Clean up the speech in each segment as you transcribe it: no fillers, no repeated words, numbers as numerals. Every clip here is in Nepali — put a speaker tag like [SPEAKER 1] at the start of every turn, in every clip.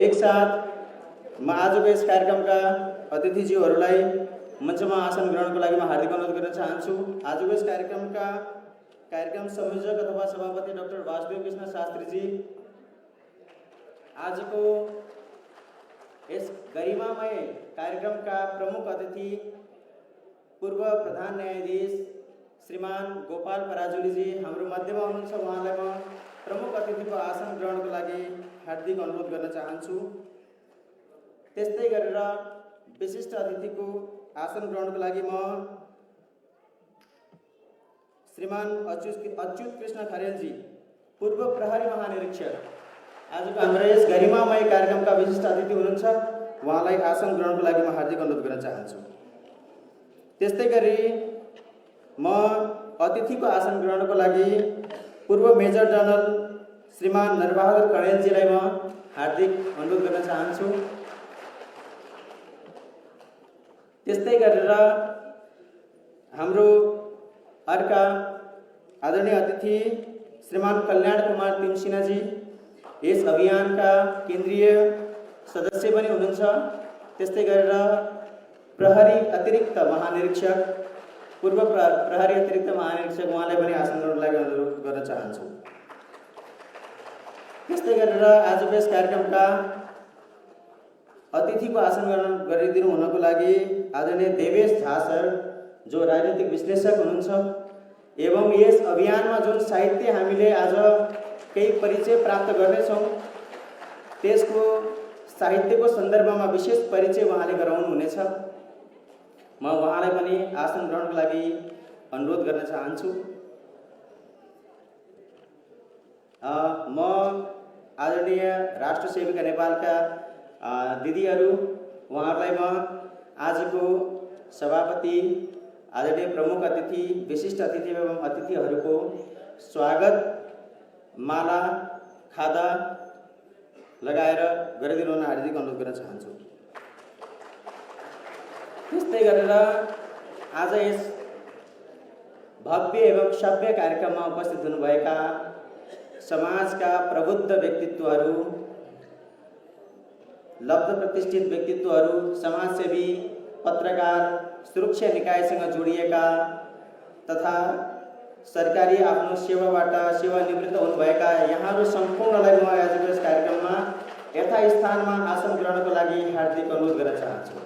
[SPEAKER 1] एक साथ म आजको यस कार्यक्रमका अतिथिज्यूहरूलाई मञ्चमा आसन ग्रहणको लागि म हार्दिक अनुरोध गर्न चाहन्छु। आजको यस कार्यक्रम संयोजक अथवा सभापति डाक्टर वासुदेव कृष्ण शास्त्रीजी, आजको यस गरिमामय कार्यक्रमका प्रमुख अतिथि पूर्व प्रधान न्यायाधीश श्रीमान गोपाल पराजुलीजी हाम्रो मध्यमा हुनुहुन्छ। उहाँलाई म प्रमुख अतिथिको आसन ग्रहणको लागि हार्दिक अनुरोध गर्न चाहन्छु। त्यस्तै गरेर विशिष्ट अतिथिको आसन ग्रहणको लागि म श्रीमान अच्युत कृष्ण खरेलजी, पूर्व प्रहरी महानिरीक्षक, आजको हाम्रो यस गरिमामय कार्यक्रमका विशिष्ट अतिथि हुनुहुन्छ। उहाँलाई आसन ग्रहणको लागि म हार्दिक अनुरोध गर्न चाहन्छु। त्यस्तै गरी म अतिथिको आसन ग्रहणको लागि पूर्व मेजर जनरल श्रीमान नरबहादुर कणेलजीलाई म हार्दिक अनुरोध गर्न चाहन्छु। त्यस्तै गरेर हाम्रो अर्का आदरणीय अतिथि श्रीमान कल्याण कुमार तिमसिनाजी, यस अभियानका केन्द्रीय सदस्य पनि हुनुहुन्छ। त्यस्तै गरेर प्रहरी अतिरिक्त महानिरीक्षक, पूर्व प्रहरी अतिरिक्त महानिरीक्षक, उहाँलाई पनि आसन ग्रहणको लागि अनुरोध गर्न चाहन्छु। त्यस्तै गरेर आजको यस कार्यक्रमका अतिथिको आसन ग्रहण गरिदिनु हुनको लागि आदरणीय देवेश झा सर, जो राजनीतिक विश्लेषक हुनुहुन्छ एवं यस अभियानमा जुन साहित्य हामीले आज केही परिचय प्राप्त गर्नेछौँ, त्यसको साहित्यको सन्दर्भमा विशेष परिचय उहाँले गराउनुहुनेछ। म उहाँलाई पनि आसन ग्रहणको लागि अनुरोध गर्न चाहन्छु। म आदरणीय राष्ट्र सेविका नेपालका दिदीहरू, उहाँहरूलाई म आजको सभापति, आदरणीय प्रमुख अतिथि, विशिष्ट अतिथि एवं अतिथिहरूको स्वागत, माला, खादा लगाएर गरिदिनु हुन हार्दिक अनुरोध गर्न चाहन्छु। त्यस्तै गरेर आज यस भव्य एवं सभ्य कार्यक्रममा उपस्थित हुनुभएका समाजका प्रबुद्ध व्यक्तित्वहरू, लब्ध प्रतिष्ठित व्यक्तित्वहरू, समाजसेवी, पत्रकार, सुरक्षा निकायसँग जोडिएका तथा सरकारी आफ्नो सेवाबाट सेवानिवृत्त हुनुभएका यहाँहरू सम्पूर्णलाई म आजको यस कार्यक्रममा यथास्थानमा आसन ग्रहणको लागि हार्दिक अनुरोध गर्न चाहन्छु।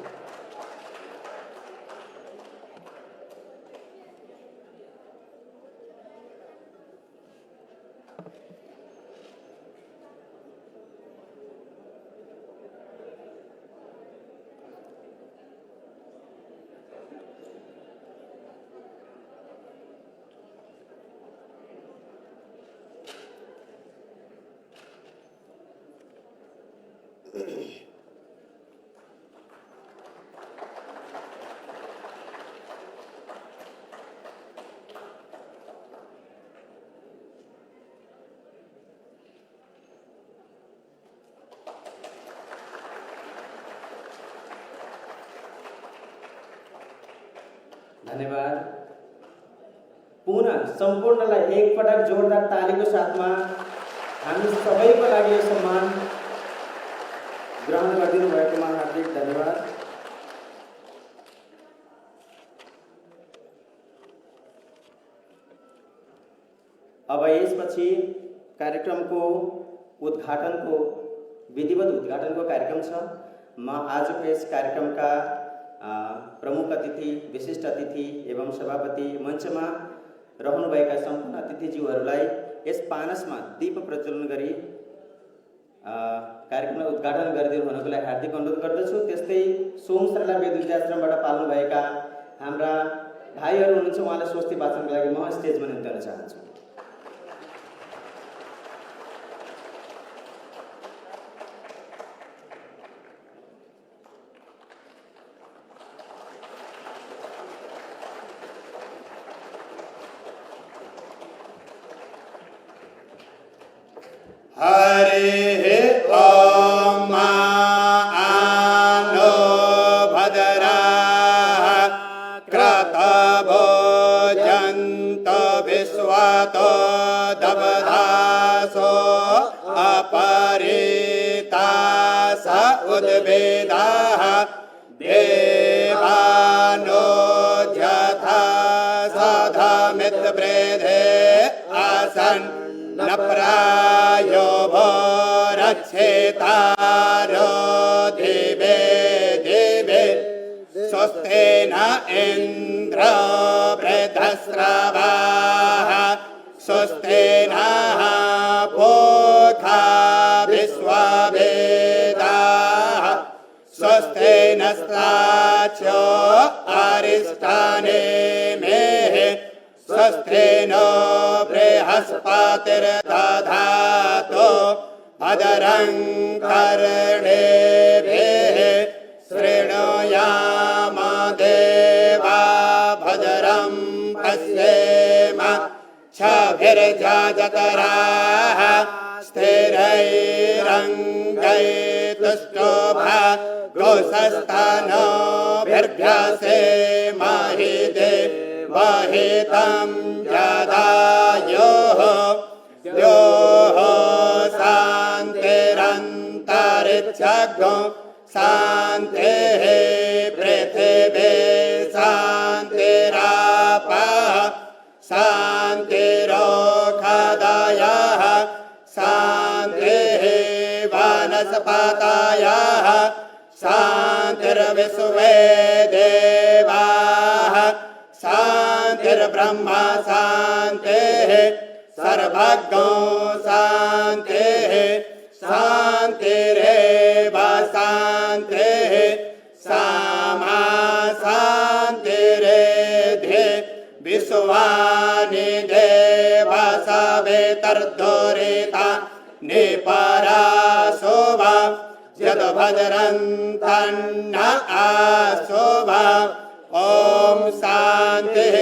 [SPEAKER 1] धन्यवाद। पुनः सम्पूर्णलाई एकपटक जोरदार तालीको साथमा हामी सबैको लागि यो सम्मान ग्रहण गरिदिनु भएकोमा हार्दिक धन्यवाद। अब यसपछि कार्यक्रमको विधिवत उद्घाटनको कार्यक्रम छ। म आजको यस कार्यक्रमका प्रमुख अतिथि, विशिष्ट अतिथि एवं सभापति, मञ्चमा रहनुभएका सम्पूर्ण अतिथिज्यूहरूलाई यस पानसमा दीप प्रज्वलन गरी कार्यक्रमलाई उद्घाटन गरिदिनु हुनको लागि हार्दिक अनुरोध गर्दछु। त्यस्तै सोमसरला वेद विद्याश्रमबाट पाल्नुभएका हाम्रा भाइहरू हुनुहुन्छ, उहाँलाई स्वस्ति वाचनको लागि म स्टेजमा निम्त्याउन चाहन्छु।
[SPEAKER 2] हरे ओम आनो भद्रा क्रतभो जन्त विश्वात् स उद्वेदाः देवानोऽध्यथा साधमिद्वृधे आसन् न प्रायो भो रक्षेतारो दिवे दिवे स्वस्ति न इन्द्र वृद्धस्रवाः स्वस्ति नः पूषा विश्ववेदाः स्वस्ति नस्ताच्यो अरिष्टानेमिः स्वस्ति नो बृहस्पतिर्दधातु भद्रं कर्णेभिः शृणुयाम देवा भद्रं पश्येम क्षभिर्जतराः स्थिरैरङ्गैस्तुष्टुभा वहितं जदायोः योः शान्तिरन्तरिक्षगो शान्तिः पृथिवी शान्तिरापः शान्तिरोषधयः शान्तिः वनस्पतयः शान्तिर्विश्वे देवाः शान्तिर्ब्रह्म शान्तिः सर्वज्ञो शान्तिः शान्तिरेव शान्तिः सामा शान्तिरेधि विश्वानि देव सवितर्दुरिता निपराशोभ यद्भद्रन्तन्न आशोभ ॐ शान्तिः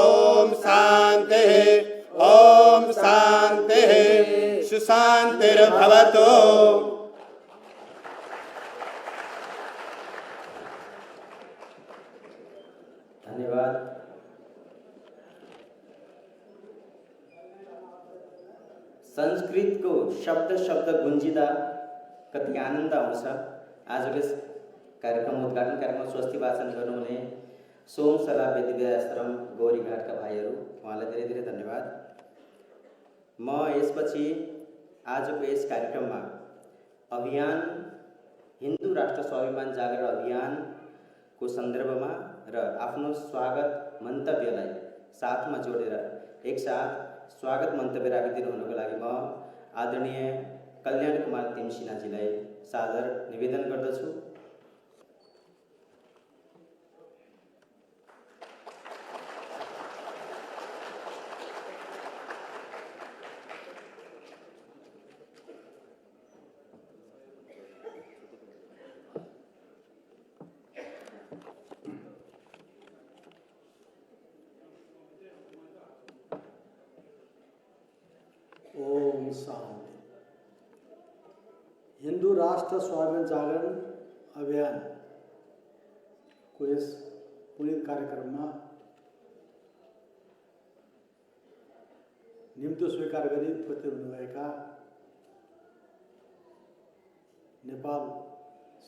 [SPEAKER 2] ॐ शान्तिः ॐ शान्तिः सुशान्तिर्भवतु।
[SPEAKER 1] धन्यवाद। संस्कृतको शब्द शब्द गुन्जिँदा कति आनन्द आउँछ। आजको यस कार्यक्रम उद्घाटन कार्यक्रममा स्वस्ति वाचन गर्नुहुने सोमसला विद्याश्रम गौरीघाटका भाइहरू, उहाँलाई धेरै धेरै धन्यवाद। म यसपछि आजको यस कार्यक्रममा अभियान हिन्दू राष्ट्र स्वाभिमान जागरण अभियानको सन्दर्भमा र आफ्नो स्वागत मन्तव्यलाई साथमा जोडेर एकसाथ स्वागत मन्तव्य राखिदिनु हुनको लागि म आदरणीय कल्याण कुमार तिमसिनाजीलाई सादर निवेदन गर्दछु।
[SPEAKER 3] ओम शांति। हिंदू राष्ट्र स्वाभिमान जागरण अभियान को यस पुनित कार्यक्रममा निम्तो स्वीकार गरी उपस्थित हुनुभएका नेपाल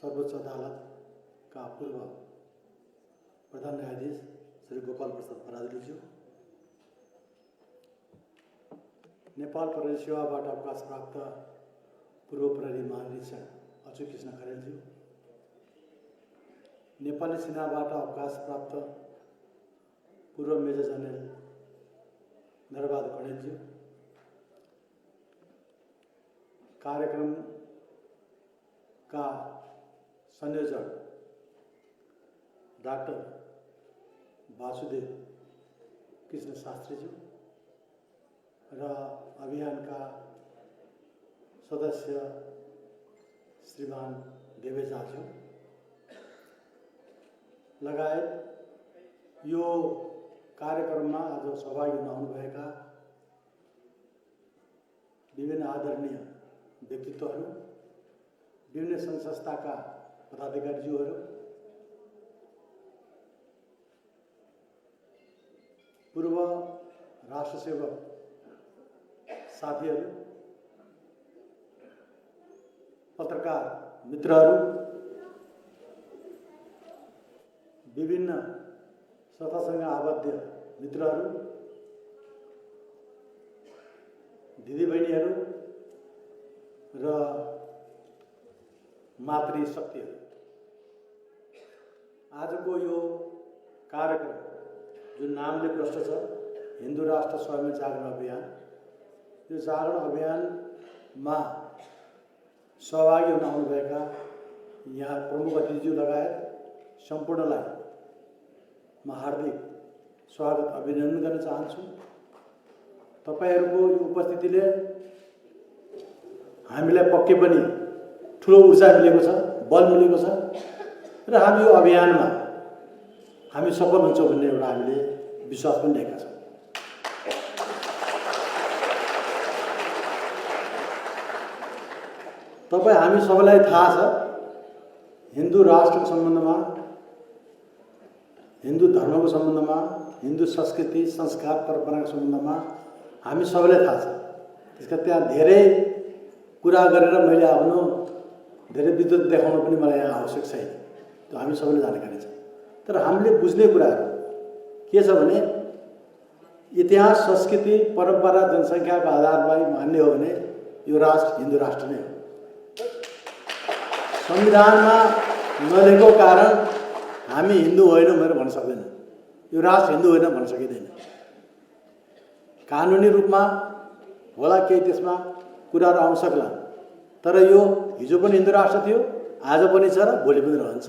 [SPEAKER 3] सर्वोच्च अदालतका पूर्व प्रधान न्यायाधीश श्री गोपाल प्रसाद पराजुलीज्यू, नेपाल प्रहरी सेवाबाट अवकाश प्राप्त पूर्व प्रहरी महानिरीक्षक अच्युत कृष्ण खरेलज्यू, नेपाली सेनाबाट अवकाश प्राप्त पूर्व मेजर जनरल नरबहादुर कणेलज्यू, कार्यक्रमका संयोजक डाक्टर वासुदेव कृष्ण शास्त्रीज्यू र अभियानका सदस्य श्रीमान देवेजाज्यू लगायत यो कार्यक्रममा आज सहभागी नहुनुभएका विभिन्न आदरणीय व्यक्तित्वहरू, विभिन्न सङ्घ संस्थाका पदाधिकारीज्यूहरू, पूर्व राष्ट्रसेवक साथीहरू, पत्रकार मित्रहरू, विभिन्न संस्थासँग आबद्ध मित्रहरू, दिदीबहिनीहरू र मातृशक्तिहरू, आजको यो कार्यक्रम जुन नामले प्रष्ट छ हिन्दू राष्ट्र स्वाभिमान जागरण अभियान, यो जागरण अभियानमा सहभागी हुन आउनुभएका यहाँ प्रमुख अतिथिज्यू लगायत सम्पूर्णलाई म हार्दिक स्वागत अभिनन्दन गर्न चाहन्छु। तपाईहरूको यो उपस्थितिले हामीलाई पक्कै पनि ठुलो ऊर्जा मिलेको छ, बल मिलेको छ र हामी यो अभियानमा हामी सफल हुन्छौँ भन्ने एउटा हामीले विश्वास पनि लिएका छौँ। तपाईँ हामी सबैलाई थाहा छ हिन्दू राष्ट्रको सम्बन्धमा, हिन्दू धर्मको सम्बन्धमा, हिन्दू संस्कृति संस्कार परम्पराको सम्बन्धमा हामी सबैलाई थाहा छ। त्यसका त्यहाँ धेरै कुरा गरेर मैले आफ्नो धेरै विद्युत देखाउन पनि मलाई आवश्यक छैन, त्यो हामी सबैले जानकारी छ। तर हामीले बुझ्ने कुराहरू के छ भने इतिहास संस्कृति परम्परा जनसङ्ख्याको आधारमा मान्ने हो भने यो राष्ट्र हिन्दू राष्ट्र नै हो। संविधानमा नलेखेको कारण हामी हिन्दू होइनौँ भनेर भन्न सक्दैन, यो राष्ट्र हिन्दू होइन भन्न सकिँदैन। कानुनी रूपमा होला केही त्यसमा कुराहरू आउन सक्ला, तर यो हिजो पनि हिन्दू राष्ट्र थियो, आज पनि छ र भोलि पनि रहन्छ।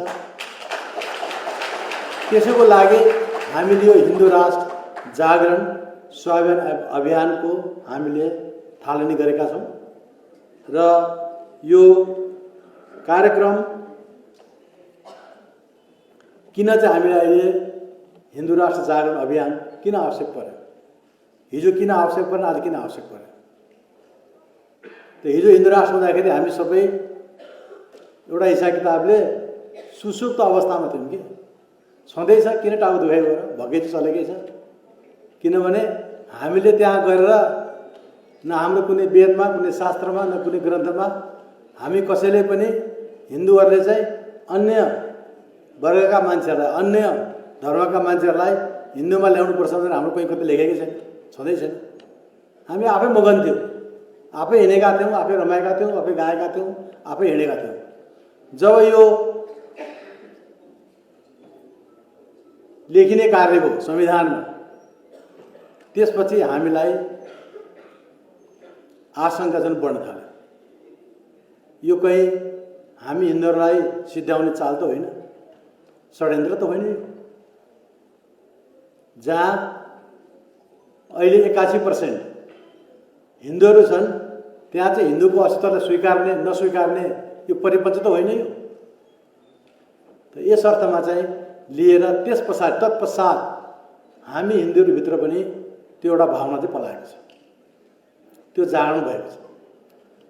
[SPEAKER 3] त्यसैको लागि हामीले यो हिन्दू राष्ट्र जागरण स्वाभिमान अभियानको हामीले थालनी गरेका छौँ र यो कार्यक्रम किन चाहिँ हामीलाई अहिले हिन्दू राष्ट्र जागरण अभियान किन आवश्यक पर्यो, हिजो किन आवश्यक परेन, आज किन आवश्यक पर्यो? त्यो हिजो हिन्दू राष्ट्र हुँदाखेरि हामी सबै एउटा हिसाब किताबले सुसुप्त अवस्थामा थियौँ कि छँदैछ, किन टाउको दुखाइ गरेर भगै चाहिँ चलेकै छ। किनभने हामीले त्यहाँ गएर न हाम्रो कुनै वेदमा, कुनै शास्त्रमा, न कुनै ग्रन्थमा हामी कसैले पनि हिन्दूहरूले चाहिँ अन्य वर्गका मान्छेहरूलाई, अन्य धर्मका मान्छेहरूलाई हिन्दूमा ल्याउनुपर्छ भनेर हाम्रो कोही कतै लेखेकै छैन, छँदै छैन। हामी आफै मगन थियौँ, आफै हिँडेका थियौँ, आफै रमाएका थियौँ, आफै गाएका थियौँ, आफै हिँडेका थियौँ। जब यो लेखिने कार्य हो संविधानमा, त्यसपछि हामीलाई आशंका चाहिँ बढ्न थाल्यो। यो कहीँ हामी हिन्दूहरूलाई सिद्ध्याउने चाल त होइन, षड्यन्त्र त होइन। जहाँ अहिले 81% हिन्दूहरू छन् त्यहाँ चाहिँ हिन्दूको अस्तित्वलाई स्वीकार्ने नस्वीकार्ने यो परिपन्थ त होइन यो। त यस अर्थमा चाहिँ लिएर त्यस पछाडि तत्पश्चात हामी हिन्दूहरूभित्र पनि त्यो एउटा भावना चाहिँ पलाएको छ, त्यो जागरण भएको छ।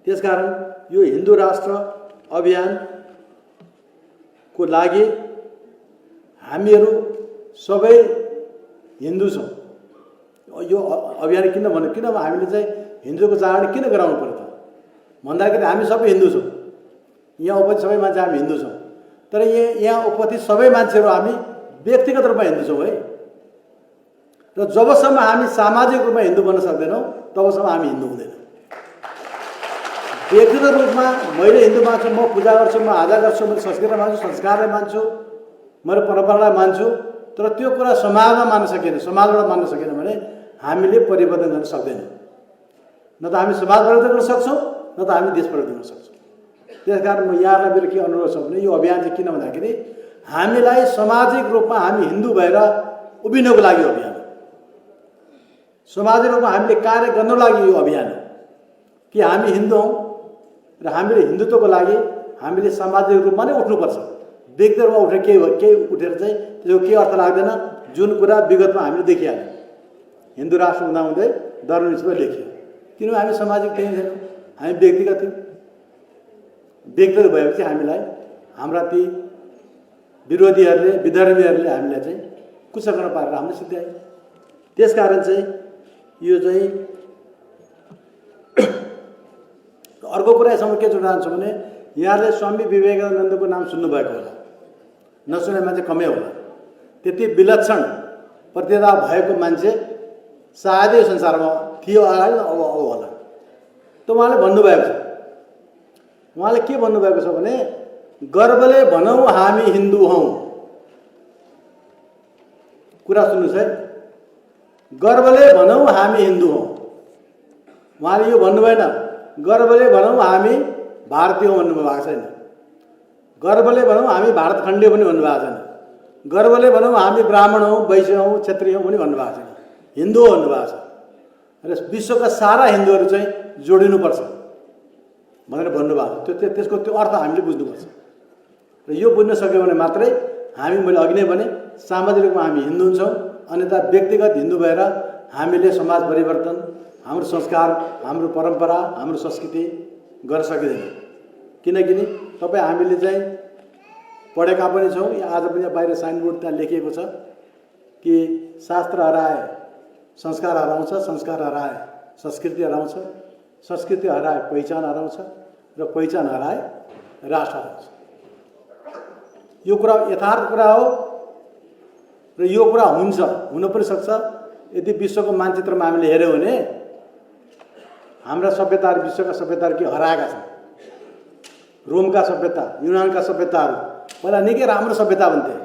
[SPEAKER 3] त्यसकारण यो हिन्दू राष्ट्र अभियानको लागि हामीहरू सबै हिन्दू छौँ। यो अभियान किन भन्नु, किन हामीले चाहिँ हिन्दूको जागरण किन गराउनु पर्यो त भन्दाखेरि हामी सबै हिन्दू छौँ, यहाँ उपस्थित सबै मान्छे हामी हिन्दू छौँ। तर यहाँ उपस्थित सबै मान्छेहरू हामी व्यक्तिगत रूपमा हिन्दू छौँ है। र जबसम्म हामी सामाजिक रूपमा हिन्दू बन्न सक्दैनौँ तबसम्म हामी हिन्दू हुँदैनौँ। व्यक्तिगत रूपमा मैले हिन्दू मान्छु, म पूजा गर्छु, म आजा गर्छु, मैले संस्कृतलाई मान्छु, संस्कारलाई मान्छु, मैले परम्परालाई मान्छु, तर त्यो कुरा समाजमा मान्न सकेन, समाजबाट मान्न सकेन भने हामीले परिवर्तन गर्न सक्दैनौँ। न त हामी समाज परिवर्तन गर्न सक्छौँ, न त हामी देश परिवर्तन गर्न सक्छौँ। त्यसकारण म यहाँलाई मेरो के अनुरोध छ भने यो अभियान चाहिँ किन भन्दाखेरि हामीलाई सामाजिक रूपमा हामी हिन्दू भएर उभिनको लागि अभियान हो। सामाजिक रूपमा हामीले कार्य गर्नको लागि यो अभियान हो कि हामी हिन्दू हौँ र हामीले हिन्दुत्वको लागि हामीले सामाजिक रूपमा नै उठ्नुपर्छ। व्यक्तिगत रूपमा उठेर केही उठेर चाहिँ त्यसको केही अर्थ लाग्दैन। जुन कुरा विगतमा हामीले देखिहाल्यौँ, हिन्दू राष्ट्र हुँदाहुँदै धर्मनिष्ठमा लेखियो, किनभने हामी सामाजिक त्यही थिएनौँ, हामी व्यक्तिगत थियौँ। व्यक्तिगत भएपछि हामीलाई हाम्रा ती विरोधीहरूले, विधर्मीहरूले हामीलाई चाहिँ कुचक्र पारेर हामीले सिद्ध्याए। त्यसकारण चाहिँ यो चाहिँ अर्को कुरा यसमा के जोड्न चाहन्छु भने यहाँले स्वामी विवेकानन्दको नाम सुन्नुभएको होला, नसुने मान्छे कमै होला। त्यति विलक्षण प्रतिभा भएको मान्छे सायदै संसारमा थियो होला, अब होला। त उहाँले भन्नुभएको छ, उहाँले के भन्नुभएको छ भने गर्वले भनौँ हामी हिन्दू हौँ। कुरा सुन्नुहोस् है, गर्वले भनौँ हामी हिन्दू हौँ। उहाँले यो भन्नुभएन गर्वले भनौँ हामी भारतीय हौँ भन्नुभएको छैन, गर्वले भनौँ हामी भारतखण्डीय पनि भन्नुभएको छैन, गर्वले भनौँ हामी ब्राह्मण हौँ, वैश्य हौँ, क्षत्रिय हौँ पनि भन्नुभएको छैन, हिन्दू हो भन्नुभएको छ। र विश्वका सारा हिन्दूहरू चाहिँ जोडिनुपर्छ भनेर भन्नुभएको छ। त्यसको त्यो अर्थ हामीले बुझ्नुपर्छ। र यो बुझ्न सक्यो भने मात्रै हामी, मैले अघि नै भने, सामाजिक रूपमा हामी हिन्दू हुन्छौँ। अन्यथा व्यक्तिगत हिन्दू भएर हामीले समाज परिवर्तन, हाम्रो संस्कार, हाम्रो परम्परा, हाम्रो संस्कृति गर्न सकिँदैन। किनकि तपाईँ हामीले चाहिँ पढेका पनि छौँ। आज पनि बाहिर साइनबोर्ड त्यहाँ लेखिएको छ कि शास्त्र हराए संस्कार हराउँछ, संस्कार हराए संस्कृति हराउँछ, संस्कृति हराए पहिचान हराउँछ, र पहिचान हराए राष्ट्र हराउँछ। यो कुरा यथार्थ कुरा हो र यो कुरा हुन्छ, हुन पनि सक्छ। यदि विश्वको मानचित्रमा हामीले हेऱ्यौँ भने हाम्रा सभ्यताहरू, विश्वका सभ्यताहरू के हराएका छन्। रोमका सभ्यता, युनानका सभ्यताहरू पहिला निकै राम्रो सभ्यता भन्थे,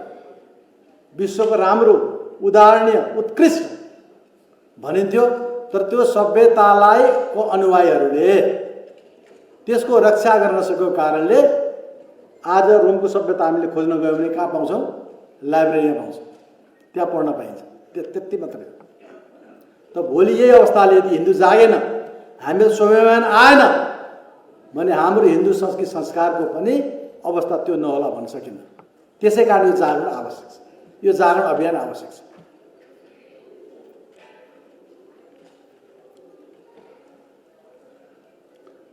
[SPEAKER 3] विश्वको राम्रो, उदाहरणीय, उत्कृष्ट भनिन्थ्यो। तर त्यो सभ्यतालाई को अनुयायीहरूले त्यसको रक्षा गर्न नसकेको कारणले आज रोमको सभ्यता हामीले खोज्न गयौँ भने कहाँ पाउँछौँ? लाइब्रेरीमा पाउँछौँ, त्यहाँ पढ्न पाइन्छ। त्यति मात्रै। त भोलि यही अवस्थाले यदि हिन्दू जागेन, हामी स्वाभिमान आएन भने हाम्रो हिन्दू संस्कृति संस्कारको पनि अवस्था त्यो नहोला भन्न सकिन्न। त्यसै कारण यो जागरण आवश्यक छ, यो जागरण अभियान आवश्यक छ।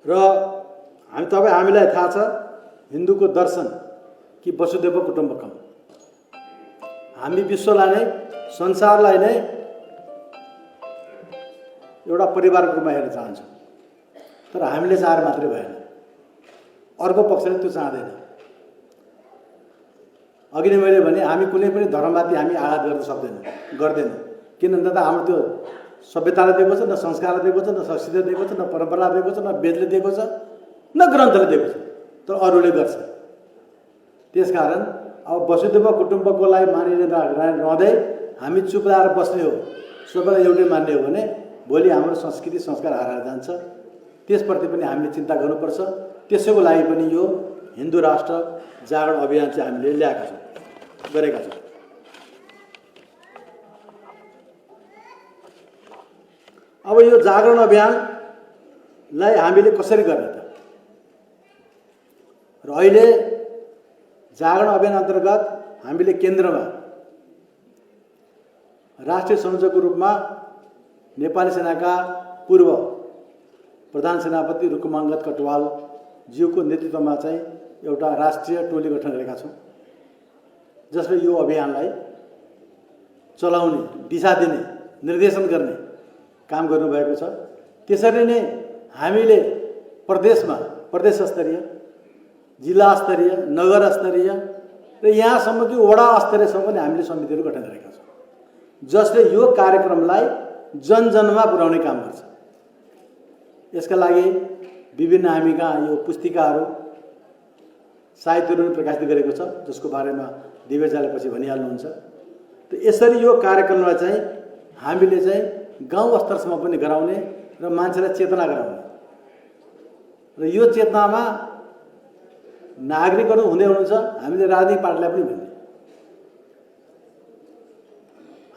[SPEAKER 3] र हामीलाई थाहा छ हिन्दूको दर्शन कि वसुधैव कुटुम्बकम, हामी विश्वलाई नै, संसारलाई नै एउटा परिवारको रूपमा हेर्न चाहन्छौँ। तर हामीले चाहेर मात्रै भएन, अर्को पक्षले त्यो चाहँदैन। अघि नै मैले भने हामी कुनै पनि धर्ममाथि हामी आघात गर्न गर्दैनौँ। किन भन्दा त हाम्रो त्यो सभ्यताले दिएको छ, न संस्कारले दिएको छ, न संस्कृतिले दिएको छ, न परम्पराले दिएको छ, न वेदले दिएको छ, न ग्रन्थले दिएको छ, तर अरूले गर्छ। त्यसकारण अब वसुधैव कुटुम्बकलाई मानिरहँदै हामी चुप लाएर बस्ने हो, सबैलाई एउटै मान्ने हो भने भोलि हाम्रो संस्कृति संस्कार हराएर जान्छ। त्यसप्रति पनि हामीले चिन्ता गर्नुपर्छ। त्यसैको लागि पनि यो हिन्दू राष्ट्र जागरण अभियान चाहिँ हामीले ल्याएका छौँ, गरेका छौँ। अब यो जागरण अभियानलाई हामीले कसरी गर्ने त? र अहिले जागरण अभियान अन्तर्गत हामीले केन्द्रमा राष्ट्रिय संयोजकको रूपमा नेपाली सेनाका पूर्व प्रधान सेनापति रुकुमाङ्गत कटवाल ज्यूको नेतृत्वमा चाहिँ एउटा राष्ट्रिय टोली गठन गरेका छौँ, जसले यो अभियानलाई चलाउने, दिशा दिने, निर्देशन गर्ने काम गर्नुभएको छ। त्यसरी नै हामीले प्रदेशमा, प्रदेश स्तरीय, जिल्ला स्तरीय, नगर स्तरीय र यहाँसम्म कि वडा स्तरीयसम्म पनि हामीले समितिहरू गठन गरेका छौँ, जसले यो कार्यक्रमलाई जनजनमा पुर्याउने काम गर्छ। यसका लागि विभिन्न हामी कहाँ यो पुस्तिकाहरू, साहित्यहरू पनि प्रकाशित गरेको छ, जसको बारेमा दिवेशले पछि भनिहाल्नुहुन्छ। त यसरी यो कार्यक्रमलाई चाहिँ हामीले चाहिँ गाउँ स्तरसम्म पनि गराउने र मान्छेलाई चेतना गराउने, र यो चेतनामा नागरिकहरू हुँदै हुनुहुन्छ। हामीले राजनीतिक पार्टीलाई पनि भन्ने,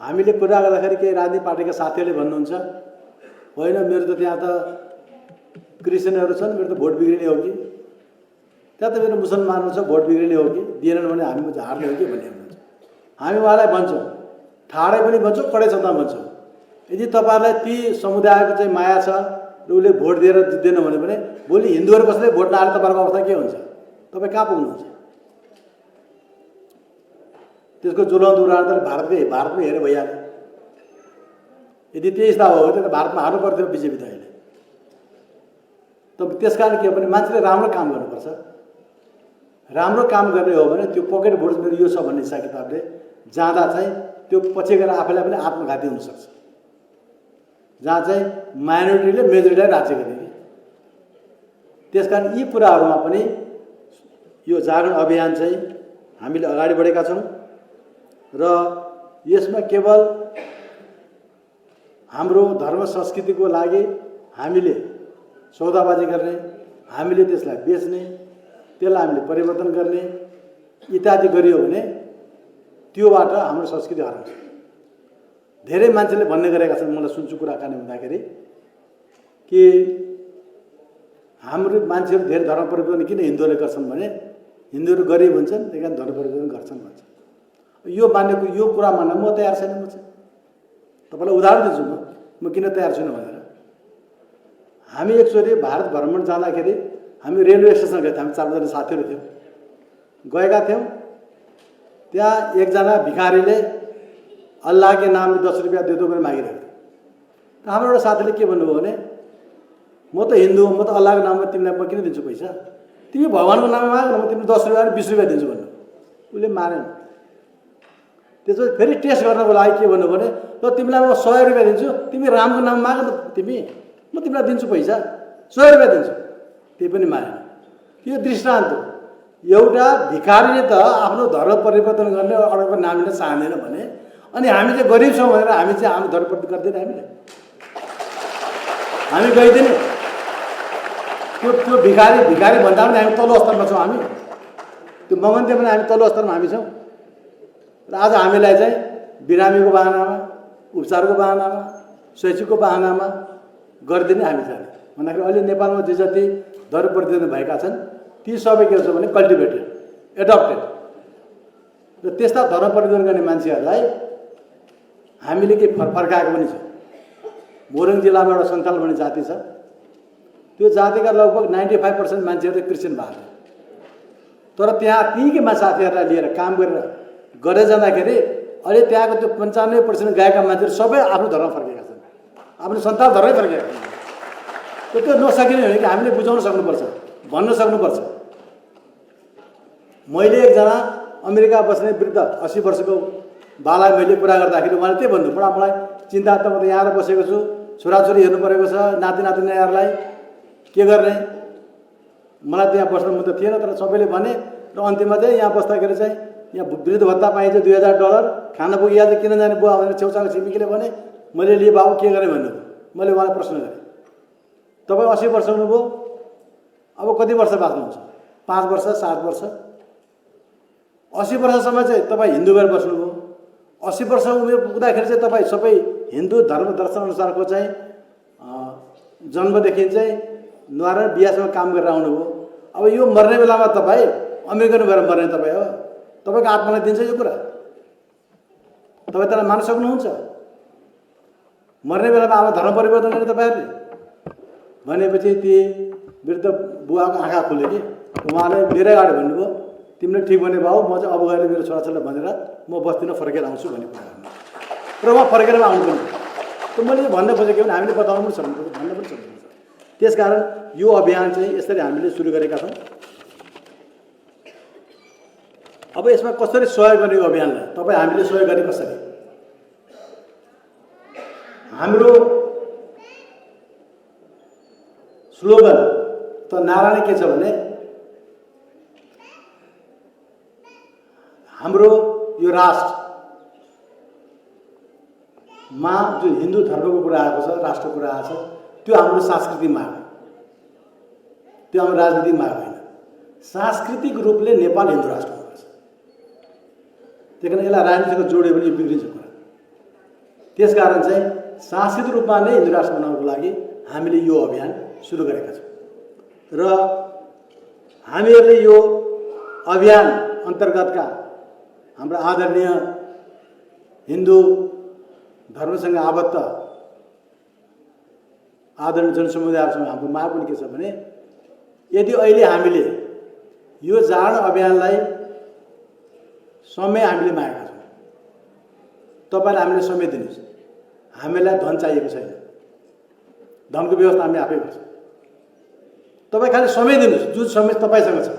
[SPEAKER 3] हामीले कुरा गर्दाखेरि केही राजनीतिक पार्टीका साथीहरूले भन्नुहुन्छ, होइन मेरो त त्यहाँ त क्रिस्चियनहरू छन्, मेरो त भोट बिग्रिने हो कि, त्यहाँ त मेरो मुसलमानहरू छ, भोट बिग्रिने हो कि, दिएनन् भने हामी हार्ने हो कि भन्ने हुनुहुन्छ। हामी उहाँलाई भन्छौँ, ठाडै पनि भन्छौँ, कडै शब्दमा भन्छौँ, यदि तपाईँहरूलाई ती समुदायको चाहिँ माया छ र उसले भोट दिएर जित्दैन भने भोलि हिन्दूहरू कसैले भोट नहाले तपाईँहरूको अवस्था के हुन्छ? तपाईँ कहाँ पुग्नुहुन्छ? त्यसको ज्वलन्त उदाहरण त भारतमै हेरेर भइहाल्यो। यदि त्यही हिसाब हो भने त भारतमा हार्नु पर्थ्यो बिजेपी त अहिले। त त्यसकारण के हो भने मान्छेले राम्रो काम गर्नुपर्छ, राम्रो काम गर्ने हो भने त्यो पकेट भोट मेरो यो छ भन्ने हिसाब किताबले जाँदा चाहिँ त्यो पछि गएर आफैलाई पनि आत्मघाती हुनसक्छ। जहाँ चाहिँ माइनोरिटीले मेजोरिटीलाई राज्य गर्ने कि। त्यसकारण यी कुराहरूमा पनि यो जागरण अभियान चाहिँ हामीले अगाडि बढेका छौँ र यसमा केवल हाम्रो धर्म संस्कृतिको लागि हामीले सौदाबाजी गर्ने, हामीले त्यसलाई बेच्ने, त्यसलाई हामीले परिवर्तन गर्ने इत्यादि गरियो भने त्योबाट हाम्रो संस्कृति हराउँछ। धेरै मान्छेले भन्ने गरेका छन्, मलाई सुन्छु कुराकानी हुँदाखेरि कि हाम्रो मान्छेहरू धेरै धर्म परिवर्तन किन हिन्दूहरूले गर्छन् भने हिन्दूहरू गरिब हुन्छन् त्यही कारण धर्म परिवर्तन गर्छन् भन्छ। यो मान्नेको यो कुरा मान्न म तयार छैन। म चाहिँ तपाईँलाई उदाहरण दिन्छु, म किन तयार छैन भनेर। हामी एकचोटि भारत भ्रमण जाँदाखेरि हामी रेलवे स्टेसन गएको थियौँ, हामी 4 जना साथीहरू थियौँ, गएका थियौँ। त्यहाँ एकजना भिखारीले अल्लाह के नाम में 10 रुपैयाँ दे दो भनेर मागिरहेको थियो। हाम्रो एउटा साथीले के भन्नुभयो भने म त हिन्दू हो, म त अल्लाहको नाममा तिमीलाई म किन दिन्छु पैसा, तिमी भगवानको नाममा माग न, म तिमीलाई 10 रुपैयाँ 20 रुपैयाँ दिन्छु भन्नु। उसले मानेन। त्यसपछि फेरि टेस्ट गर्नको लागि के भन्नु भने ल तिमीलाई म 100 रुपैयाँ दिन्छु, तिमी रामको नाम माग न, तिमी म तिमीलाई दिन्छु पैसा 100 रुपैयाँ दिन्छु। त्यही पनि मानेन। यो दृष्टान्त हो। एउटा भिखारीले त आफ्नो धर्म परिवर्तन गर्ने अर्को नाम लिन चाहँदैन भने अनि हामी चाहिँ गरिब छौँ भनेर हामी चाहिँ हाम्रो धर्म परिवर्तन गर्दैन। हामी गइदिने त्यो भिखारी भन्दा पनि हामी तल्लो स्तरमा छौँ। हामी त्यो मगन्थ्यो भने हामी तल्लो स्तरमा हामी छौँ। र आज हामीलाई चाहिँ बिरामीको बाहनामा, उपचारको बाहनामा, शैक्षिकको बाहनामा गरिदिने हामी जाने भन्दाखेरि अहिले नेपालमा जे जति धर्म परिवर्तन भएका छन् ती सबै के छ भने कल्टिभेटेड, एडप्टेड। र त्यस्ता धर्म परिवर्तन गर्ने मान्छेहरूलाई हामीले के फर्काएको पनि छ। मोरङ जिल्लामा एउटा सन्थाल भन्ने जाति छ। त्यो जातिका लगभग 95% मान्छेहरू क्रिस्चियन भएको छ। तर त्यहाँ तीकै साथीहरूलाई लिएर काम गरेर जाँदाखेरि अहिले त्यहाँको त्यो 95% गएका मान्छेहरू सबै आफ्नो धर्म फर्केका छन्, आफ्नो सन्तान धर्मै फर्केका छन्। त्यो नसकिने हो कि हामीले बुझाउन सक्नुपर्छ, भन्न सक्नुपर्छ। मैले एकजना अमेरिका बस्ने वृद्ध 80 वर्षको बालाई मैले कुरा गर्दाखेरि उहाँले त्यही भन्नु, बुढा मलाई चिन्ता त म त यहाँ बसेको छु, छोराछोरी हेर्नु परेको छ, नाति नातिनीहरूलाई के गर्ने, मलाई त्यहाँ बस्नु मन त थिएन। तर सबैले भने र अन्तिममा चाहिँ यहाँ बस्दाखेरि चाहिँ यहाँ वृद्ध भत्ता पाइन्छ $2000, खाना पुगिया चाहिँ किन जाने बुवा भनेर छेउछाउको छिमेकीले भने। मैले लिए बाबु के गरेँ भन्नु, मैले उहाँलाई प्रश्न गरेँ तपाईँ 80 वर्ष हुनुभयो, अब कति वर्ष बाँच्नुहुन्छ? 5 वर्ष, 7 वर्ष? 80 वर्षसम्म चाहिँ तपाईँ हिन्दू भएर बस्नुभयो। 80 वर्ष उमेर पुग्दाखेरि चाहिँ तपाईँ सबै हिन्दू धर्म दर्शन अनुसारको चाहिँ जन्मदेखि चाहिँ न्वारा बिहासम्म काम गरेर आउनुभयो। अब यो मर्ने बेलामा तपाईँ अमेरिकन भएर मर्ने तपाईँ हो, तपाईँको आत्मालाई दिन्छ यो कुरा? तपाईँ त्यसलाई मान्न सक्नुहुन्छ? मर्ने बेलामा अब धर्म परिवर्तन गर्ने तपाईँहरूले भनेपछि ती वृद्ध बुवाको आँखा खुल्यो कि उहाँले मेरै अगाडि भन्नुभयो तिमीले ठिक भने बाबु म चाहिँ अब गएर मेरो छोराछोरीलाई भनेर म बस्दिनँ, फर्केर आउँछु भन्ने कुरा गर्नु। र उहाँ फर्केर आउनु पनि त मैले भन्न खोजेको भने हामीले बताउनु पनि सक्नुपर्छ, भन्न पनि सक्नुपर्छ। त्यसकारण यो अभियान चाहिँ यसरी हामीले सुरु गरेका छौँ। अब यसमा कसरी सहयोग गर्ने यो अभियानलाई तपाईँ हामीले सहयोग गर्ने कसरी? हाम्रो स्लोगन त नारा नै के छ भने हाम्रो यो राष्ट्रमा जो हिन्दू धर्मको कुरा आएको छ, राष्ट्रको कुरा आएको छ, त्यो हाम्रो सांस्कृतिक माग हो, त्यो हाम्रो राजनीतिक माग होइन। सांस्कृतिक रूपले नेपाल हिन्दू राष्ट्र हुनुपर्छ। त्यही कारण यसलाई राजनीतिसँग जोड्यो भने यो बिग्रिन्छ कुरा। त्यसकारण चाहिँ सांस्कृतिक रूपमा नै हिन्दू राष्ट्र बनाउनको लागि हामीले यो अभियान सुरु गरेका छौँ। र हामीहरूले यो अभियान अन्तर्गतका हाम्रो आदरणीय हिन्दू धर्मसँग आबद्ध आदरणीय जनसमुदायसँग हाम्रो माग पनि के छ भने यदि अहिले हामीले यो जागरण अभियानलाई समय हामीले मागेका छौँ, तपाईँले हामीले समय दिनुहोस्। हामीलाई धन चाहिएको छैन, धनको व्यवस्था हामी आफै गर्छौँ। तपाईँ खालि समय दिनुहोस्, जुन समय तपाईँसँग छ।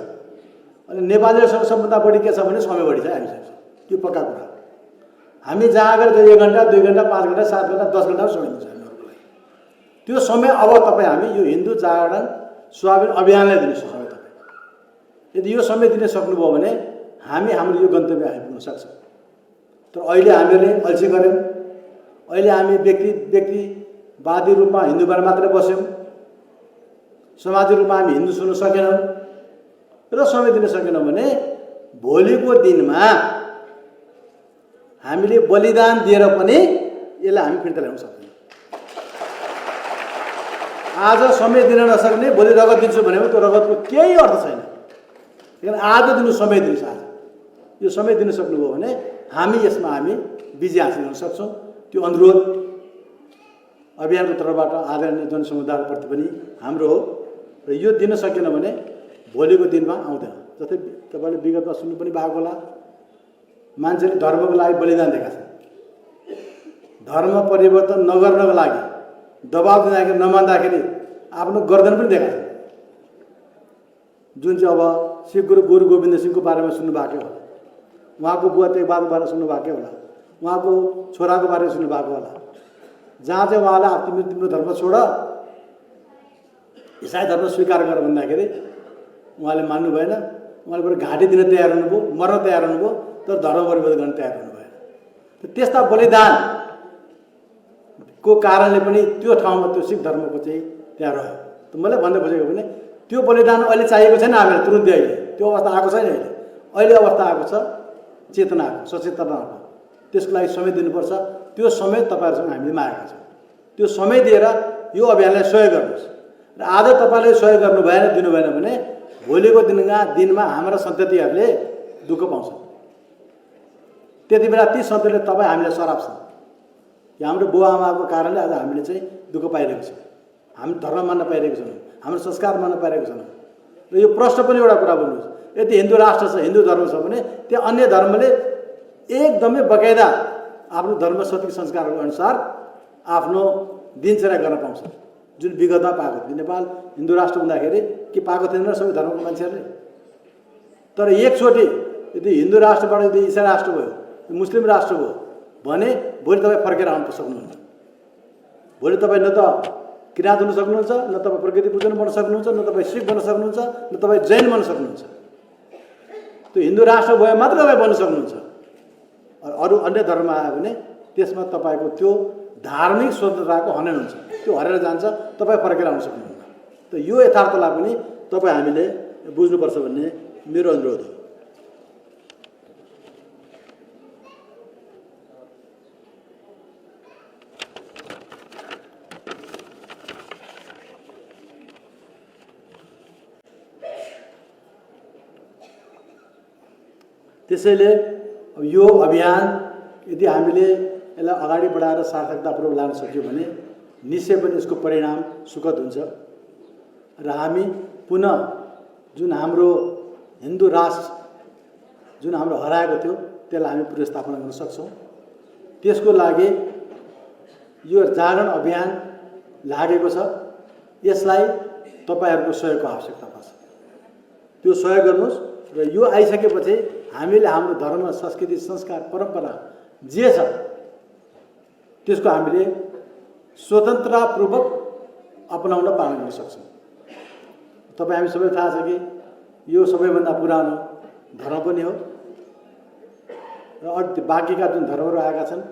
[SPEAKER 3] अनि नेपालीहरूसँग सबभन्दा बढी के छ भने समय बढी छ हामीसँग, त्यो पक्का कुरा। हामी जहाँ गएर 1 घन्टा 2 घन्टा 5 घन्टा 7 घन्टा 10 घन्टा समय दिन्छ हामीहरूको लागि। त्यो समय अब तपाईँ हामी यो हिन्दू जागरण स्वाभिमान अभियानलाई दिनु समय तपाईँ। यदि यो समय दिन सक्नुभयो भने हामी हाम्रो यो गन्तव्य आइपुग्न सक्छौँ। तर अहिले हामीले अल्छी गऱ्यौँ। अहिले हामी व्यक्तिवादी रूपमा हिन्दू भएर मात्रै बस्यौँ। सामाजिक रूपमा हामी हिन्दू सुन्न सकेनौँ र समय दिन सकेनौँ भने भोलिको दिनमा हामीले बलिदान दिएर पनि यसलाई हामी फिर्ता ल्याउन सक्दैनौँ। आज समय दिन नसक्ने भोलि रगत दिन्छु भने त्यो रगतको केही अर्थ छैन। किन आज दिनु समय दिनुहोस्। आज यो समय दिन सक्नुभयो भने हामी यसमा विजय हासिल गर्न सक्छौँ। त्यो अनुरोध अभियानको तर्फबाट आदरणीय जनसमुदायप्रति पनि हाम्रो हो र यो दिन सकेन भने भोलिको दिनमा आउँदैन। जस्तै तपाईँले विगतमा सुन्नु पनि भएको होला, मान्छेले धर्मको लागि बलिदान दिएका छन्। धर्म परिवर्तन नगर्नको लागि दबाब दिँदाखेरि नमान्दाखेरि आफ्नो गर्दन पनि दिएका छन्। जुन चाहिँ अब सिख गुरु गोविन्द सिंहको बारेमा सुन्नुभएकै होला, उहाँको बुवा तेगबहादुरको बारेमा सुन्नुभएकै होला, उहाँको छोराको बारेमा सुन्नुभएको होला, जहाँ चाहिँ उहाँलाई तिम्रो धर्म छोड, इसाई धर्म स्वीकार गर भन्दाखेरि उहाँले मान्नु भएन। उहाँले बरु घाँटी दिन तयार हुनुभयो, मर्न तयार हुनुभयो, तर धर्म परिवर्तन गर्न तयार हुनु भएन। त्यस्ता बलिदानको कारणले पनि त्यो ठाउँमा त्यो सिख धर्मको चाहिँ त्यहाँ रह्यो। त मैले भन्दै खोजेको भने त्यो बलिदान अहिले चाहिएको छैन हामीलाई तुरुन्तै। अहिले त्यो अवस्था आएको छैन। अहिले अवस्था आएको छ चेतनाको, सचेतनाको। त्यसको लागि समय दिनुपर्छ। त्यो समय तपाईँहरूसँग हामीले मागेका छौँ। त्यो समय दिएर यो अभियानलाई सहयोग गर्नुहोस्। र आज तपाईँले सहयोग गर्नु भएन, दिनु भएन भने भोलिको दिनमा हाम्रा सन्ततिहरूले दुःख पाउँछन्। त्यति बेला ती सन्ततिले तपाईँ हामीलाई सराप्छन् कि हाम्रो बुवा आमाको कारणले आज हामीले चाहिँ दुःख पाइरहेको छौँ, हामी धर्म मान्न पाइरहेको छैनौँ, हाम्रो संस्कार मान्न पाइरहेको छैनौँ। र यो प्रश्न पनि एउटा कुरा भन्नुहोस्, यदि हिन्दू राष्ट्र छ, हिन्दू धर्म छ भने त्यहाँ अन्य धर्मले एकदमै बकाइदा आफ्नो धर्म सतिक संस्कारको अनुसार आफ्नो दिनचर्या गर्न पाउँछ, जुन विगतमा पाएको थियो। नेपाल हिन्दू राष्ट्र हुँदाखेरि के पाएको थिएन सबै धर्मको मान्छेहरूले। तर एकचोटि यदि हिन्दू राष्ट्रबाट यदि इसाई राष्ट्र भयो, मुस्लिम राष्ट्र भयो भने भोलि तपाईँ फर्केर आउनु सक्नुहुन्न। भोलि तपाईँ न त किराँत हुन सक्नुहुन्छ, न तपाईँ प्रकृति पूजन बन्न सक्नुहुन्छ, न तपाईँ सिख बन्न सक्नुहुन्छ, न तपाईँ जैन बन्न सक्नुहुन्छ। त्यो हिन्दू राष्ट्र भयो मात्र तपाईँ बन्न सक्नुहुन्छ। अरू अन्य धर्म आयो भने त्यसमा तपाईँको त्यो धार्मिक स्वतन्त्रताको हनन हुन्छ, त्यो हरेर जान्छ, तपाईँ फर्केर आउन सक्नुहुन्न। त यो यथार्थलाई पनि तपाईँ हामीले बुझ्नुपर्छ भन्ने मेरो अनुरोध हो। त्यसैले यो अभियान यदि हामीले यसलाई अगाडि बढाएर सार्थकतापूर्वक लान सक्यो भने निश्चय पनि यसको परिणाम सुखद हुन्छ र हामी पुनः जुन हाम्रो हिन्दू राष्ट्र जुन हाम्रो हराएको थियो त्यसलाई हामी पुनर्स्थापना गर्न सक्छौँ। त्यसको लागि यो जागरण अभियान लागेको छ। यसलाई तपाईँहरूको सहयोगको आवश्यकता पर्छ। त्यो सहयोग गर्नुहोस् र यो आइसकेपछि हामीले हाम्रो धर्म, संस्कृति, संस्कार, परम्परा जे छ त्यसको हामीले स्वतन्त्रतापूर्वक अपनाउन पालन गर्न सक्छौँ। तपाईँ हामी सबै थाहा छ कि यो सबैभन्दा पुरानो धर्म पनि हो र अरू बाँकीका जुन धर्महरू आएका छन्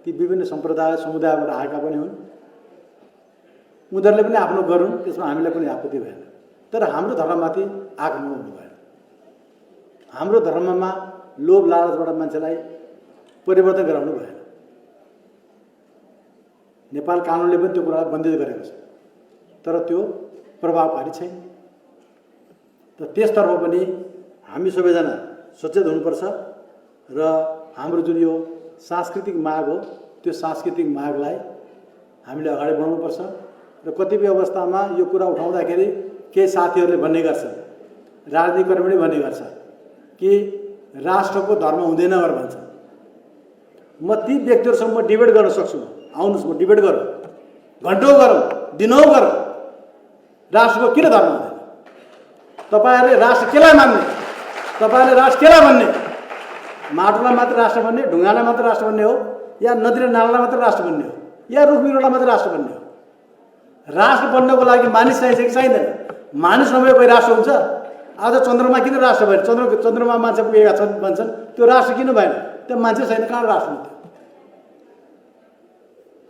[SPEAKER 3] ती विभिन्न सम्प्रदाय समुदायबाट आएका पनि हुन्। उनीहरूले पनि आफ्नो गरून्, त्यसमा हामीलाई पनि आपत्ति भएन। तर हाम्रो धर्ममाथि आक्रमण हुनु भएन। हाम्रो धर्ममा लोभ लालचबाट मान्छेलाई परिवर्तन गराउनु भएन। नेपाल कानुनले पनि त्यो कुरालाई बन्दित गरेको छ, तर त्यो प्रभावकारी छैन। त त्यसतर्फ पनि हामी सबैजना सचेत हुनुपर्छ र हाम्रो जुन यो सांस्कृतिक माग हो त्यो सांस्कृतिक मागलाई हामीले अगाडि बढाउनुपर्छ। र कतिपय अवस्थामा यो कुरा उठाउँदाखेरि केही साथीहरूले भन्ने गर्छन्, राजनीतिकरण पनि भन्ने गर्छ कि राष्ट्रको धर्म हुँदैन भनेर भन्छ। म ती व्यक्तिहरूसँग म डिबेट गर्न सक्छु। आउनुहोस्, म डिबेट गरौँ, घन्टौँ गरौँ, दिनौँ गरौँ। राष्ट्रको किन धर्म हुँदैन? तपाईँहरूले राष्ट्र केलाई मान्ने? तपाईँले राष्ट्र केलाई भन्ने? माटोलाई मात्र राष्ट्र भन्ने, ढुङ्गालाई मात्र राष्ट्र भन्ने हो, या नदी र नालालाई मात्र राष्ट्र भन्ने हो, या रुख बिरुवालाई मात्र राष्ट्र भन्ने हो? राष्ट्र बन्नको लागि मानिस चाहिन्छ कि चाहिँदैन? मानिस नभए कोही राष्ट्र हुन्छ? आज चन्द्रमा किन राष्ट्र भएन? चन्द्रमा मान्छे पुगेका छन् भन्छन्, त्यो राष्ट्र किन भएन? त्यो मान्छे छैन, कहाँ राष्ट्र हुन्छ?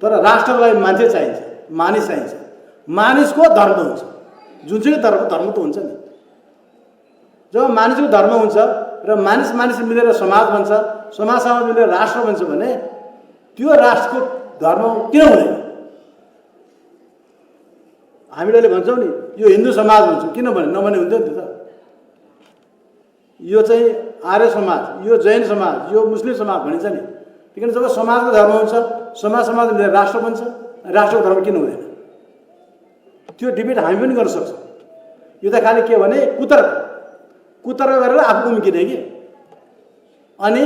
[SPEAKER 3] तर राष्ट्रको लागि मान्छे चाहिन्छ, मानिस चाहिन्छ। मानिसको धर्म हुन्छ, जुन चाहिँ धर्म त हुन्छ नि। जब मानिसको धर्म हुन्छ र मानिस मिलेर समाज बन्छ, समाज मिलेर राष्ट्र बन्छ भने त्यो राष्ट्रको धर्म किन हुँदैन? हामीले भन्छौँ नि यो हिन्दू समाज भन्छौँ, किनभने नभने हुन्थ्यो नि त। यो चाहिँ आर्य समाज, यो जैन समाज, यो मुस्लिम समाज भनिन्छ नि। किन जब समाजको धर्म हुन्छ, समाज मिलेर राष्ट्र बन्छ, राष्ट्रको धर्म किन हुँदैन? त्यो डिबेट हामी पनि गर्न सक्छौँ। यो त खालि के भने कुतर्क गरेर आफू उम्किने कि, अनि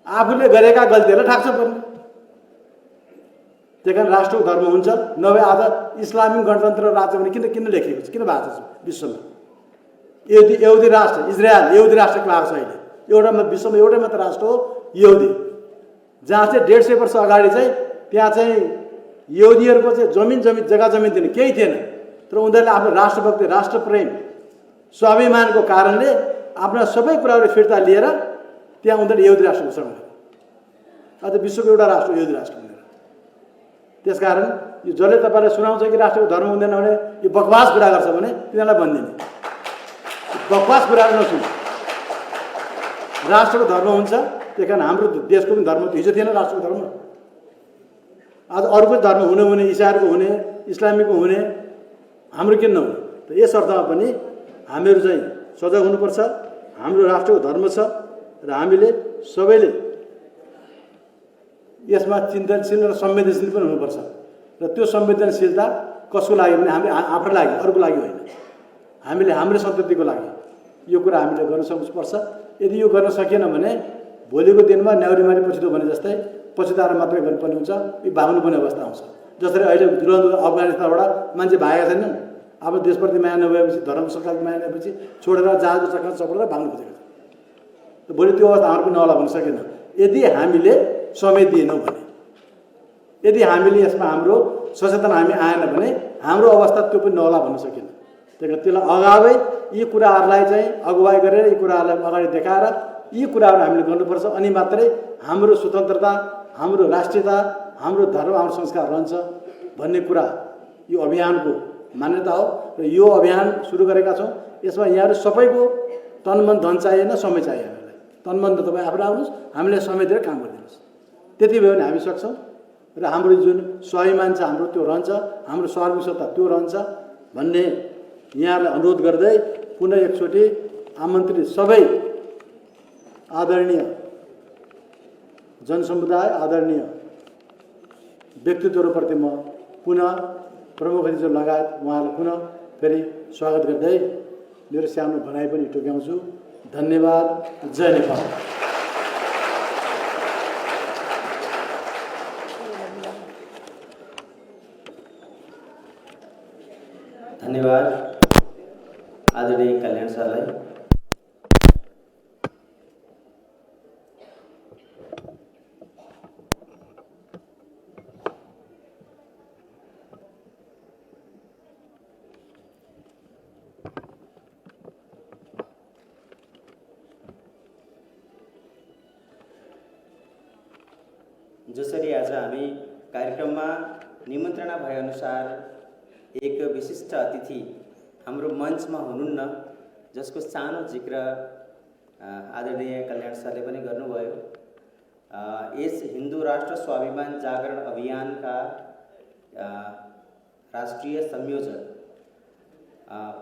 [SPEAKER 3] आफूले गरेका गल्तीहरूलाई ठाक्छ पर्ने। त्यही कारण राष्ट्रको धर्म हुन्छ, नभए आज इस्लामिक गणतन्त्र राज्य भने किन लेखिएको छ, किन भएको छ विश्वमा? यहुदी राष्ट्र इजरायल यहुदी राष्ट्र भएको छ अहिले। एउटा विश्वमा एउटै मात्र राष्ट्र हो यहुदी, जहाँ चाहिँ 150 वर्ष अगाडि चाहिँ त्यहाँ चाहिँ यहुदीहरूको चाहिँ जग्गा जमिन दिने केही थिएन। तर उनीहरूले आफ्नो राष्ट्रभक्ति, राष्ट्रप्रेम, स्वाभिमानको कारणले आफ्ना सबै कुराहरू फिर्ता लिएर त्यहाँ उनीहरूले यहुदी राष्ट्र घोषणा गरे। आज विश्वको एउटा राष्ट्र यहुदी राष्ट्र भनेर। त्यसकारण यो जसले तपाईँलाई सुनाउँछ कि राष्ट्रको धर्म हुँदैन भने यो बकवास कुरा गर्छ भने तिनीहरूलाई भनिदिने, बकवास कुरा नसुन। राष्ट्रको धर्म हुन्छ, त्यही कारण हाम्रो देशको पनि धर्म हिजो थिएन राष्ट्रको धर्म। आज अरूको धर्म हुने इसाईहरूको हुने, इस्लामीको हुने, हाम्रो किन नहुने? त यस अर्थमा पनि हामीहरू चाहिँ सजग हुनुपर्छ। हाम्रो राष्ट्रको धर्म छ र हामीले सबैले यसमा चिन्तनशील र संवेदनशील पनि हुनुपर्छ। र त्यो संवेदनशीलता कसको लागि भने हामी आफूलाई लागि, अरूको लागि होइन। हामीले हाम्रो सन्ततिको लागि यो कुरा हामीले गर्न सक्नुपर्छ। यदि यो गर्न सकिएन भने भोलिको दिनमा न्याउरीमारी पछितो भने जस्तै पछिताएर मात्रै गर्नुपर्ने हुन्छ, यो भाग्नुपर्ने अवस्था आउँछ। जसरी अहिले अफगानिस्तानबाट मान्छे भागेका छैनन्, आफ्नो देशप्रति माया नभएपछि, धर्म संस्कारको माया नभएपछि छोडेर जहाजको चक्कर चपेर भाग्नु खोजेको छ। भोलि त्यो अवस्था हाम्रो पनि नहोला भन्न सकेन यदि हामीले समय दिएनौँ भने। यदि हामीले यसमा हाम्रो सचेतना हामी आएन भने हाम्रो अवस्था त्यो पनि नहोला भन्न सकेन। त्यही कारण त्यसलाई अगावै यी कुराहरूलाई चाहिँ अगुवाई गरेर यी कुराहरूलाई अगाडि देखाएर यी कुराहरू हामीले गर्नुपर्छ। अनि मात्रै हाम्रो स्वतन्त्रता, हाम्रो राष्ट्रियता, हाम्रो धर्म, हाम्रो संस्कार रहन्छ भन्ने कुरा यो अभियानको मान्यता हो। र यो अभियान सुरु गरेका छौँ। यसमा यहाँहरू सबैको तन मन धन चाहिएन, समय चाहियो हामीलाई। तन मन त तपाईँ आफूले आउनुहोस्, हामीले समय दिएर काम गरिदिनुहोस्। त्यति भयो भने हामी सक्छौँ। र हाम्रो जुन स्वाभिमान छ हाम्रो त्यो रहन्छ, हाम्रो स्वार्मिक सत्ता त्यो रहन्छ भन्ने यहाँहरूलाई अनुरोध गर्दै पुनः एकचोटि आमन्त्रित सबै आदरणीय जनसमुदाय, आदरणीय व्यक्तित्वहरूप्रति म पुनः प्रमुख अतिथि लगायत उहाँलाई पुनः फेरि स्वागत गर्दै मेरो सानो भनाइ पनि टोक्याउँछु। धन्यवाद। जय नेपाल।
[SPEAKER 1] धन्यवाद आदरणीय कल्याण सरलाई। जसरी आज हामी कार्यक्रममा निमन्त्रणा भएअनुसार एक विशिष्ट अतिथि हाम्रो मञ्चमा हुनुहुन्न, जसको सानो जिक्र आदरणीय कल्याण सरले पनि गर्नुभयो। यस हिन्दू राष्ट्र स्वाभिमान जागरण अभियानका राष्ट्रिय संयोजक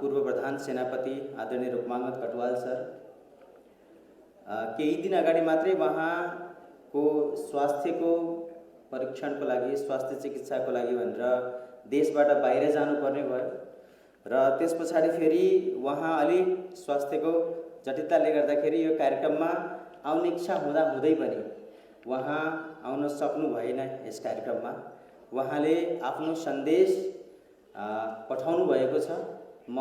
[SPEAKER 1] पूर्व प्रधान सेनापति आदरणीय रूपमांगत कटवाल सर केही दिन अगाडि मात्रै उहाँको स्वास्थ्यको परीक्षणको लागि, स्वास्थ्य चिकित्साको लागि भनेर देशबाट बाहिर जानुपर्ने भयो र त्यस पछाडि फेरि उहाँ अलि स्वास्थ्यको जटिलताले गर्दाखेरि यो कार्यक्रममा आउने इच्छा हुँदै पनि उहाँ आउन सक्नु भएन। यस कार्यक्रममा उहाँले आफ्नो सन्देश पठाउनु भएको छ। म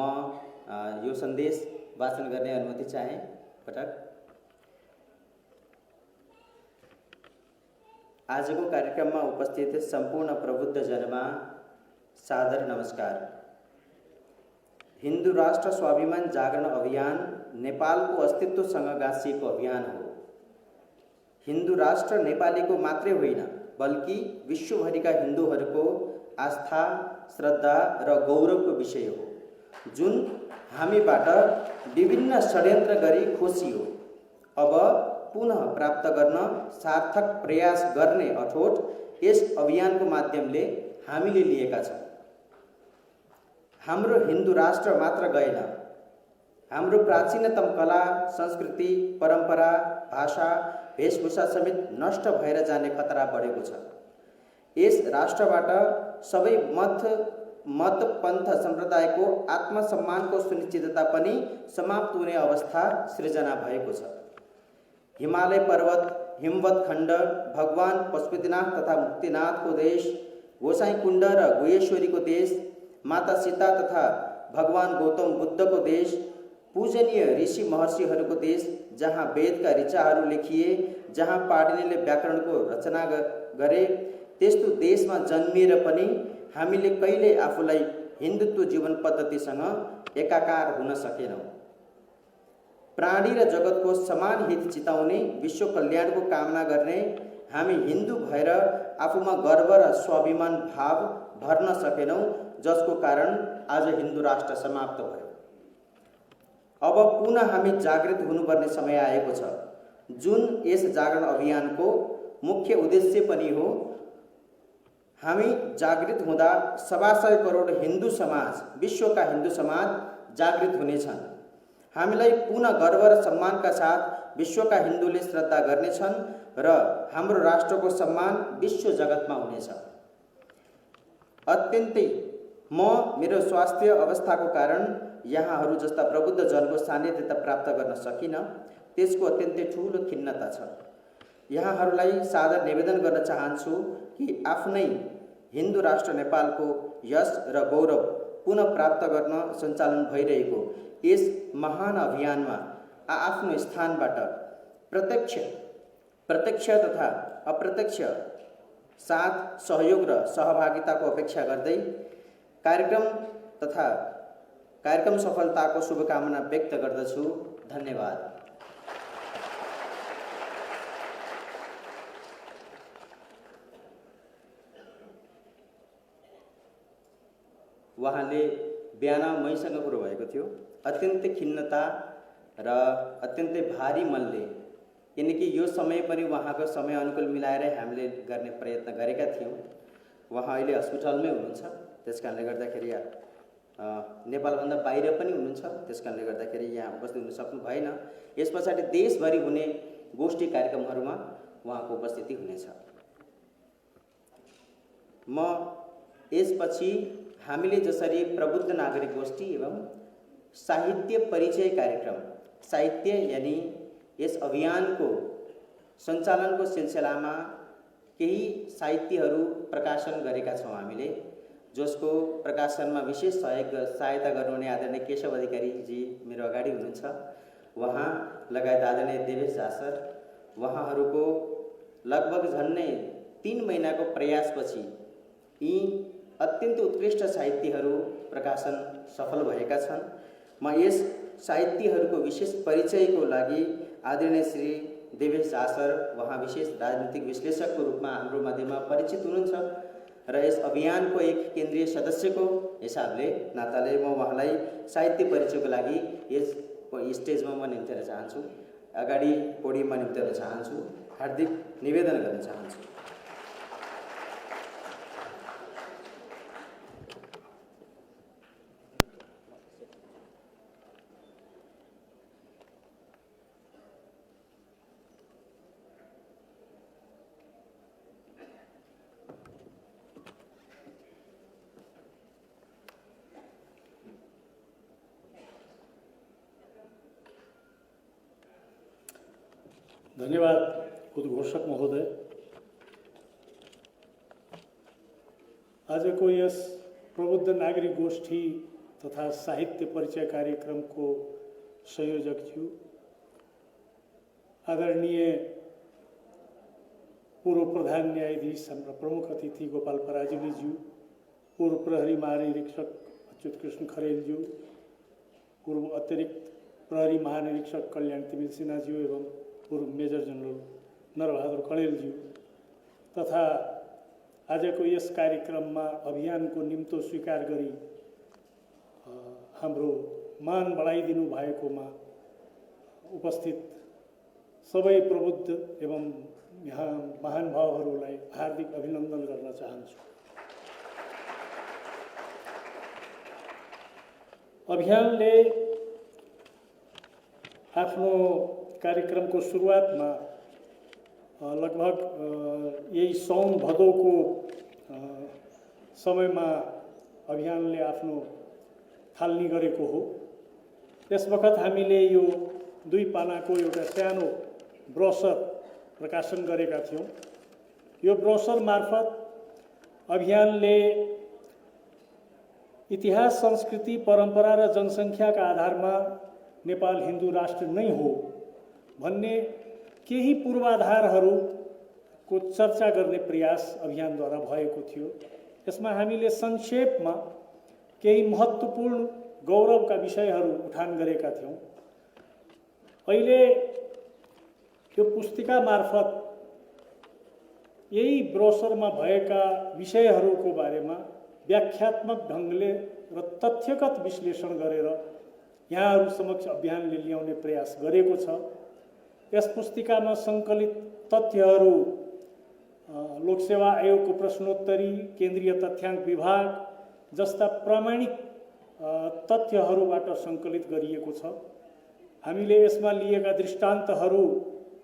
[SPEAKER 1] यो सन्देश वाचन गर्ने अनुमति चाहे पटक। आजको कार्यक्रममा उपस्थित सम्पूर्ण प्रबुद्ध जनमा सादर नमस्कार। हिन्दू राष्ट्र स्वाभिमान जागरण अभियान नेपालको अस्तित्वसँग गाँसिएको अभियान हो। हिन्दू राष्ट्र नेपालीको मात्रै होइन, बल्कि विश्वभरिका हिन्दूहरूको आस्था, श्रद्धा र गौरवको विषय हो, जुन हामीबाट विभिन्न षड्यन्त्र गरी खोसियो। अब पुनः प्राप्त गर्न सार्थक प्रयास गर्ने अठोट यस अभियानको माध्यमले हामीले लिएका छौँ। हाम्रो हिन्दू राष्ट्र मात्र गएन, हाम्रो प्राचीनतम कला, संस्कृति, परम्परा, भाषा, वेशभूषा समेत नष्ट भएर जाने खतरा बढेको छ। यस राष्ट्रबाट सबै मत पन्थ सम्प्रदायको आत्मसम्मानको सुनिश्चितता पनि समाप्त हुने अवस्था सृजना भएको छ। हिमालय पर्वत, हिमवत खण्ड, भगवान पशुपतिनाथ तथा मुक्तिनाथको देश, गोसाई कुण्ड र गुहेश्वरीको देश, माता सीता तथा भगवान गौतम बुद्धको देश, पूजनीय ऋषि महर्षिहरूको देश, जहाँ वेदका ऋचाहरू लेखिए, जहाँ पाणिनीले व्याकरणको रचना गरे, त्यस्तो देशमा जन्मिएर पनि हामीले कहिले आफूलाई हिन्दुत्व जीवन पद्धतिसँग एकाकार हुन सकेनौँ। प्राणी र जगतको समान हित चिताउने, विश्व कल्याणको कामना गर्ने हामी हिन्दू भएर आफूमा गर्व र स्वाभिमान भाव भर्न सकेनौँ, जसको कारण आज हिन्दू राष्ट्र समाप्त भयो। अब पुनः हामी जागृत हुनुपर्ने समय आएको छ, जुन यस जागरण अभियानको मुख्य उद्देश्य पनि हो। हामी जागृत हुँदा 125 करोड हिन्दू समाज, विश्वका हिन्दू समाज जागृत हुनेछन्। हामीलाई पुनः गर्व र सम्मानका साथ विश्वका हिन्दूले श्रद्धा गर्नेछन् र हाम्रो राष्ट्रको सम्मान विश्व जगतमा हुनेछ। अत्यन्तै मेरो स्वास्थ्य अवस्थाको कारण यहाँहरू जस्ता प्रबुद्ध जनको सान्निध्यता प्राप्त गर्न सकिनँ, त्यसको अत्यन्तै ठुलो खिन्नता छ। यहाँहरूलाई सादर निवेदन गर्न चाहन्छु कि आफ्नै हिन्दू राष्ट्र नेपालको यश र गौरव पुनः प्राप्त गर्न सञ्चालन भइरहेको यस महान अभियानमा आफ्नो स्थानबाट प्रत्यक्ष तथा अप्रत्यक्ष साथ सहयोग र सहभागिताको अपेक्षा गर्दै कार्यक्रम सफलताको शुभकामना व्यक्त गर्दछु। धन्यवाद। उहाँले बिहान मैसँग कुरो भएको थियो, अत्यन्तै खिन्नता र अत्यन्तै भारी मनले, किनकि यो समय पनि उहाँको समय अनुकूल मिलाएर हामीले गर्ने प्रयत्न गरेका थियौँ। उहाँ अहिले हस्पिटलमै हुनुहुन्छ, त्यस कारणले गर्दाखेरि नेपालभन्दा बाहिर पनि हुनुहुन्छ, त्यस कारणले गर्दाखेरि यहाँ उपस्थित हुन सक्नु भएन। यस पछाडि देशभरि हुने गोष्ठी कार्यक्रमहरूमा उहाँको उपस्थिति हुनेछ। म यसपछि हामीले जसरी प्रबुद्ध नागरिक गोष्ठी एवं साहित्य परिचय कार्यक्रम, साहित्य यानी यस अभियानको सञ्चालनको सिलसिलामा केही साहित्यहरू प्रकाशन गरेका छौँ हामीले, जसको प्रकाशनमा विशेष सहायता गर्नुहुने आदरणीय केशव अधिकारीजी मेरो अगाडि हुनुहुन्छ। उहाँ लगायत आदरणीय देवेश झासर, उहाँहरूको लगभग झन्नै 3 महिनाको प्रयासपछि यी अत्यन्त उत्कृष्ट साहित्यहरू प्रकाशन सफल भएका छन्। म यस साहित्यहरूको विशेष परिचयको लागि आदरणीय श्री देवेश झासर, उहाँ विशेष राजनीतिक विश्लेषकको रूपमा हाम्रो मध्यमा परिचित हुनुहुन्छ र यस अभियानको एक केन्द्रीय सदस्यको हिसाबले नाताले म उहाँलाई साहित्य परिचयको लागि यस स्टेजमा म निम्त्याउन चाहन्छु, अगाडि पोडियममा निम्त्याउन चाहन्छु, हार्दिक निवेदन गर्न चाहन्छु।
[SPEAKER 3] धन्यवाद उद्घोषक महोदय। आजको यस प्रबुद्ध नागरिक गोष्ठी तथा साहित्य परिचय कार्यक्रमको
[SPEAKER 4] संयोजकज्यू, आदरणीय पूर्व प्रधान न्यायाधीश हाम्रा प्रमुख अतिथि गोपाल पराजुलीज्यू, पूर्व प्रहरी महानिरीक्षक अच्युत कृष्ण खरेलज्यू, पूर्व अतिरिक्त प्रहरी महानिरीक्षक कल्याण तिमिल सिन्हाज्यू एवं पूर्व मेजर जनरल नरबहादुर कणेलज्यू तथा आजको यस कार्यक्रममा अभियानको निम्तो स्वीकार गरी हाम्रो मान बढाइदिनु भएकोमा उपस्थित सबै प्रबुद्ध एवं यहाँ महानुभावहरूलाई हार्दिक अभिनन्दन गर्न चाहन्छु। अभियानले आफ्नो कार्यक्रमको सुरुवातमा लगभग यही साउन भदौको समयमा अभियानले आफ्नो थाल्ने गरेको हो। त्यस बखत हामीले यो 2 पानाको एउटा सानो ब्रोसर प्रकाशन गरेका थियौँ। यो ब्रोसर मार्फत अभियानले इतिहास, संस्कृति, परम्परा र जनसङ्ख्याका आधारमा नेपाल हिन्दू राष्ट्र नै हो भन्ने केही पूर्वाधारहरूको चर्चा गर्ने प्रयास अभियानद्वारा भएको थियो। यसमा हामीले संक्षेपमा केही महत्त्वपूर्ण गौरवका विषयहरू उठान गरेका थियौँ। अहिले यो पुस्तिका मार्फत यही ब्रोसरमा भएका विषयहरूको बारेमा व्याख्यात्मक ढङ्गले र तथ्यगत विश्लेषण गरेर यहाँहरू समक्ष अभियानले ल्याउने प्रयास गरेको छ। यस पुस्तिकामा सङ्कलित तथ्यहरू लोकसेवा आयोगको प्रश्नोत्तरी, केन्द्रीय तथ्याङ्क विभाग जस्ता प्रामाणिक तथ्यहरूबाट सङ्कलित गरिएको छ। हामीले यसमा लिएका दृष्टान्तहरू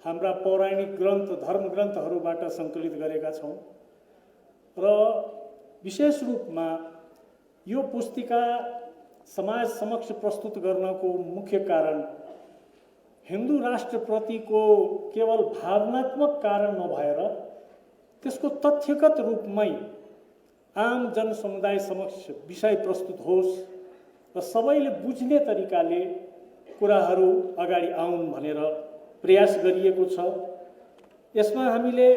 [SPEAKER 4] हाम्रा पौराणिक ग्रन्थ, धर्मग्रन्थहरूबाट सङ्कलित गरेका छौँ र विशेष रूपमा यो पुस्तिका समाज समक्ष प्रस्तुत गर्नको मुख्य कारण हिन्दू राष्ट्रप्रतिको केवल भावनात्मक कारण नभएर त्यसको तथ्यगत रूपमै आम जनसमुदाय समक्ष विषय प्रस्तुत होस् र सबैले बुझ्ने तरिकाले कुराहरू अगाडि आउन् भनेर प्रयास गरिएको छ। यसमा हामीले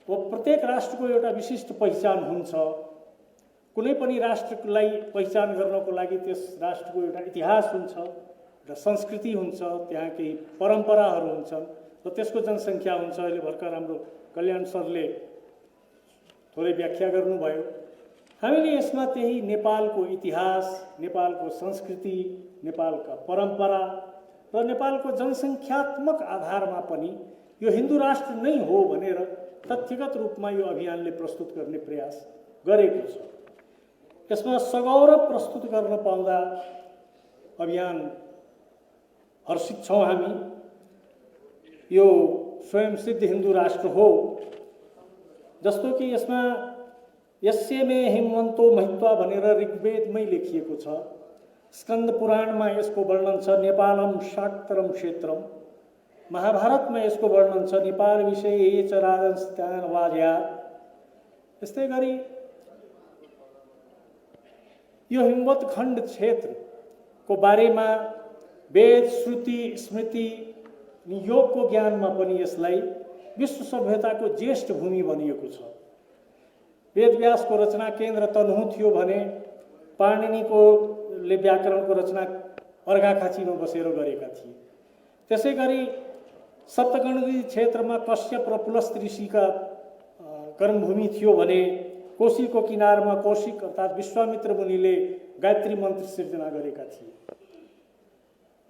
[SPEAKER 4] प्रत्येक राष्ट्रको एउटा विशिष्ट पहिचान हुन्छ। कुनै पनि राष्ट्रलाई पहिचान गर्नको लागि त्यस राष्ट्रको एउटा इतिहास हुन्छ, एउटा संस्कृति हुन्छ, त्यहाँ केही परम्पराहरू हुन्छन् र त्यसको जनसङ्ख्या हुन्छ। अहिले भर्खर हाम्रो कल्याण सरले थोरै व्याख्या गर्नुभयो। हामीले यसमा त्यही नेपालको इतिहास, नेपालको संस्कृति, नेपालका परम्परा र नेपालको जनसङ्ख्यात्मक आधारमा पनि यो हिन्दू राष्ट्र नै हो भनेर तथ्यगत रूपमा यो अभियानले प्रस्तुत गर्ने प्रयास गरेको छ। यसमा सगौरव प्रस्तुत गर्न पाउँदा अभियान हर्षित छौँ हामी। यो स्वयं सिद्ध हिन्दू राष्ट्र हो। जस्तो कि यसमा यस्य मे हिमवन्तो महित्वा भनेर ऋग्वेदमै लेखिएको छ। स्कन्द पुराणमा यसको वर्णन छ, नेपालम शाक्तरम क्षेत्रम। महाभारतमा यसको वर्णन छ, नेपाल विषय च राजस्थान वार्या। त्यस्तै गरी यो हिमवत खण्ड क्षेत्रको बारेमा वेद, श्रुति, स्मृति, योगको ज्ञानमा पनि यसलाई विश्व सभ्यताको ज्येष्ठ भूमि भनिएको छ। वेदव्यासको रचना केन्द्र तनहुँ थियो भने पाणिनिकोले व्याकरणको रचना अर्घाखाँचीमा बसेर गरेका थिए। त्यसै गरी सप्तगणगी क्षेत्रमा कश्यप र पुलस्त ऋषिका कर्मभूमि थियो भने कोशीको किनारमा कौशिक अर्थात् विश्वामित्र मुनिले गायत्री मन्त्र सिर्जना गरेका थिए।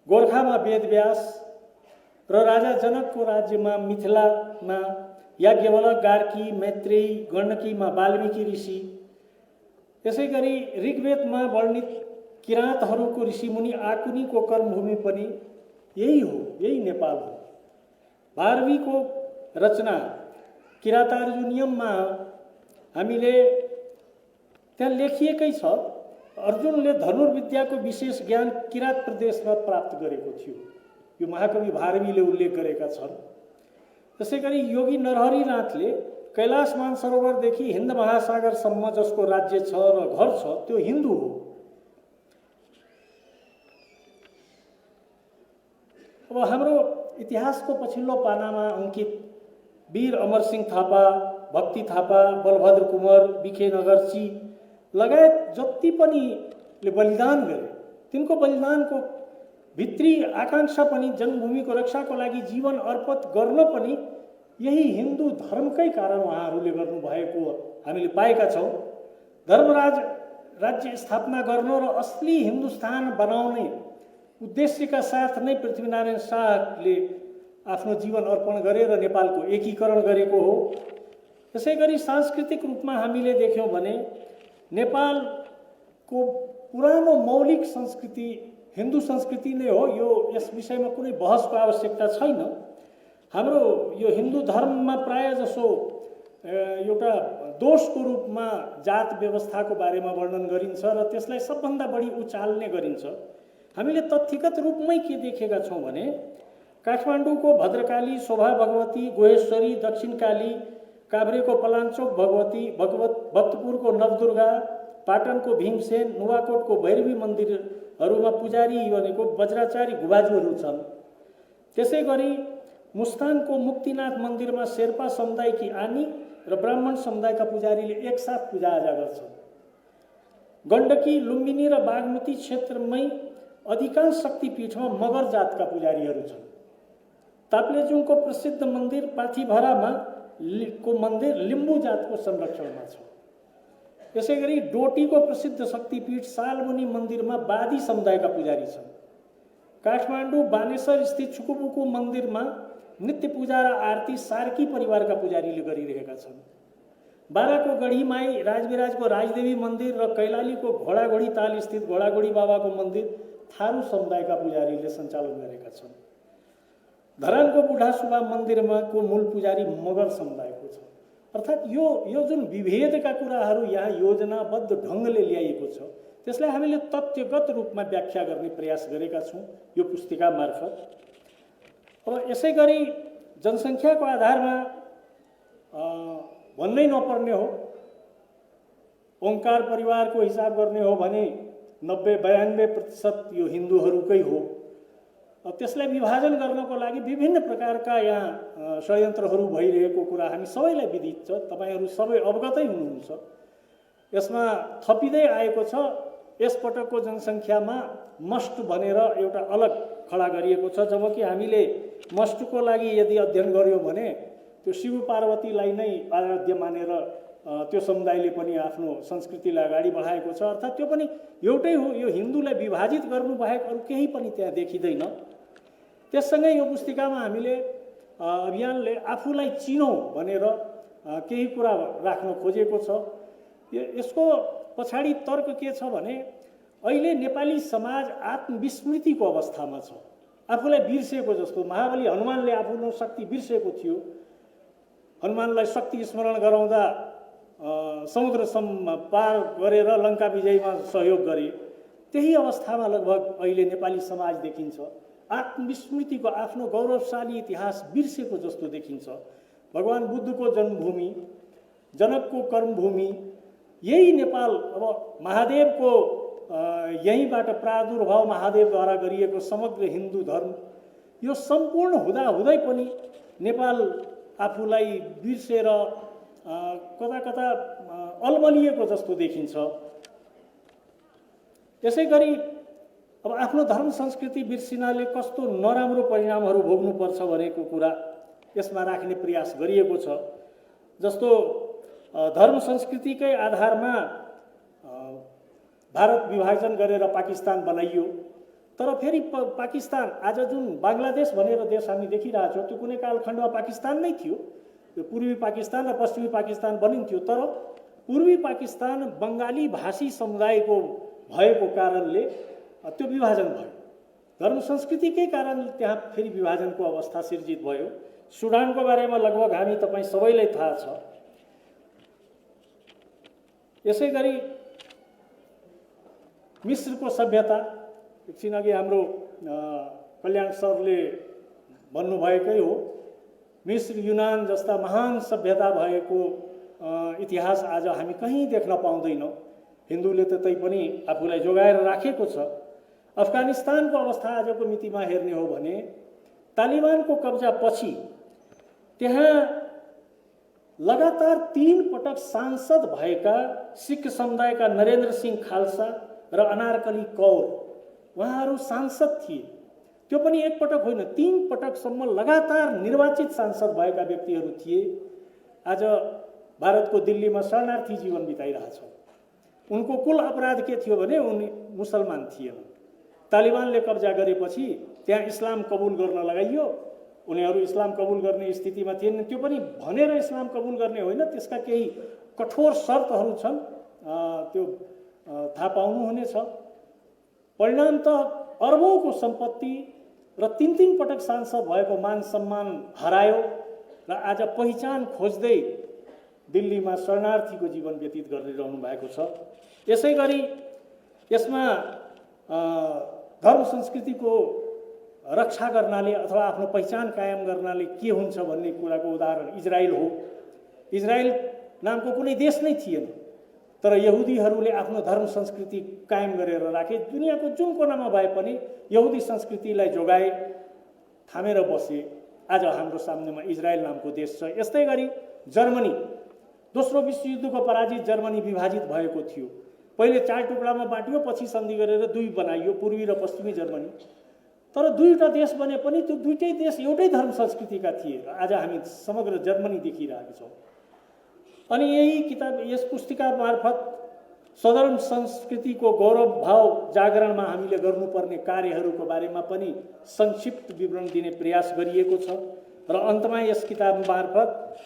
[SPEAKER 4] गोर्खामा वेदव्यास र राजा जनकको राज्यमा मिथिलामा याज्ञवल्क, गार्की, मैत्रेयी, गण्डकीमा वाल्मीकि ऋषि। त्यसै गरी ऋग्वेदमा वर्णित किराँतहरूको ऋषिमुनि आकुनीको कर्मभूमि पनि यही हो, यही नेपाल हो। भारवीको रचना किरातार्जुनियममा हामीले त्यहाँ लेखिएकै छ, अर्जुनले धनुर्विद्याको विशेष ज्ञान किरात प्रदेशमा प्राप्त गरेको थियो। यो महाकवि भारवीले उल्लेख गरेका छन्। त्यसै गरी योगी नरहरि नाथले कैलाश मानसरोवरदेखि हिन्द महासागरसम्म जसको राज्य छ र घर छ त्यो हिन्दू हो। अब हाम्रो इतिहासको पछिल्लो पानामा अङ्कित वीर अमरसिंह थापा, भक्ति थापा, बलभद्र कुँवर, बिखे नगर्ची लगायत जति पनि बलिदान गरे, तिनको बलिदानको भित्री आकांक्षा पनि जन्मभूमिको रक्षाको लागि जीवन अर्पण गर्न पनि यही हिन्दू धर्मकै कारण उहाँहरूले गर्नुभएको हामीले पाएका छौँ। धर्मराज राज्य स्थापना गर्न र असली हिन्दुस्तान बनाउने उद्देश्यका साथ नै पृथ्वीनारायण शाहले आफ्नो जीवन अर्पण गरेर नेपालको एकीकरण गरेको हो। त्यसै गरी सांस्कृतिक रूपमा हामीले देख्यौँ भने नेपालको पुरानो मौलिक संस्कृति हिन्दू संस्कृति नै हो। यो यस विषयमा कुनै बहसको आवश्यकता छैन। हाम्रो यो हिन्दू धर्ममा प्राय जसो एउटा दोषको रूपमा जात व्यवस्थाको बारेमा वर्णन गरिन्छ र त्यसलाई सबभन्दा बढी उचाल्ने गरिन्छ। हामीले तथ्यगत रूपमै के देखेका छौँ भने काठमाडौँको भद्रकाली, शोभा भगवती, गोहेश्वरी, दक्षिणकाली, काभ्रेको पलाञ्चोक भगवती, भक्तपुरको नवदुर्गा, पाटनको भीमसेन, नुवाकोटको भैरवी मन्दिरहरूमा पुजारी भनेको वज्राचारी घुबाजुहरू छन्। त्यसै गरी मुस्ताङको मुक्तिनाथ मन्दिरमा शेर्पा समुदायकी आनी र ब्राह्मण समुदायका पुजारीले एकसाथ पूजाआजा गर्छन्। गण्डकी, लुम्बिनी र बागमती क्षेत्रमै अधिकांश शक्तिपीठमा मगर जातका पुजारीहरू छन्। ताप्लेजुङको प्रसिद्ध मन्दिर पाथीभरामा को मन्दिर लिम्बू जातको संरक्षणमा छ। त्यसै गरी डोटीको प्रसिद्ध शक्तिपीठ सालमुनि मन्दिरमा बादी समुदायका पुजारी छन्। काठमाडौँ बानेश्वर स्थित छुकुबुकु मन्दिरमा नित्य पूजा र आरती सार्की परिवारका पुजारीले गरिरहेका छन्। बाराको गढीमाई राजविराजको राजदेवी मन्दिर र कैलालीको घोडाघोडी ताल स्थित घोडाघोडी बाबाको मन्दिर थारू समुदायका पुजारीले सञ्चालन गरेका छन्। धरानको बुढासुबा मन्दिरमा को मूल पुजारी मगर समुदायको छ। अर्थात् यो जुन विभेदका कुराहरू यहाँ योजनाबद्ध ढङ्गले ल्याइएको छ त्यसलाई हामीले तथ्यगत रूपमा व्याख्या गर्ने प्रयास गरेका छौँ यो पुस्तिका मार्फत। अब यसै गरी जनसङ्ख्याको आधारमा भन्नै नपर्ने हो, ओंकार परिवारको हिसाब गर्ने हो भने 90-92% यो हिन्दूहरूकै हो। त्यसलाई विभाजन गर्नको लागि विभिन्न प्रकारका यहाँ षड्यन्त्रहरू भइरहेको कुरा हामी सबैलाई विदित छ, तपाईहरू सबै अवगतै हुनुहुन्छ। यसमा थपिँदै आएको छ यसपटकको जनसङ्ख्यामा मस्ट भनेर एउटा अलग खडा गरिएको छ, जबकि हामीले मस्टको लागि यदि अध्ययन गर्यौँ भने त्यो शिव पार्वतीलाई नै आराध्य मानेर त्यो समुदायले पनि आफ्नो संस्कृतिलाई अगाडि बढाएको छ। अर्थात् त्यो पनि एउटै हो, यो हिन्दूलाई विभाजित गर्नु बाहेक अरू केही पनि त्यहाँ देखिँदैन। त्यससँगै यो पुस्तिकामा हामीले अभियानले आफूलाई चिनौँ भनेर केही कुरा राख्न खोजेको छ। यसको पछाडि तर्क के छ भने अहिले नेपाली समाज आत्मविस्मृतिको अवस्थामा छ। आफूलाई बिर्सेको जस्तो, महाबली हनुमानले आफ्नो शक्ति बिर्सेको थियो। हनुमानलाई शक्ति स्मरण गराउँदा समुद्रसम्म पार गरेर लङ्का विजयमा सहयोग गरे। त्यही अवस्थामा लगभग अहिले नेपाली समाज देखिन्छ। आत्मविस्मृतिको, आफ्नो गौरवशाली इतिहास बिर्सेको जस्तो देखिन्छ। भगवान बुद्धको जन्मभूमि, जनकको कर्मभूमि यही नेपाल। अब महादेवको यहीँबाट प्रादुर्भाव महादेवद्वारा गरिएको समग्र हिन्दू धर्म, यो सम्पूर्ण हुँदाहुँदै पनि नेपाल आफूलाई बिर्सेर कता कता अल्मलिएको जस्तो देखिन्छ। यसै गरी अब आफ्नो धर्म संस्कृति बिर्सिनाले कस्तो नराम्रो परिणामहरू भोग्नुपर्छ भनेको कुरा यसमा राख्ने प्रयास गरिएको छ। जस्तो धर्म संस्कृतिकै आधारमा भारत विभाजन गरेर पाकिस्तान बनाइयो, तर फेरि पाकिस्तान आज जुन बङ्गलादेश भनेर देश हामी देखिरहेछौँ त्यो कुनै कालखण्डमा पाकिस्तान नै थियो। त्यो पूर्वी पाकिस्तान र पश्चिमी पाकिस्तान बनिन्थ्यो, तर पूर्वी पाकिस्तान बङ्गाली भाषी समुदायको भएको कारणले त्यो विभाजन भयो। धर्म संस्कृतिकै कारण त्यहाँ फेरि विभाजनको अवस्था सिर्जित भयो। सुडानको बारेमा लगभग हामी तपाईँ सबैलाई थाहा छ। यसै गरी मिश्रको सभ्यता, एकछिन अघि हाम्रो कल्याण सरले भन्नुभएकै हो, मिश्र युनान जस्ता महान सभ्यता भएको इतिहास आज हामी कहीँ देख्न पाउँदैनौँ। हिन्दूले त तै पनि आफूलाई जोगाएर राखेको छ। अफगानिस्तानको अवस्था आजको मितिमा हेर्ने हो भने तालिबानको कब्जापछि त्यहाँ लगातार 3 पटक सांसद भएका सिख समुदायका नरेन्द्र सिंह खालसा र अनारकली कौर उहाँहरू सांसद थिए। त्यो पनि एक पटक होइन, 3 पटकसम्म लगातार निर्वाचित सांसद भएका व्यक्तिहरू थिए। आज भारतको दिल्लीमा शरणार्थी जीवन बिताइरहेछ। उनको कुल अपराध के थियो भने उनी मुसलमान थिएन। तालिबानले कब्जा गरेपछि त्यहाँ इस्लाम कबुल गर्न लगाइयो। उनीहरू इस्लाम कबुल गर्ने स्थितिमा थिएन। त्यो पनि भनेर इस्लाम कबुल गर्ने होइन, त्यसका केही कठोर शर्तहरू छन्, त्यो थाहा पाउनुहुनेछ। परिणाम त अर्बौंको सम्पत्ति र 3 पटक सांसद भएको मान सम्मान हरायो र आज पहिचान खोज्दै दिल्लीमा शरणार्थीको जीवन व्यतीत गरिरहनु भएको छ। यसै गरी यसमा धर्म संस्कृतिको रक्षा गर्नाले अथवा आफ्नो पहिचान कायम गर्नाले के हुन्छ भन्ने कुराको उदाहरण इजरायल हो। इजरायल नामको कुनै देश नै थिएन, तर यहुदीहरूले आफ्नो धर्म संस्कृति कायम गरेर राखे। दुनियाँको जुन कोनामा भए पनि यहुदी संस्कृतिलाई जोगाए, थामेर बसे। आज हाम्रो सामनेमा इजरायल नामको देश छ। यस्तै गरी जर्मनी, दोस्रो विश्वयुद्धको पराजित जर्मनी विभाजित भएको थियो। पहिले 4 टुक्रामा बाँटियो, पछि सन्धि गरेर 2 बनाइयो, पूर्वी र पश्चिमी जर्मनी। तर 2वटा देश बने पनि त्यो 2टै देश एउटै धर्म संस्कृतिका थिए र आज हामी समग्र जर्मनी देखिरहेका छौँ। अनि यही किताब, यस पुस्तिका मार्फत सधर्म संस्कृतिको गौरव भाव जागरणमा हामीले गर्नुपर्ने कार्यहरूको बारेमा पनि संक्षिप्त विवरण दिने प्रयास गरिएको छ। र अन्तमा यस किताब मार्फत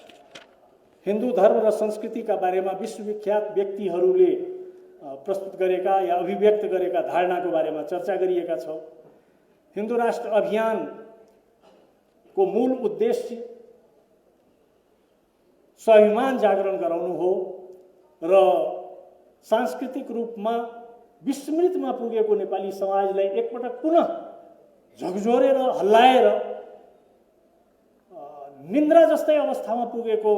[SPEAKER 4] हिन्दू धर्म र संस्कृतिका बारेमा विश्वविख्यात व्यक्तिहरूले प्रस्तुत गरेका या अभिव्यक्त गरेका धारणाको बारेमा चर्चा गरिएका छ। हिन्दू राष्ट्र अभियानको मूल उद्देश्य स्वाभिमान जागरण गराउनु हो र सांस्कृतिक रूपमा विस्मृतमा पुगेको नेपाली समाजलाई एकपटक पुनः झकझोरेर हल्लाएर निन्द्रा जस्तै अवस्थामा पुगेको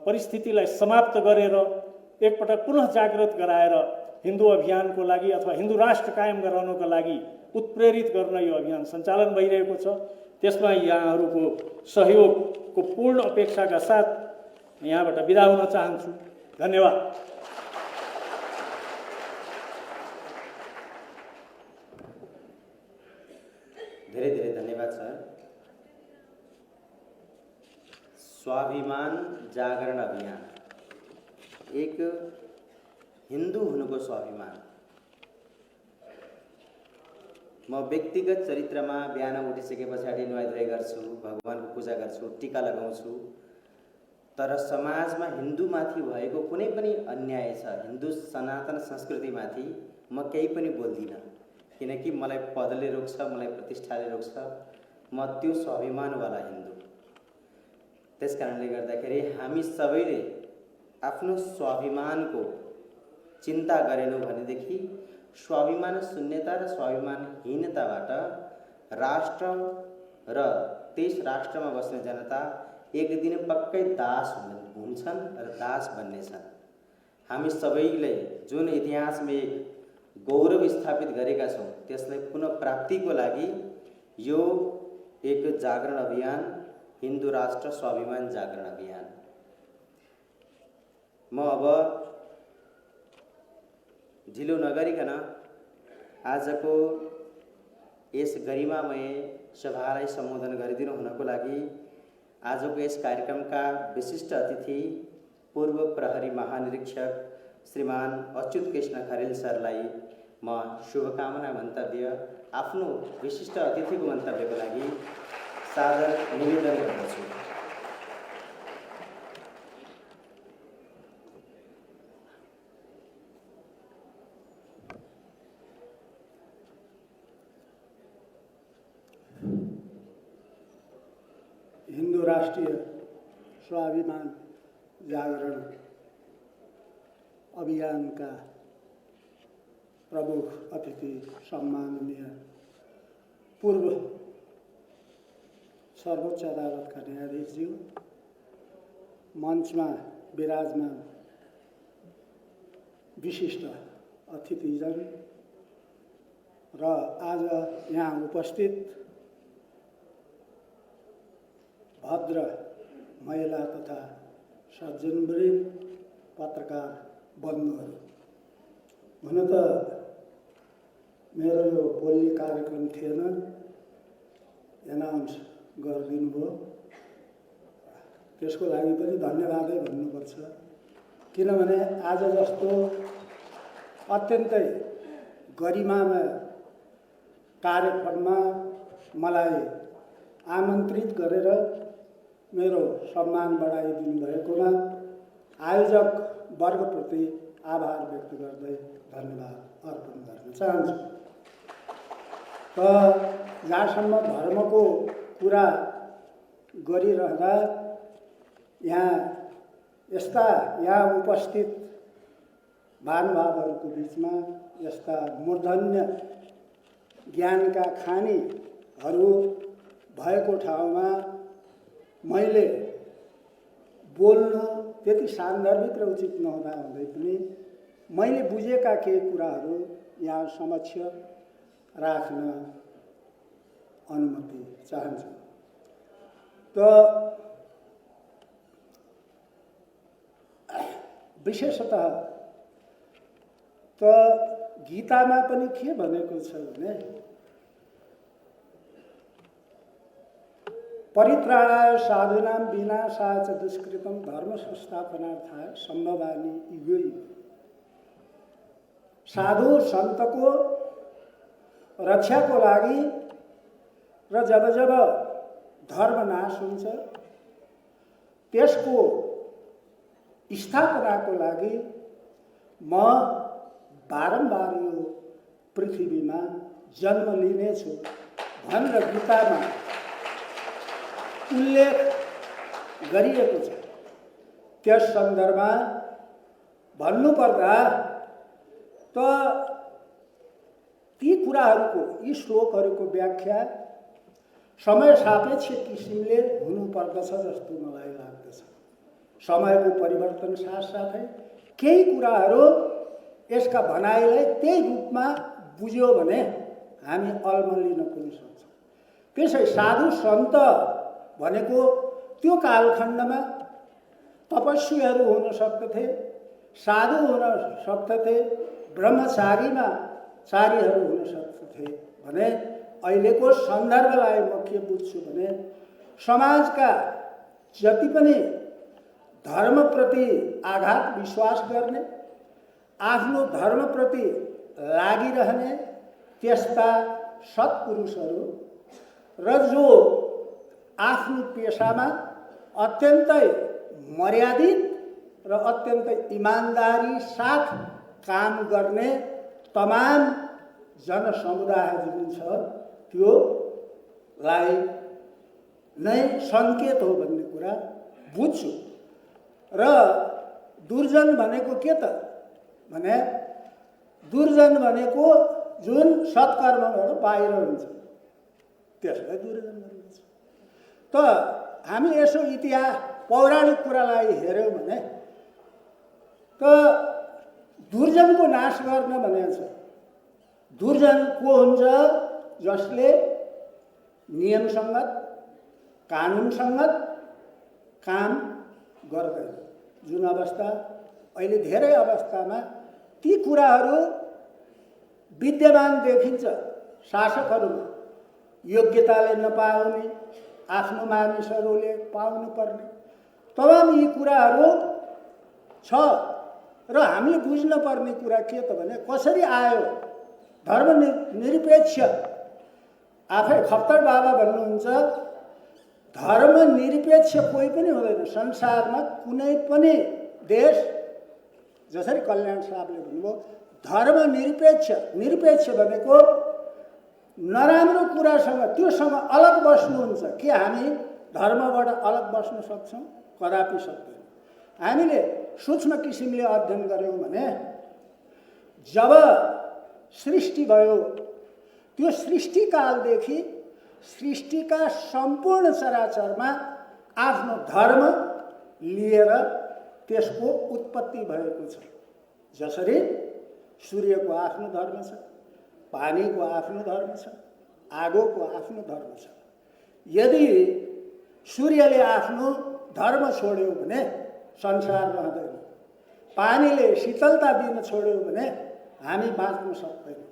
[SPEAKER 4] परिस्थितिलाई समाप्त गरेर एकपटक पुनः जागृत गराएर हिन्दू अभियानको लागि अथवा हिन्दू राष्ट्र कायम गराउनको लागि उत्प्रेरित गर्न यो अभियान सञ्चालन भइरहेको छ। त्यसमा यहाँहरूको सहयोगको पूर्ण अपेक्षाका साथ यहाँबाट बिदा हुन चाहन्छु। धन्यवाद।
[SPEAKER 1] धेरै धेरै धन्यवाद सर। स्वाभिमान जागरण अभियान, एक हिन्दू हुनुको स्वाभिमान। म व्यक्तिगत चरित्रमा बिहान उठिसके पछाडि नुहाइ-धुवाइ गर्छु, भगवानको पूजा गर्छु, टीका लगाउँछु, तर समाजमा हिन्दूमाथि भएको कुनै पनि अन्याय छ, हिन्दू सनातन संस्कृतिमाथि म केही पनि बोल्दिनँ, किनकि मलाई पदले रोक्छ, मलाई प्रतिष्ठाले रोक्छ। म त्यो स्वाभिमानवाला हिन्दू। त्यस कारणले गर्दाखेरि हामी सबैले आफ्नो स्वाभिमानको चिन्ता गरेनौँ भनेदेखि स्वाभिमान शून्यता र स्वाभिमानहीनताबाट राष्ट्र र त्यस राष्ट्रमा बस्ने जनता एक दिन पक्कै दास हुन्छन् र दास बन्नेछन्। हामी सबैले जुन इतिहासमा एक गौरव स्थापित गरेका छौँ त्यसलाई पुनः प्राप्तिको लागि यो एक जागरण अभियान, हिन्दू राष्ट्र स्वाभिमान जागरण अभियान। म अब ढिलो नगरिकन आजको यस गरिमामय सभालाई सम्बोधन गरिदिनु हुनको लागि आजको यस कार्यक्रमका विशिष्ट अतिथि पूर्व प्रहरी महानिरीक्षक श्रीमान अच्युत कृष्ण खरेल सरलाई म शुभकामना मन्तव्य आफ्नो विशिष्ट अतिथिको मन्तव्यको लागि सादर निवेदन गर्दछु।
[SPEAKER 3] हिन्दू राष्ट्रिय स्वाभिमान जागरण अभियानका प्रमुख अतिथि सम्माननीय पूर्व सर्वोच्च अदालतका न्यायाधीशज्यू, मञ्चमा विराजमान विशिष्ट अतिथिजन र आज यहाँ उपस्थित भद्र महिला तथा सज्जनवृन्द, पत्रकार बन्धुहरू, हुन त मेरो यो बोल्ने कार्यक्रम थिएन, एनाउन्स गरिदिनु भयो, त्यसको लागि पनि धन्यवादै भन्नुपर्छ। किनभने आज जस्तो अत्यन्तै गरिमामय कार्यक्रममा मलाई आमन्त्रित गरेर मेरो सम्मान बढाइदिनु भएकोमा आयोजक वर्गप्रति आभार व्यक्त गर्दै धन्यवाद अर्पण गर्न चाहन्छु। त जहाँसम्म धर्मको कुरा गरिरहँदा यहाँ उपस्थित महानुभावहरूको बिचमा यस्ता मूर्धन्य ज्ञानका खानीहरू भएको ठाउँमा मैले बोल्नु त्यति सान्दर्भिक र उचित नहुँदा हुँदै पनि मैले बुझेका केही कुराहरू यहाँ समक्ष राख्न अनुमति चाहन्छु। त विशेषतः त गीतामा पनि के भनेको छ भने परित्राणाय साधूनां विनाशाय च दुष्कृतं धर्म संस्थापनार्थाय सम्भवानि युगे युगे। साधु सन्तको रक्षाको लागि र जब जब धर्म नाश हुन्छ त्यसको स्थापनाको लागि म बारम्बार यो पृथ्वीमा जन्म लिनेछु भनेर गीतामा उल्लेख गरिएको छ। त्यस सन्दर्भमा भन्नुपर्दा त ती कुराहरूको यी श्लोकहरूको व्याख्या समय सापेक्ष किसिमले हुनुपर्दछ जस्तो मलाई लाग्दछ। समयको परिवर्तन साथसाथै केही कुराहरू यसका भनाइलाई त्यही रूपमा बुझ्यो भने हामी अल्मलिन पनि सक्छौँ। त्यसै साधु सन्त भनेको त्यो कालखण्डमा तपस्वीहरू हुन सक्दथे, साधु हुन सक्दथे, ब्रह्मचारीहरू हुन सक्दथे भने अहिलेको सन्दर्भलाई म के बुझ्छु भने समाजका जति पनि धर्मप्रति आघात विश्वास गर्ने, आफ्नो धर्मप्रति लागिरहने त्यस्ता सत्पुरुषहरू र जो आफ्नो पेशामा अत्यन्तै मर्यादित र अत्यन्तै इमान्दारी साथ काम गर्ने तमाम जनसमुदाय जुन छ त्योलाई नै सङ्केत हो भन्ने कुरा बुझ्छु। र दुर्जन भनेको के त भने दुर्जन भनेको जुन सत्कर्मबाट बाहिर हुन्छ त्यसलाई दुर्जन भनिन्छ। त हामी यसो इतिहास पौराणिक कुरालाई हेऱ्यौँ भने त दुर्जनको नाश गर्न भनेको छ। दुर्जन को हुन्छ जसले नियमसङ्गत कानुनसङ्गत काम गर्दैन। जुन अवस्था अहिले धेरै अवस्थामा ती कुराहरू विद्यमान देखिन्छ शासकहरूमा, योग्यताले नपाउने, आफ्नो मानिसहरूले पाउनुपर्ने तमाम यी कुराहरू छ। र हामीले बुझ्नुपर्ने कुरा के त भने कसरी आयो धर्मनिरपेक्ष। आफै खप्तर बाबा भन्नुहुन्छ धर्मनिरपेक्ष कोही पनि हुँदैन संसारमा, कुनै पनि देश। जसरी कल्याण साहबले भन्नुभयो निरपेक्ष भनेको नराम्रो कुरासँग त्योसँग अलग बस्नुहुन्छ। के हामी धर्मबाट अलग बस्न सक्छौँ? कदापि सक्दैन। हामीले सूक्ष्म किसिमले अध्ययन गऱ्यौँ भने जब सृष्टि भयो त्यो सृष्टिकालदेखि सृष्टिका सम्पूर्ण चराचरमा आफ्नो धर्म लिएर त्यसको उत्पत्ति भएको छ। जसरी सूर्यको आफ्नो धर्म छ, पानीको आफ्नो धर्म छ, आगोको आफ्नो धर्म छ। यदि
[SPEAKER 5] सूर्यले आफ्नो धर्म छोड्यो भने संसार रहँदैन, पानीले शीतलता दिन छोड्यो भने हामी बाँच्न सक्दैनौँ।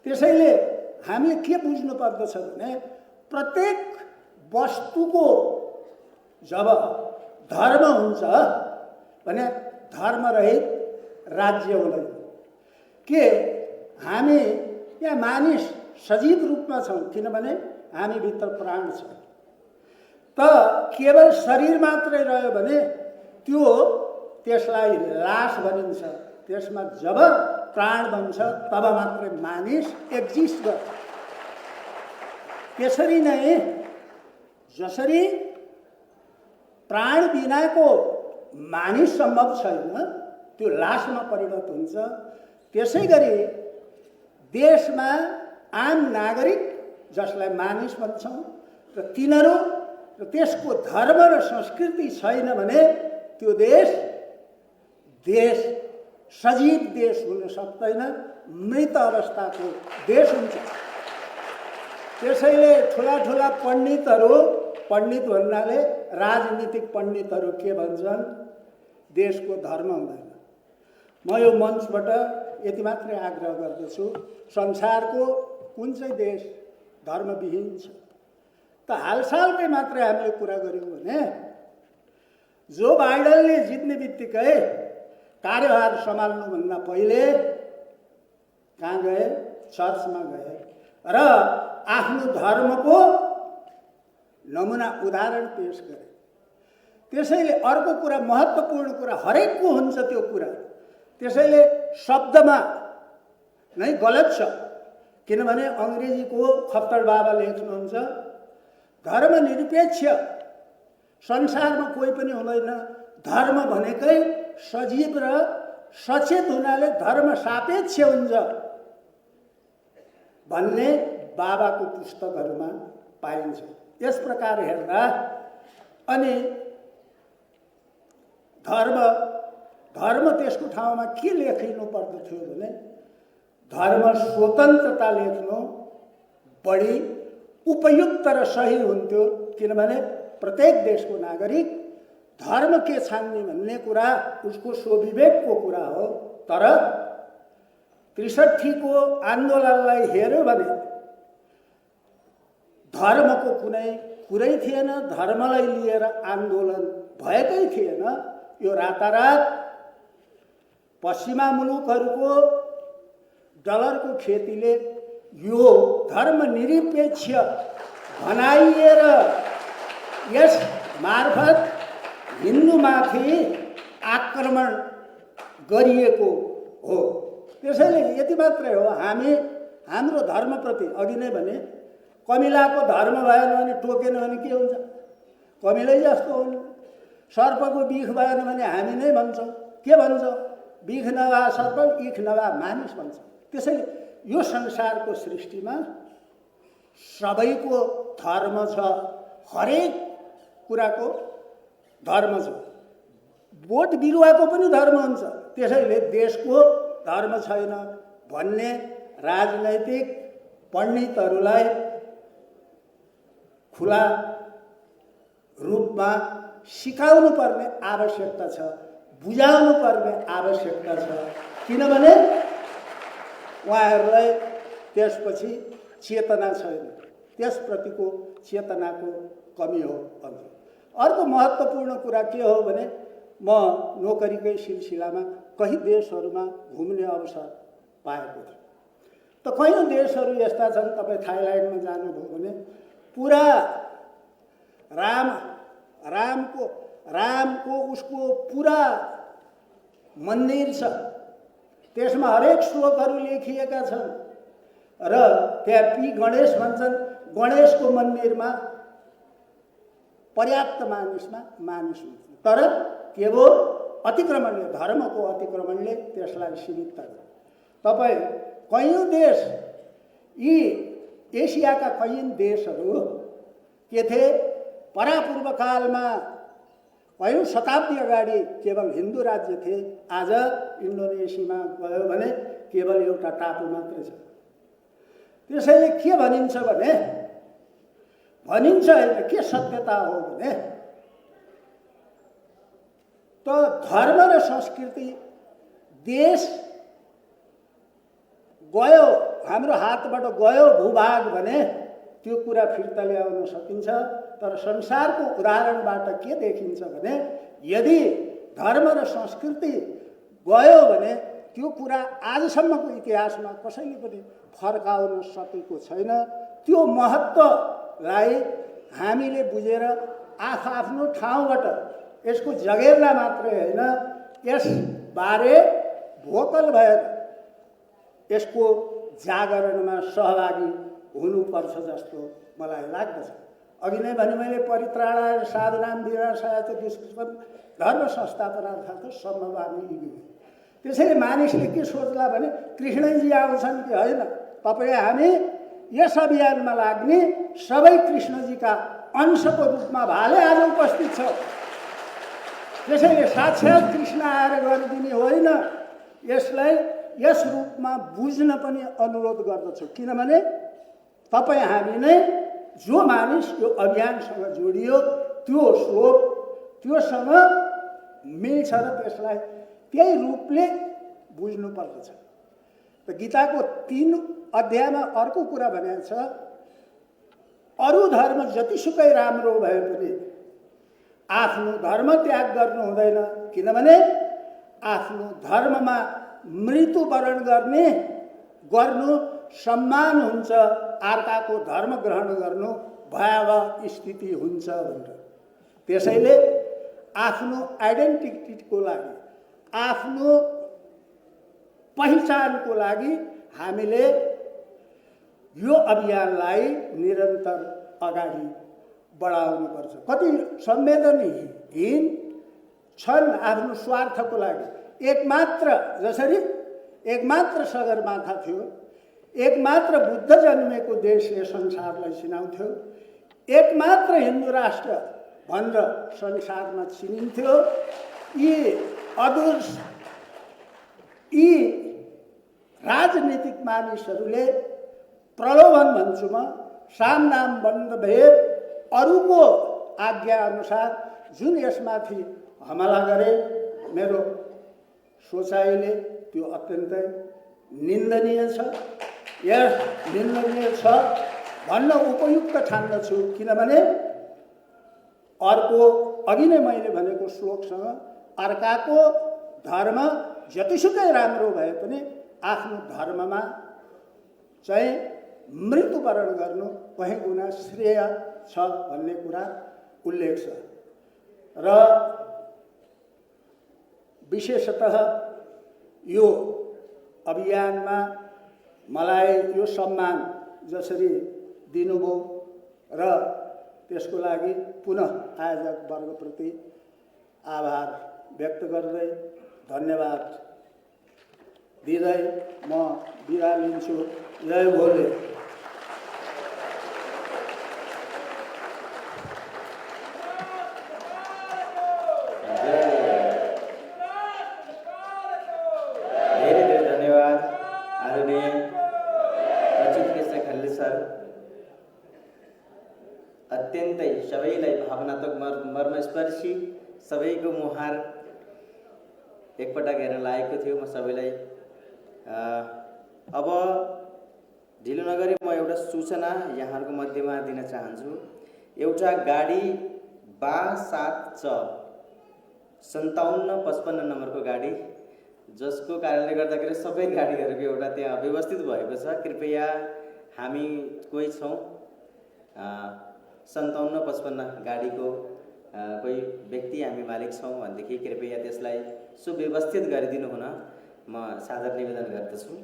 [SPEAKER 5] त्यसैले हामीले के बुझ्नु पर्दछ भने प्रत्येक वस्तुको जब धर्म हुन्छ भने धर्मरहित राज्य हुँदैन। के हामी यहाँ मानिस सजीव रूपमा छौँ किनभने हामीभित्र प्राण छ। त केवल शरीर मात्रै रह्यो भने त्यसलाई लास भनिन्छ। त्यसमा जब प्राण बन्छ तब मात्रै मानिस एक्जिस्ट गर्छ। त्यसरी नै जसरी प्राण बिनाको मानिस सम्भव छैन, त्यो लासमा परिणत हुन्छ, त्यसै गरी देशमा आम नागरिक जसलाई मानिस भन्छौँ र तिनीहरू र त्यसको धर्म र संस्कृति छैन भने त्यो देश सजीव देश हुन सक्दैन, मृत अवस्थाको देश हुन्छ। त्यसैले ठुला ठुला पण्डित भन्नाले राजनीतिक पण्डितहरू के भन्छन्? देशको धर्म हुँदैन। म यो मञ्चबाट यति मात्रै आग्रह गर्दछु, संसारको कुन चाहिँ देश धर्मविहीन छ? त हालसालकै मात्रै हामीले कुरा गऱ्यौँ भने जो बाइडनले जित्ने बित्तिकै कार्यभार सम्हाल्नुभन्दा पहिले कहाँ गए? चर्चमा गए र आफ्नो धर्मको नमुना उदाहरण पेश गरे। त्यसैले अर्को कुरा, महत्त्वपूर्ण कुरा हरेकको हुन्छ त्यो कुरा। त्यसैले शब्दमा नै गलत छ, किनभने अङ्ग्रेजीको खप्तर बाबा लेख्नुहुन्छ धर्मनिरपेक्ष संसारमा कोही पनि हुँदैन। धर्म भनेकै सजीव र सचेत हुनाले धर्म सापेक्ष हुन्छ भन्ने बाबाको पुस्तकहरूमा पाइन्छ। यस प्रकार हेर्दा अनि धर्म त्यसको ठाउँमा के लेखिनु पर्दथ्यो भने धर्म स्वतन्त्रता लेख्नु बढी उपयुक्त र सही हुन्थ्यो। किनभने प्रत्येक देशको नागरिक धर्म के छान्ने भन्ने कुरा उसको स्वविवेकको कुरा हो। तर ६३ को आन्दोलनलाई हेर्यो भने धर्मको कुनै कुरै थिएन, धर्मलाई लिएर आन्दोलन भएकै थिएन। यो रातारात पश्चिमा मुलुकहरूको डलरको खेतीले यो धर्मनिरपेक्ष भनाइएर यस मार्फत हिन्दूमाथि आक्रमण गरिएको हो। त्यसैले यति मात्रै हो, हाम्रो धर्मप्रति अघि नै भने कमिलाको धर्म भएन भने टोकेन भने के हुन्छ? कमिलै जस्तो हो। सर्पको बिख भएन भने हामी नै भन्छौँ, के भन्छौँ? बिख नभए सर्प, इख नभए मानिस भन्छौँ। त्यसैले यो संसारको सृष्टिमा सबैको धर्म छ, हरेक कुराको धर्म छ। बोट बिरुवाको पनि धर्म हुन्छ। त्यसैले देशको धर्म छैन भन्ने राजनैतिक पण्डितहरूलाई खुला रूपमा सिकाउनु पर्ने आवश्यकता छ, बुझाउनु पर्ने आवश्यकता छ। किनभने उहाँहरूलाई त्यसपछि चेतना छैन, त्यसप्रतिको चेतनाको कमी हो। अर्को महत्त्वपूर्ण कुरा के हो भने म नोकरीकै सिलसिलामा कहीँ देशहरूमा घुम्ने अवसर पाएको छु। त कयौँ देशहरू यस्ता छन्, तपाईँ थाइल्यान्डमा जानुभयो भने पुरा रामको उसको पुरा मन्दिर छ, त्यसमा हरेक श्लोकहरू लेखिएका छन् र त्यहाँ पी गणेश भन्छन्। गणेशको मन्दिरमा पर्याप्त मानिस हुन्छ, तर केवल अतिक्रमणले, धर्मको अतिक्रमणले त्यसलाई सीमित गर्छ। तपाईँ कयौँ देश, यी एसियाका कयौँ देशहरू के थिए? परापूर्व कालमा कयौँ शताब्दी अगाडि केवल हिन्दू राज्य थिए। आज इन्डोनेसियामा गयो भने केवल एउटा टापु मात्रै छ। त्यसैले के भनिन्छ भने भनिन्छ होइन, के सत्यता हो भने त धर्म र संस्कृति देश गयो, हाम्रो हातबाट गयो भूभाग भने त्यो कुरा फिर्ता ल्याउन सकिन्छ। तर संसारको उदाहरणबाट के देखिन्छ भने यदि धर्म र संस्कृति गयो भने त्यो कुरा आजसम्मको इतिहासमा कसैले पनि फर्काउन सकेको छैन। त्यो महत्त्वलाई हामीले बुझेर आफ्नो ठाउँबाट यसको जगेर्ना मात्रै होइन, यसबारे भोकल भएर यसको जागरणमा सहभागी हुनुपर्छ जस्तो मलाई लाग्दछ। अघि नै भने मैले परित्राणाय साधनां विनाशाय दुष्कृतम् धर्म संस्थापनार्थात् सम्भवामि। त्यसैले मानिसले के सोच्ला भने कृष्णजी आउँछन् कि होइन, तपाईँ हामी यस अभियानमा लाग्ने सबै कृष्णजीका अंशको रूपमा भाले आज उपस्थित छ। त्यसैले साक्षात् कृष्ण आएर गरिदिने होइन, यसलाई यस रूपमा बुझ्न पनि अनुरोध गर्दछु। किनभने तपाईँ हामी नै जो मानिस यो अभियानसँग जोडियो त्यो श्लोक त्योसँग मिल्छ र त्यसलाई त्यही रूपले बुझ्नुपर्दछ। त गीताको 3 अध्यायमा अर्को कुरा भनेको छ, अरू धर्म जतिसुकै राम्रो भए पनि आफ्नो धर्म त्याग गर्नु हुँदैन। किनभने आफ्नो धर्ममा मृत्युवरण गर्नु सम्मान हुन्छ, अर्काको धर्म ग्रहण गर्नु भयावह स्थिति हुन्छ भनेर। त्यसैले आफ्नो आइडेन्टिटीको लागि, आफ्नो पहिचानको लागि हामीले यो अभियानलाई निरन्तर अगाडि बढाउनुपर्छ। कति संवेदनहीन छन् आफ्नो स्वार्थको लागि। जसरी एकमात्र सगरमाथा थियो, एकमात्र बुद्ध जन्मेको देशले संसारलाई चिनाउँथ्यो, एकमात्र हिन्दू राष्ट्र भनेर संसारमा चिनिन्थ्यो। यी राजनीतिक मानिसहरूले प्रलोभन भन्छु म, सामनाम बन्द भेद अरूको आज्ञा अनुसार जुन यसमाथि हमला गरे, मेरो सोचाइले त्यो अत्यन्तै निन्दनीय छ। यस निन्दनीय छ भन्न उपयुक्त ठान्दछु। किनभने अर्को अघि नै मैले भनेको श्लोकसँग अर्काको धर्म जतिसुकै राम्रो भए पनि आफ्नो धर्ममा चाहिँ मृत्युवरण गर्नु कहीँ गुना श्रेय छ भन्ने कुरा उल्लेख छ। र विशेषतः यो अभियानमा मलाई यो सम्मान जसरी दिनुभयो र त्यसको लागि पुनः आयोजक वर्गप्रति आभार व्यक्त गर्दै धन्यवाद दिँदै म बिदा लिन्छु। जय भोले।
[SPEAKER 1] धेरै धन्यवाद आदरणीय अच्युत कृष्ण खल्ले सर। अत्यन्तै सबैलाई भावनात्मक मर्मस्पर्शी सबैको मुहार एकपटक हेर्न लागेको थियो। म सबैलाई अब ढिलो नगरी म एउटा सूचना यहाँहरूको मध्यमा दिन चाहन्छु। एउटा गाडी 52 5755 नम्बरको गाडी, जसको कारणले गर्दाखेरि सबै गाडीहरूको एउटा त्यहाँ व्यवस्थित भएको छ। कृपया हामी कोही छौँ 5755 गाडीको कोही व्यक्ति हामी मालिक छौँ भनेदेखि कृपया त्यसलाई सुव्यवस्थित गरिदिनु हुन म सादर निवेदन गर्दछु।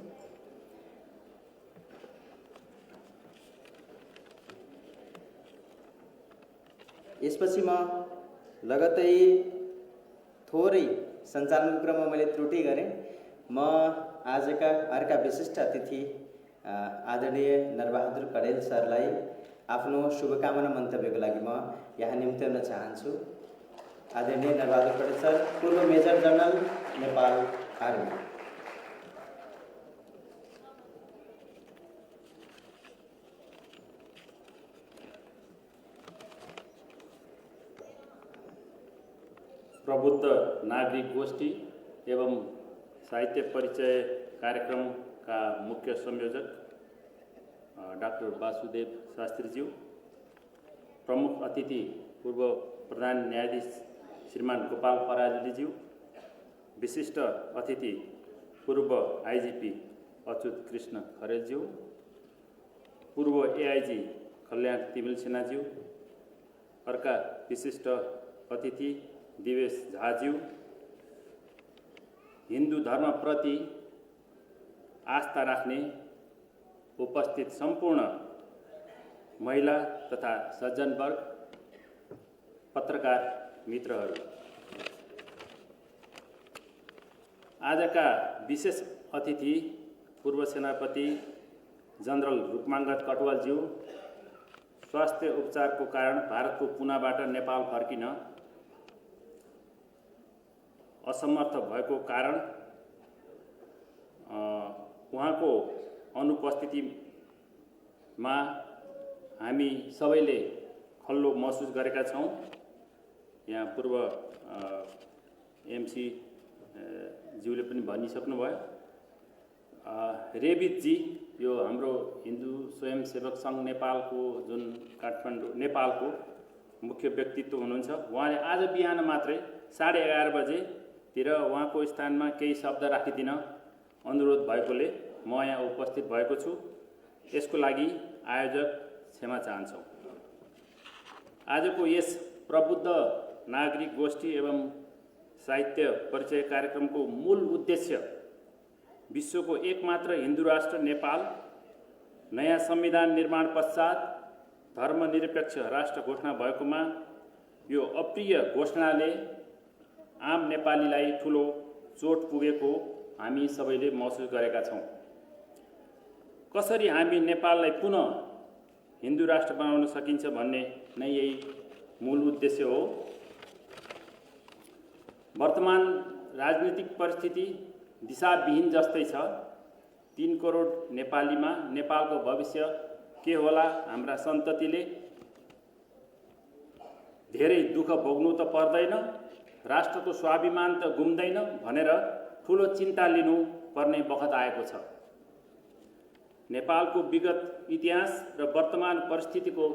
[SPEAKER 1] यसपछि म लगत्तै थोरै सञ्चालनको क्रममा मैले त्रुटि गरेँ। म आजका अर्का विशिष्ट अतिथि आदरणीय नरबहादुर कडेल सरलाई आफ्नो शुभकामना मन्तव्यको लागि म यहाँ निम्त्याउन चाहन्छु। आदरणीय नरबहादुर कडेल सर, पूर्व मेजर जनरल नेपाल आर्मी।
[SPEAKER 6] प्रबुद्ध नागरिक गोष्ठी एवं साहित्य परिचय कार्यक्रमका मुख्य संयोजक डाक्टर वासुदेव शास्त्रीज्यू, प्रमुख अतिथि पूर्व प्रधान न्यायाधीश श्रीमान गोपाल पराजुलीज्यू, विशिष्ट अतिथि पूर्व आइजिपी अच्युत कृष्ण खरेलज्यू, पूर्व एआइजी कल्याण तिमिल सिन्हाज्यू, अर्का विशिष्ट अतिथि दिवेश झाज्यू, हिन्दू धर्मप्रति आस्था राख्ने उपस्थित सम्पूर्ण महिला तथा सज्जनवर्ग, पत्रकार मित्रहरू, आजका विशेष अतिथि पूर्व सेनापति जनरल रूपमांगत कटुवालज्यू, स्वास्थ्य उपचारको कारण भारतको पुनाबाट नेपाल फर्किन असमर्थ भएको कारण उहाँको अनुपस्थितिमा हामी सबैले खल्लो महसुस गरेका छौँ। यहाँ पूर्व एमसी ज्यूले पनि भनिसक्नुभयो। रेबितजी यो हाम्रो हिन्दू स्वयंसेवक सङ्घ नेपालको जुन काठमाडौँ नेपालको मुख्य व्यक्तित्व हुनुहुन्छ, उहाँले आज बिहान मात्रै 11:30 बजेतिर उहाँको स्थानमा केही शब्द राखिदिन अनुरोध भएकोले म यहाँ उपस्थित भएको छु। यसको लागि आयोजक क्षमा चाहन्छौँ। आजको यस प्रबुद्ध नागरिक गोष्ठी एवं साहित्य परिचय कार्यक्रमको मूल उद्देश्य विश्वको एकमात्र हिन्दू राष्ट्र नेपाल नयाँ संविधान निर्माण पश्चात धर्मनिरपेक्ष राष्ट्र घोषणा भएकोमा यो अप्रिय घोषणाले आम नेपालीलाई ठुलो चोट पुगेको हामी सबैले महसुस गरेका छौँ। कसरी हामी नेपाललाई पुनः हिन्दू राष्ट्र बनाउन सकिन्छ भन्ने नै यही मूल उद्देश्य हो। वर्तमान राजनीतिक परिस्थिति दिशाविहीन जस्तै छ। 3 करोड नेपालीमा नेपालको भविष्य के होला, हाम्रा सन्ततिले धेरै दुःख भोग्नु त पर्दैन, राष्ट्रको स्वाभिमान त गुम्दैन भनेर ठुलो चिन्ता लिनु पर्ने बखत आएको छ। नेपालको विगत इतिहास र वर्तमान परिस्थितिको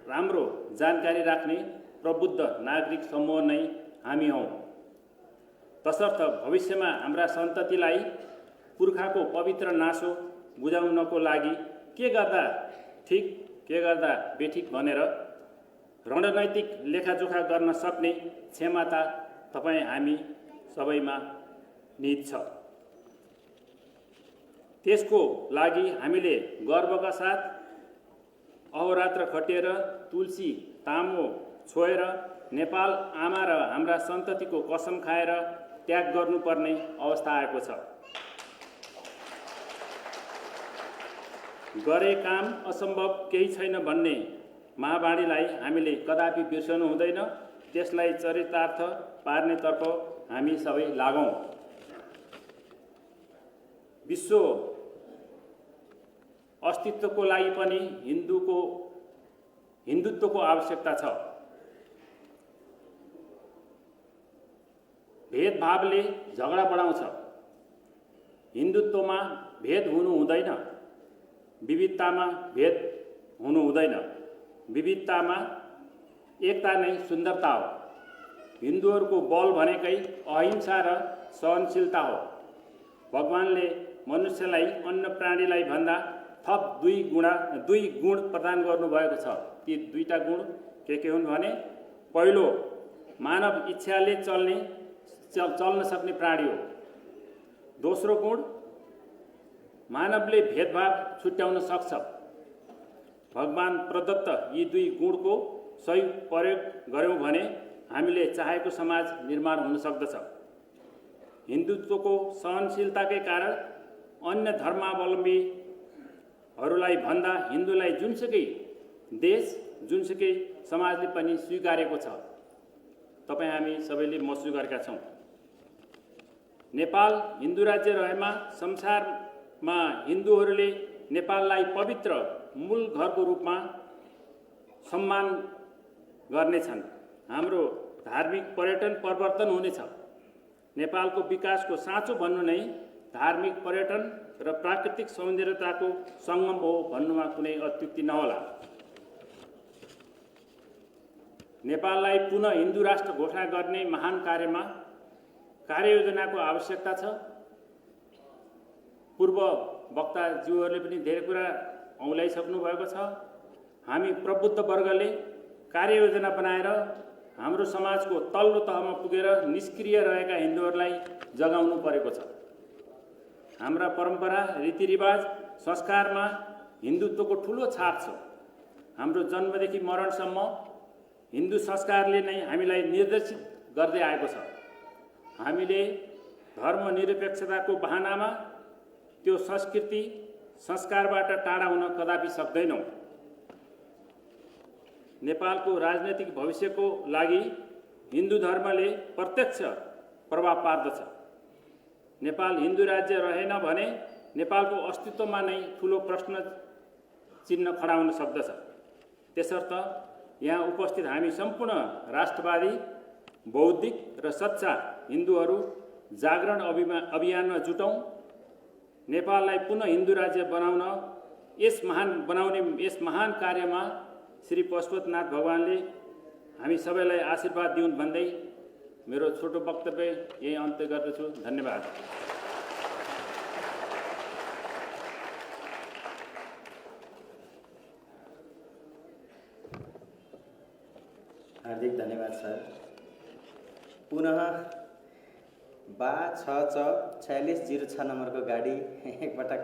[SPEAKER 6] राम्रो जानकारी राख्ने प्रबुद्ध नागरिक समूह नै हामी हौँ। तसर्थ भविष्यमा हाम्रा सन्ततिलाई पुर्खाको पवित्र नासो बुझाउनको लागि के गर्दा ठिक के गर्दा बेठिक भनेर रणनैतिक लेखाजोखा गर्न सक्ने क्षमता तपाईँ हामी सबैमा निहित छ। त्यसको लागि हामीले गर्वका साथ अहोरात्र खटेर तुलसी तामो छोएर नेपाल आमा र हाम्रा सन्ततिको कसम खाएर त्याग गर्नुपर्ने अवस्था आएको छ। गरे काम असम्भव केही छैन भन्ने महावाणीलाई हामीले कदापि बिर्सनु हुँदैन। त्यसलाई चरितार्थ पार्नेतर्फ हामी सबै लागौँ। विश्व अस्तित्वको लागि पनि हिन्दुत्वको आवश्यकता छ। भेदभावले झगडा बढाउँछ। हिन्दुत्वमा भेद हुनु हुँदैन, विविधतामा भेद हुनु हुँदैन। विविधतामा एकता नै सुन्दरता हो। हिन्दूहरूको बल भनेकै अहिंसा र सहनशीलता हो। भगवानले मनुष्यलाई अन्य प्राणीलाई भन्दा थप 2 गुण प्रदान गर्नुभएको छ। ती 2टा गुण के हुन् भने, पहिलो मानव इच्छाले चल्न सक्ने प्राणी हो। दोस्रो गुण मानवले भेदभाव छुट्याउन सक्छ। भगवान प्रदत्त यी 2 गुणको सही प्रयोग गर्यौँ भने हामीले चाहेको समाज निर्माण हुन सक्दछ। हिन्दुत्वको सहनशीलताकै कारण अन्य धर्मावलम्बीहरूलाई भन्दा हिन्दूलाई जुनसुकै देश जुनसुकै समाजले पनि स्वीकारेको छ। तपाईँ हामी सबैले महसुस गरेका छौँ। नेपाल हिन्दू राज्य रहेमा संसारमा हिन्दूहरूले नेपाललाई पवित्र मूल घरको रूपमा सम्मान गर्नेछन्। हाम्रो धार्मिक पर्यटन परिवर्तन हुनेछ। नेपालको विकासको साँचो भन्नु नै धार्मिक पर्यटन र प्राकृतिक सौन्दर्यताको सङ्गम हो भन्नुमा कुनै अत्युक्ति नहोला। नेपाललाई पुनः हिन्दू राष्ट्र घोषणा गर्ने महान कार्यमा कार्ययोजनाको आवश्यकता छ। पूर्व वक्ताज्यूहरूले पनि धेरै कुरा औँल्याइसक्नु भएको छ। हामी प्रबुद्ध वर्गले कार्ययोजना बनाएर हाम्रो समाजको तल्लो तहमा पुगेर निष्क्रिय रहेका हिन्दूहरूलाई जगाउनु परेको छ। हाम्रा परम्परा, रीतिरिवाज, संस्कारमा हिन्दुत्वको ठुलो छाप छ। हाम्रो जन्मदेखि मरणसम्म हिन्दू संस्कारले नै हामीलाई निर्देशित गर्दै आएको छ। हामीले धर्मनिरपेक्षताको बहानामा त्यो संस्कृति संस्कारबाट टाढा हुन कदापि सक्दैनौँ। नेपालको राजनैतिक भविष्यको लागि हिन्दू धर्मले प्रत्यक्ष प्रभाव पार्दछ। नेपाल हिन्दू राज्य रहेन भने नेपालको अस्तित्वमा नै ठुलो प्रश्न चिन्ह खडा हुन सक्दछ। त्यसर्थ यहाँ उपस्थित हामी सम्पूर्ण राष्ट्रवादी, बौद्धिक र सच्चा हिन्दूहरू जागरण अभियानमा जुटौँ। नेपाललाई पुनः हिन्दू राज्य बनाउने यस महान कार्यमा श्री पशुपतिनाथ भगवानले हामी सबैलाई आशीर्वाद दिउन् भन्दै मेरो छोटो वक्तव्य यही अन्त्य गर्दछु। धन्यवाद।
[SPEAKER 1] हार्दिक धन्यवाद सर। पुनः 464606 नम्बरको गाडी एकपटक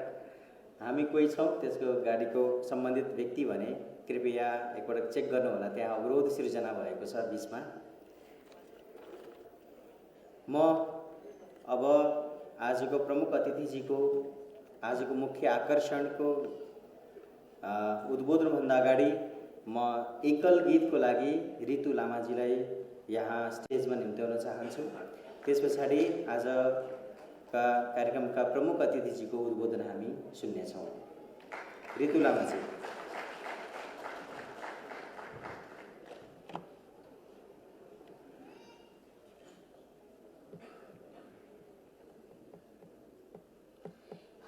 [SPEAKER 1] हामी कोही छौँ त्यसको गाडीको सम्बन्धित व्यक्ति भने कृपया एकपटक चेक गर्नुहोला। त्यहाँ अवरोध सिर्जना भएको छ बिचमा। म अब आजको प्रमुख अतिथिजीको आजको मुख्य आकर्षणको उद्बोधनभन्दा अगाडि म एकल गीतको लागि रितु लामाजीलाई यहाँ स्टेजमा निम्त्याउन चाहन्छु। त्यस पछाडि आजका कार्यक्रमका प्रमुख अतिथिजीको उद्बोधन हामी सुन्नेछौँ। रितु लामाजी।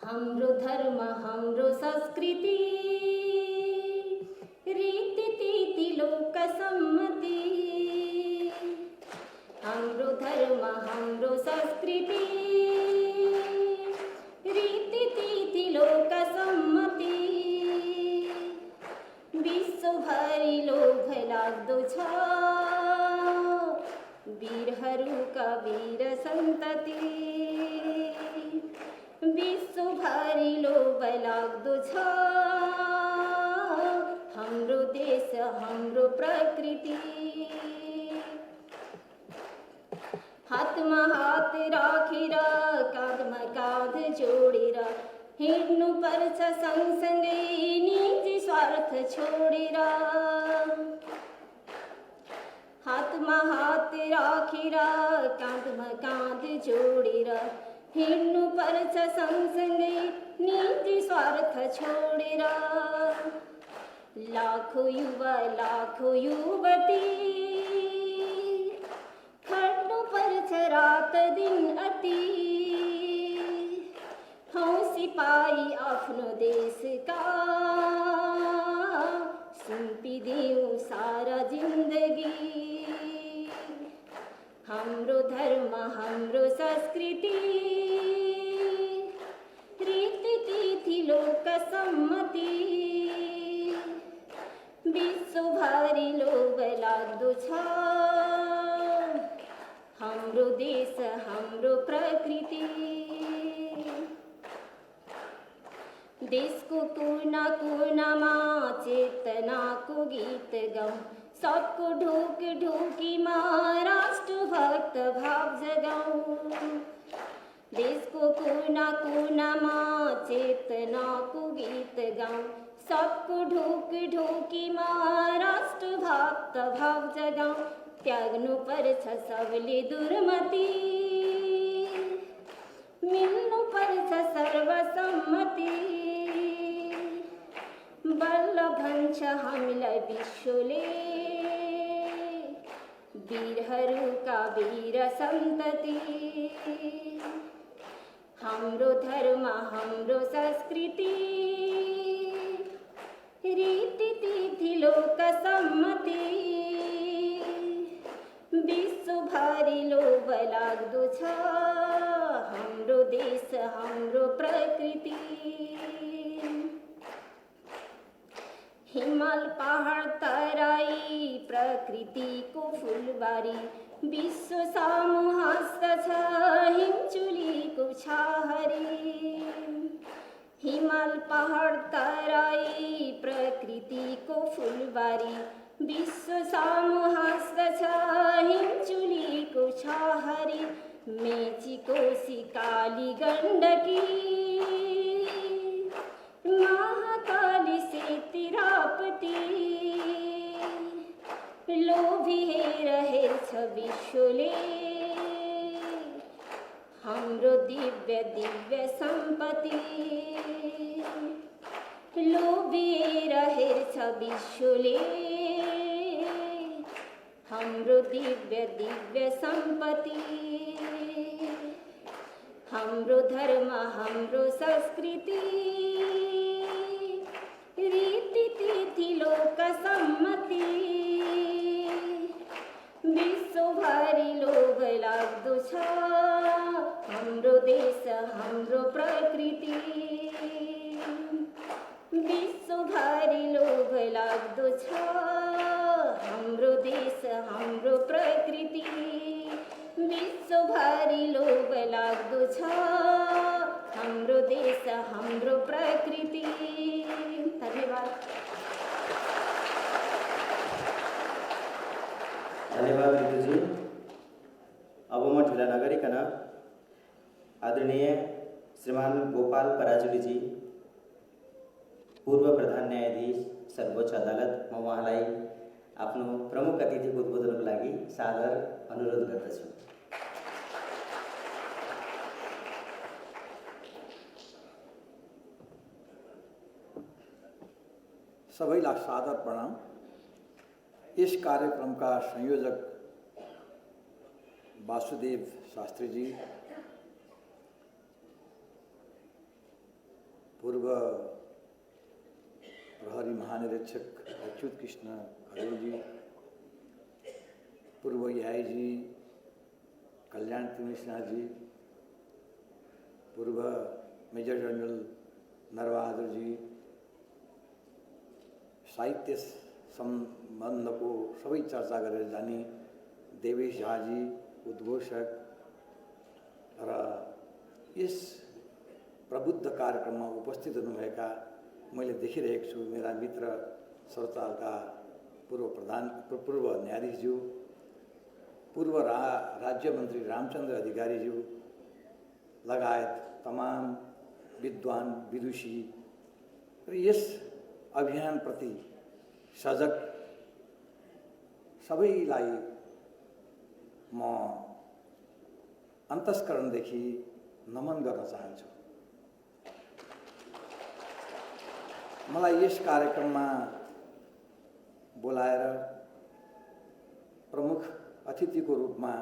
[SPEAKER 7] हाम्रो धर्म, हाम्रो संस्कृति, रीति लोक सम्मति। हाम्रो धर्म, हाम्रो संस्कृति, रीति लोक सम्मति। विश्वभरि लोभ लाग्दो छ वीरहरूका वीर सन्तति। विश्वभरि लोभ लाग्दो छ हाम्रो देश, हाम्रो प्रकृति। हातमा हात राखेर काँधमा काँध जोडेर हिँड्नुपर्छ सँगसँगै निजी स्वार्थ छोडेर। हातमा हात राखेर काँधमा काँध जोडेर हिँड्नुपर्छ सँगसँगै निजी स्वार्थ छोडेर। लाखौं युवा, लाखौं युवती खट्नुपर्छ रात दिन अति। हौ सिपाही आफ्नो देशका सुम्पिदिउँ सारा जिन्दगी। हाम्रो धर्म, हाम्रो संस्कृति, रीति लोक सम्मति। विश्वभरि लोभ लाग्दो छ हाम्रो देश, हाम्रो प्रकृति। देशको कुना कुनामा चेतनाको गीत गाउँ। सबको ढोक ढोकीमा राष्ट्रभक्त भाव जगाउँ। देशको कुना कुनामा चेतनाको गीत गाउँ। सबको ढोक ढोकीमा राष्ट्रभक्त भाव जगाउँ। त्याग्नुपर्छ सबले दुर्मति, मिल्नुपर्छ सर्वसम्मति। बल्ल भन्छ हामीलाई विश्वले वीरहरूका वीर सन्तति हाम्रो धर्म हाम्रो संस्कृति रीतिथिति लोक सम्मति विश्वभरि लोभ लाग्दो छ हाम्रो देश हाम्रो प्रकृति हिमाल पहाड तराई प्रकृतिको फुलबारी विश्व सामु हाँस्दछ हिमचुलीको छाहरी हिमाल पहाड तराई प्रकृतिको फुलबारी विश्व सामु हाँस्दछ हिमचुलीको छाहरी मेची कोशी काली गण्डकी महाकाली सेती राप्ती लोभी हेर्छ विश्वले हाम्रो दिव्य दिव्य सम्पत्ति लोभी हेर्छ विश्वले हाम्रो दिव्य दिव्य सम्पत्ति हाम्रो धर्म हाम्रो संस्कृति रीतिथिति लोक सम्मति विश्वभरि लोभ लाग्दो छ हाम्रो देश हाम्रो प्रकृति विश्वभरि लोभ लाग्दो छ हाम्रो देश हाम्रो प्रकृति विश्वभरि लोभ लाग्दो छ हाम्रो देश हाम्रो प्रकृति धन्यवाद
[SPEAKER 1] धन्यवाद ऋतुजी। अब म ढिला नगरिकन आदरणीय श्रीमान गोपाल पराजुली जी पूर्व प्रधान न्यायाधीश सर्वोच्च अदालत म उहाँलाई आफ्नो प्रमुख अतिथिको उद्बोधनको लागि सादर अनुरोध गर्दछु।
[SPEAKER 8] सबैलाई सादर प्रणाम। इस कार्यक्रम का संयोजक वासुदेव शास्त्री जी, पूर्व प्रहरी महानिरीक्षक अच्युत कृष्ण खरेल जी, पूर्व एआईजी कल्याण सिन्हा जी, पूर्व मेजर जनरल नरबहादुर जी, साहित्य सम्बन्धको सबै चर्चा गरेर जाने देवेश झाजी उद्घोषक र यस प्रबुद्ध कार्यक्रममा उपस्थित हुनुभएका मैले देखिरहेको छु मेरा मित्र सर्वोच्चका पूर्व न्यायाधीशज्यू, पूर्व राज्य मन्त्री रामचन्द्र अधिकारीज्यू लगायत तमाम विद्वान विदुषी र यस अभियानप्रति सजग सबैलाई म अन्तस्करणदेखि नमन गर्न चाहन्छु। मलाई यस कार्यक्रममा बोलाएर प्रमुख अतिथिको रूपमा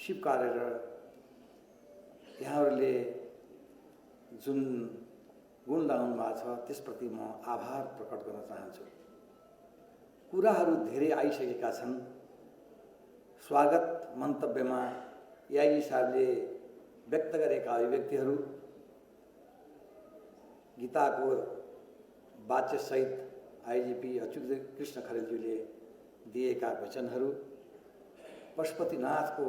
[SPEAKER 8] स्वीकारेर यहाँहरूले जुन गुण लगाउनु भएको छ त्यसप्रति म आभार प्रकट गर्न चाहन्छु। कुराहरू धेरै आइसकेका छन्। स्वागत मन्तव्यमा एआईजी साहबले व्यक्त गरेका अभिव्यक्तिहरू, गीताको वाच्यसहित आइजिपी अच्युत कृष्ण खरेलज्यूले दिएका वचनहरू, पशुपतिनाथको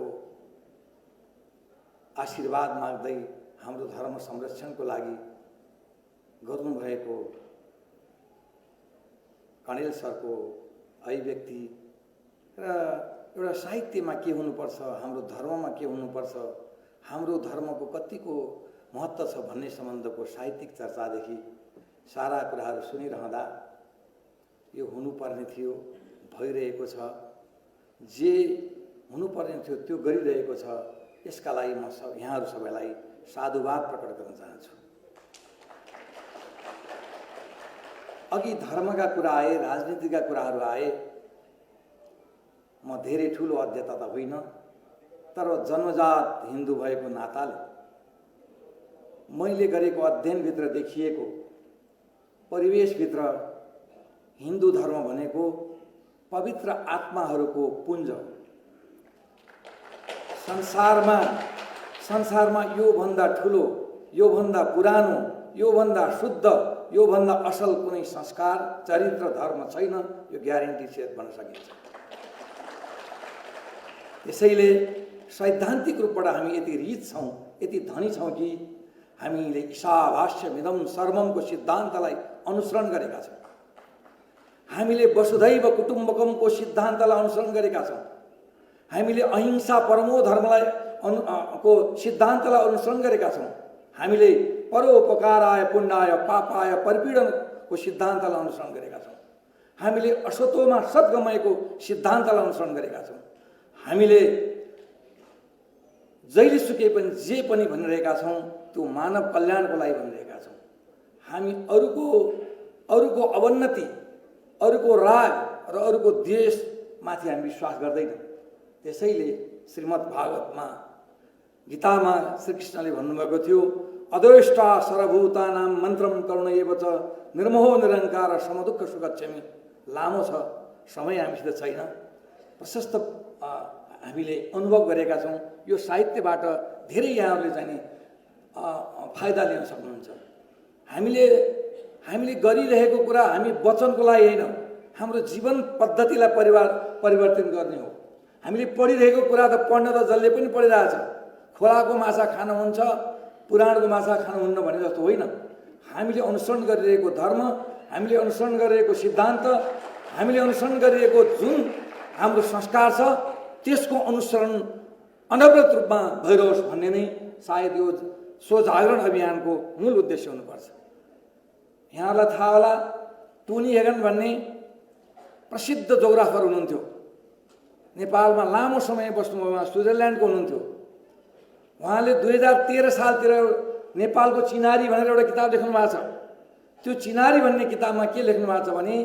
[SPEAKER 8] आशीर्वाद माग्दै हाम्रो धर्म संरक्षणको लागि गर्नुभएको कणेल सरको अभिव्यक्ति र एउटा साहित्यमा के हुनुपर्छ, हाम्रो धर्ममा के हुनुपर्छ, हाम्रो धर्मको कतिको महत्त्व छ भन्ने सम्बन्धको साहित्यिक चर्चादेखि सारा कुराहरू सुनिरहँदा यो हुनुपर्ने थियो, भइरहेको छ, जे हुनुपर्ने थियो त्यो गरिरहेको छ। यसका लागि म यहाँहरू सबैलाई साधुवाद प्रकट गर्न चाहन्छु। अघि धर्मका कुरा आए, राजनीतिका कुराहरू आए। म धेरै ठुलो अध्येता त होइन, तर जन्मजात हिन्दू भएको नाताले मैले गरेको अध्ययनभित्र देखिएको परिवेशभित्र हिन्दू धर्म भनेको पवित्र आत्माहरूको पुञ्ज। संसारमा योभन्दा ठुलो, योभन्दा पुरानो, योभन्दा शुद्ध, योभन्दा असल कुनै संस्कार, चरित्र, धर्म छैन, यो ग्यारेन्टी सहित भन्न सकिन्छ। त्यसैले सैद्धान्तिक रूपबाट हामी यति रिच छौँ, यति धनी छौँ कि हामीले ईशावास्यमिदं सर्वमको सिद्धान्तलाई अनुसरण गरेका छौँ। हामीले वसुधैव कुटुम्बकमको सिद्धान्तलाई अनुसरण गरेका छौँ। हामीले अहिंसा परमो धर्मलाई को सिद्धान्तलाई अनुसरण गरेका छौँ। हामीले परोपकाराय पुण्याय पापाय परिपीडनको सिद्धान्तलाई अनुसरण गरेका छौँ। हामीले असतोमा सद्गमयको सिद्धान्तलाई अनुसरण गरेका छौँ। हामीले जहिले सुकै पनि जे पनि भनिरहेका छौँ त्यो मानव कल्याणको लागि भनिरहेका छौँ। हामी अरूको अवन्नति, अरूको राग र अरूको द्वेषमाथि हामी विश्वास गर्दैनौँ। त्यसैले श्रीमद् भागवतमा, गीतामा श्रीकृष्णले भन्नुभएको थियो, अद्वेष्टा सर्वभूतानां मन्त्रम करुणैव च निर्मोहो निरङ्कार समदुःख सुखक्षमी। लामो छ, समय हामीसित छैन, प्रशस्त हामीले अनुभव गरेका छौँ। यो साहित्यबाट धेरै यहाँहरूले चाहिँ नि फाइदा लिन सक्नुहुन्छ। हामीले गरिरहेको कुरा हामी वचनको लागि होइन, हाम्रो जीवन पद्धतिलाई परिवर्तन गर्ने हो। हामीले पढिरहेको कुरा त पढ्न त जसले पनि पढिरहेछ, खोलाको माछा खानुहुन्छ, पुराणको माछा खानुहुन्न भने जस्तो होइन। हामीले अनुसरण गरिरहेको धर्म, हामीले अनुसरण गरिरहेको सिद्धान्त, हामीले अनुसरण गरिरहेको जुन हाम्रो संस्कार छ, त्यसको अनुसरण अनवरत रूपमा भइरहोस् भन्ने नै सायद यो स्वजागरण अभियानको मूल उद्देश्य हुनुपर्छ। यहाँलाई थाहा होला, टोनी हेगन भन्ने प्रसिद्ध जोग्राफर हुनुहुन्थ्यो। नेपालमा लामो समय बस्नुभयो, स्विजरल्यान्डको हुनुहुन्थ्यो। उहाँले 2013 सालतिर नेपालको चिनारी भनेर एउटा किताब लेख्नु भएको छ। त्यो चिनारी भन्ने किताबमा के लेख्नु भएको छ भने,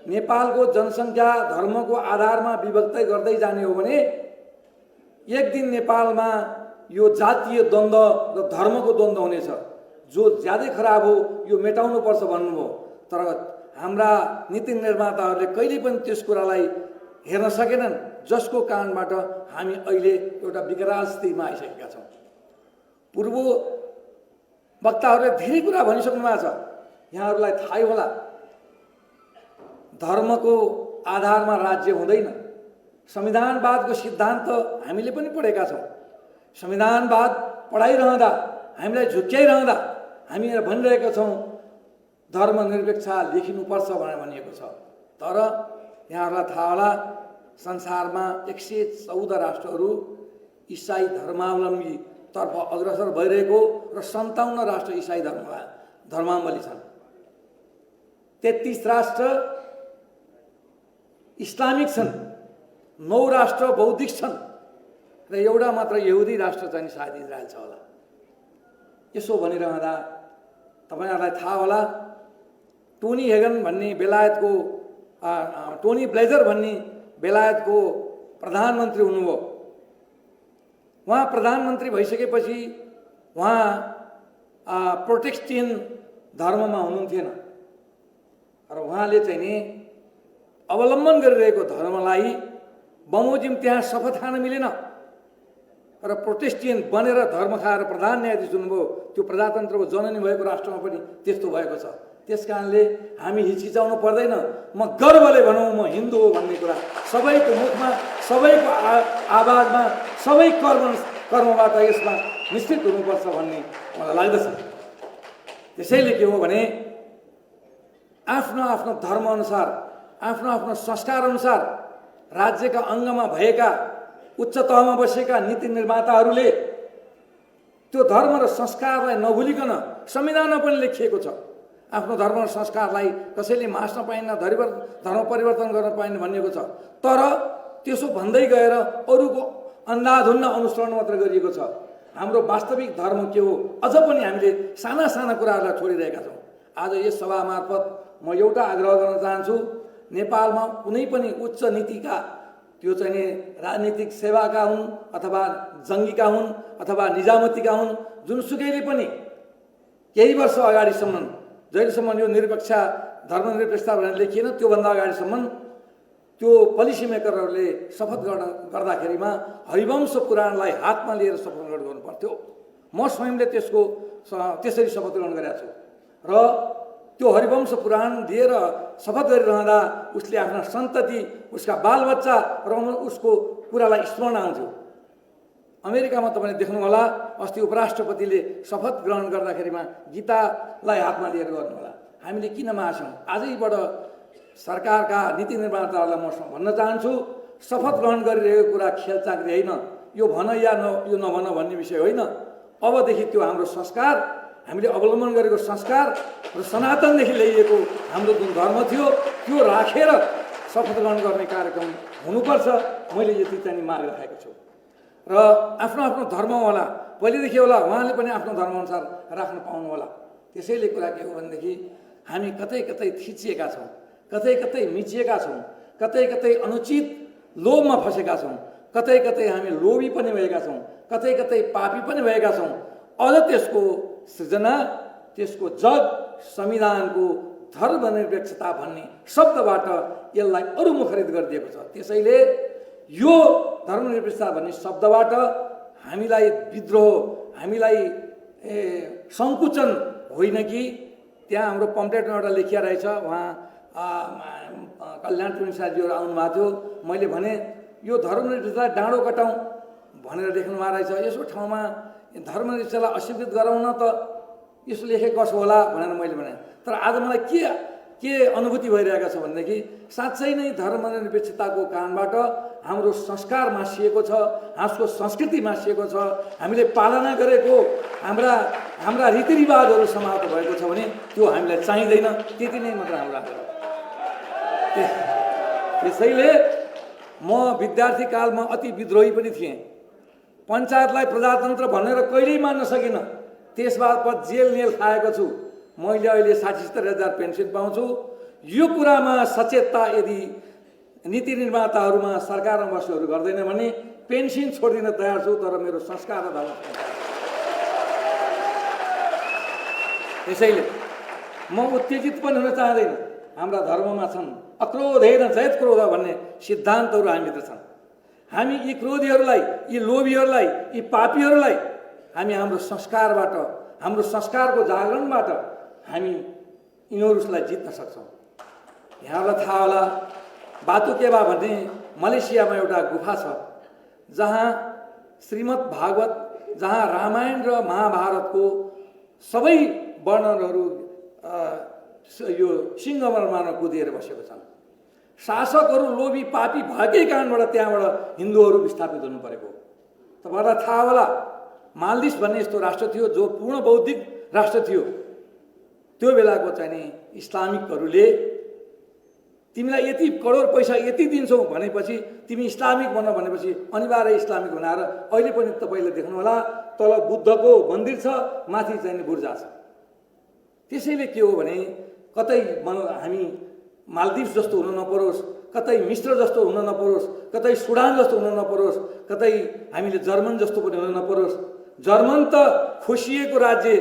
[SPEAKER 8] नेपालको जनसङ्ख्या धर्मको आधारमा विभक्त गर्दै जाने हो भने एक दिन नेपालमा यो जातीय द्वन्द्व र धर्मको द्वन्द्व हुनेछ, जो ज्यादै खराब हो, यो मेटाउनुपर्छ भन्नुभयो। तर हाम्रा नीति निर्माताहरूले कहिले पनि त्यस कुरालाई हेर्न सकेनन्, जसको कारणबाट हामी अहिले एउटा विकराल स्थितिमा आइसकेका छौँ। पूर्व वक्ताहरूले धेरै कुरा भनिसक्नु भएको छ, यहाँहरूलाई थाहै होला। धर्मको आधारमा राज्य हुँदैन। संविधानवादको सिद्धान्त हामीले पनि पढेका छौँ। संविधानवाद पढाइरहँदा, हामीलाई झुक्क्याइरहँदा हामी भनिरहेका छौँ धर्मनिरपेक्ष लेखिनुपर्छ भनेर भनिएको छ। तर यहाँहरूलाई थाहा होला, संसारमा 114 राष्ट्रहरू इसाई धर्मावलम्बी तर्फ अग्रसर भइरहेको र 57 राष्ट्र इसाई धर्मावलम्बी छन्। 33 राष्ट्र इस्लामिक छन्, 9 राष्ट्र बौद्धिक छन् र एउटा मात्र यहुदी राष्ट्र चाहिँ सायद इजरायल छ होला। यसो भनिरहँदा तपाईँहरूलाई थाहा होला, टोनी हेगन भन्ने बेलायतको टोनी ब्लेजर भन्ने बेलायतको प्रधानमन्त्री हुनुभयो। उहाँ प्रधानमन्त्री भइसकेपछि उहाँ प्रोटेस्टेन्ट धर्ममा हुनुहुन्थेन र उहाँले चाहिँ नि अवलम्बन गरिरहेको धर्मलाई बमोजिम त्यहाँ शपथ खान मिलेन र प्रोटेस्टेन्ट बनेर धर्म खाएर प्रधान न्यायाधीश हुनुभयो। त्यो प्रजातन्त्रको जननी भएको राष्ट्रमा पनि त्यस्तो भएको छ। त्यस कारणले हामी हिचकिचाउनु पर्दैन। म गर्वले भनौँ म हिन्दू हो भन्ने कुरा सबैको मुखमा, सबैको आवाजमा, सबै कर्मबाट यसमा निश्चित हुनुपर्छ भन्ने मलाई लाग्दछ। त्यसैले के हो भने आफ्नो आफ्नो धर्मअनुसार, आफ्नो आफ्नो संस्कारअनुसार राज्यका अङ्गमा भएका उच्च तहमा बसेका नीति निर्माताहरूले त्यो धर्म र संस्कारलाई नभुलिकन, संविधानमा पनि लेखिएको छ आफ्नो धर्म र संस्कारलाई कसैले मास्न पाइन्न, धर्म परिवर्तन गर्न पाइन्न भनिएको छ। तर त्यसो भन्दै गएर अरूको अन्धाधुन्ध अनुसरण मात्र गरिएको छ। हाम्रो वास्तविक धर्म के हो अझ पनि हामीले साना साना कुराहरूलाई छोडिरहेका छौँ। आज यस सभा मार्फत म एउटा आग्रह गर्न चाहन्छु, नेपालमा कुनै पनि उच्च नीतिका त्यो चाहिँ नि राजनीतिक सेवाका हुन् अथवा जङ्गीका हुन् अथवा निजामतीका हुन्, जुनसुकैले पनि केही वर्ष अगाडिसम्म जहिलेसम्म यो निरपेक्ष धर्मनिरपेक्षता भनेर लेखिएन त्योभन्दा अगाडिसम्म त्यो पोलिसी मेकरहरूले शपथ गर्दाखेरिमा हरिवंश पुराणलाई हातमा लिएर शपथ ग्रहण गर्नु पर्थ्यो। म स्वयंले त्यसरी शपथ ग्रहण गरेको छु र त्यो हरिवंश पुराण लिएर शपथ गरिरहँदा उसले आफ्ना सन्तति, उसका बालबच्चा र उसको कुरालाई स्मरण आउँथ्यो। अमेरिकामा तपाईँले देख्नुहोला, अस्ति उपराष्ट्रपतिले शपथ ग्रहण गर्दाखेरिमा गीतालाई हातमा लिएर गर्नुहोला। हामीले किन मार्छौँ? आजैबाट सरकारका नीति निर्माताहरूलाई म भन्न चाहन्छु, शपथ ग्रहण गरिरहेको कुरा खेलचाक्री होइन, यो भन या यो नभन भन्ने विषय होइन। अबदेखि त्यो हाम्रो संस्कार, हामीले अवलम्बन गरेको संस्कार र सनातनदेखि ल्याइएको हाम्रो जुन धर्म थियो त्यो राखेर शपथ ग्रहण गर्ने कार्यक्रम हुनुपर्छ। मैले यति चाहिँ मागिराखेको छु र आफ्नो आफ्नो धर्म होला, पहिलेदेखि होला उहाँले पनि आफ्नो धर्मअनुसार राख्न पाउनु होला। त्यसैले कुरा के हो भनेदेखि हामी कतै कतै थिचिएका छौँ, कतै कतै मिचिएका छौँ, कतै कतै अनुचित लोभमा फँसेका छौँ, कतै कतै हामी लोभी पनि भएका छौँ, कतै कतै पापी पनि भएका छौँ। अझ त्यसको सृजना, त्यसको जग संविधानको धर्मनिरपेक्षता भन्ने शब्दबाट यसलाई अरू मुखरित गरिदिएको छ। त्यसैले यो धर्मनिरपेक्षता भन्ने शब्दबाट हामीलाई विद्रोह, हामीलाई सङ्कुचन होइन कि त्यहाँ हाम्रो पम्पलेटमा एउटा लेखिया रहेछ, उहाँ कल्याण पुनिसाजीहरू आउनुभएको थियो। मैले भने यो धर्मनिरपेक्षतालाई डाँडो कटाउँ भनेर लेख्नु भएको रहेछ। यसो ठाउँमा धर्मनिरपेक्षतालाई अस्वीकृत गराउन त यसो लेखेको कसो होला भनेर मैले भने। तर आज मलाई के अनुभूति भइरहेको छ भनेदेखि साँच्चै नै धर्मनिरपेक्षताको कारणबाट हाम्रो संस्कार मासिएको छ, हाम्रो संस्कृति मासिएको छ, हामीले पालना गरेको हाम्रा रीतिरिवाजहरू समाप्त भएको छ भने त्यो हामीलाई चाहिँदैन। त्यति नै मात्र हाम्रो आग्रह। त्यसैले म विद्यार्थी कालमा अति विद्रोही पनि थिएँ। पञ्चायतलाई प्रजातन्त्र भनेर कहिल्यै मान्न सकिनँ। त्यसबापत जेल नेल खाएको छु। मैले अहिले 60-70 हजार पेन्सन पाउँछु। यो कुरामा सचेतता यदि नीति निर्माताहरूमा, सरकारमा बस्नेहरू गर्दैन भने पेन्सन छोडिदिन तयार छु, तर मेरो संस्कार र धर्म। त्यसैले म उत्तेजित पनि हुन चाहँदैन। हाम्रा धर्ममा छन् अक्रोधेन जयत क्रोध भन्ने सिद्धान्तहरू हामीभित्र छन्। हामी यी क्रोधीहरूलाई, यी लोभीहरूलाई, यी पापीहरूलाई हामी हाम्रो संस्कारबाट, हाम्रो संस्कारको जागरणबाट हामी यिनीहरूलाई जित्न सक्छौँ। यहाँलाई थाहा होला, बातुकेवा भन्ने मलेसियामा एउटा गुफा छ जहाँ श्रीमद् भागवत, जहाँ रामायण र महाभारतको सबै वर्णनहरू यो सिंहदरबारमा कुदिएर बसेको छन्। शासकहरू लोभी पापी भएकै कारणबाट त्यहाँबाट हिन्दूहरू विस्थापित हुनु परेको। तपाईँहरूलाई थाहा होला, मालदिप्स भन्ने यस्तो राष्ट्र थियो जो पूर्ण बौद्धिक राष्ट्र थियो। त्यो बेलाको चाहिँ नि इस्लामिकहरूले तिमीलाई यति करोड पैसा यति दिन्छौँ भनेपछि तिमी इस्लामिक बन भनेपछि अनिवार्य इस्लामिक बनाएर अहिले पनि तपाईँले देख्नुहोला तल बुद्धको मन्दिर छ, माथि चाहिँ बुर्जा छ। त्यसैले के हो भने कतै हामी मालदिप्स जस्तो हुन नपरोस्, कतै मिस्र जस्तो हुन नपरोस्, कतै सुडान जस्तो हुन नपरोस्, कतै हामीले जर्मन जस्तो पनि हुन नपरोस्। जर्मन त खोसिएको राज्य,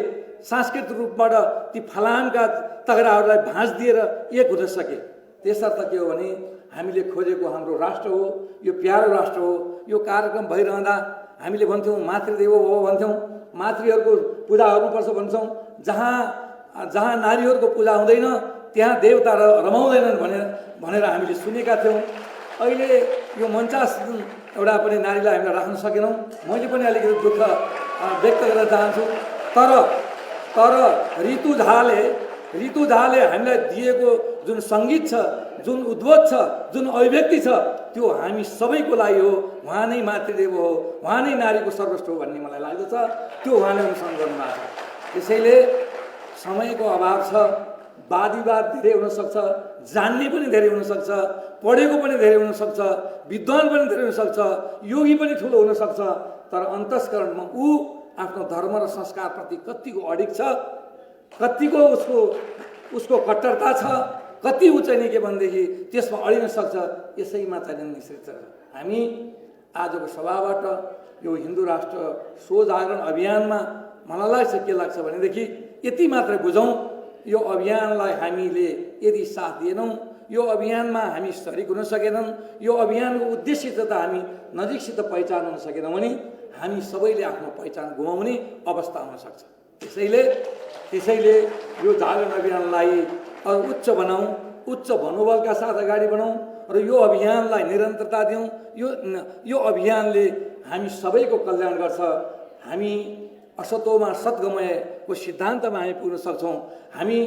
[SPEAKER 8] सांस्कृतिक रूपबाट ती फलामका तगराहरूलाई भाँच दिएर एक हुन सके। त्यसर्थ के हो भने हामीले खोजेको हाम्रो राष्ट्र हो, यो प्यारो राष्ट्र हो। यो कार्यक्रम भइरहँदा हामीले भन्थ्यौँ मातृदेवो भव भन्थ्यौँ, मातृहरूको पूजा गर्नुपर्छ भन्छौँ। जहाँ नारीहरूको पूजा हुँदैन त्यहाँ देवता रमाउँदैनन् भनेर हामीले सुनेका थियौँ। अहिले यो मञ्चास एउटा पनि नारीलाई हामीले राख्न सकेनौँ। मैले पनि अलिकति दुःख व्यक्त गर्न चाहन्छु। तर ऋतु झाले हामीलाई दिएको जुन सङ्गीत छ, जुन उद्बोध छ, जुन अभिव्यक्ति छ, त्यो हामी सबैको लागि हो। उहाँ नै मातृदेव हो, उहाँ नै नारीको सर्वश्रेष्ठ हो भन्ने मलाई लाग्दछ। त्यो उहाँले अनुसरण गर्नुभएको छ। त्यसैले समयको अभाव छ। वादविवाद धेरै हुनसक्छ, जान्ने पनि धेरै हुनसक्छ, पढेको पनि धेरै हुनसक्छ, विद्वान पनि धेरै हुनसक्छ, योगी पनि ठुलो हुनसक्छ। तर अन्तस्करणमा ऊ आफ्नो धर्म र संस्कारप्रति कतिको अडिग छ, कतिको उसको कट्टरता छ, कति ऊ चाहिँ नि के भनेदेखि त्यसमा अडिन सक्छ। यसैमा चाहिँ निश्चित हामी आजको सभाबाट यो हिन्दू राष्ट्र स्व जागरण अभियानमा मलाई चाहिँ के लाग्छ भनेदेखि यति मात्र बुझौँ, यो अभियानलाई हामीले यदि साथ दिएनौँ, यो अभियानमा हामी सरिक हुन सकेनौँ, यो अभियानको उद्देश्य त हामी नजिकसित पहिचान हुन सकेनौँ भने हामी सबैले आफ्नो पहिचान गुमाउने अवस्था हुन सक्छ। त्यसैले यो जागरण अभियानलाई उच्च बनाऊँ, उच्च मनोबलका साथ अगाडि बढाउँ र यो अभियानलाई निरन्तरता दिउँ। यो अभियानले हामी सबैको कल्याण गर्छ। हामी असतोमा सद्गमयको सिद्धान्तमा हामी पुग्न सक्छौँ। हामी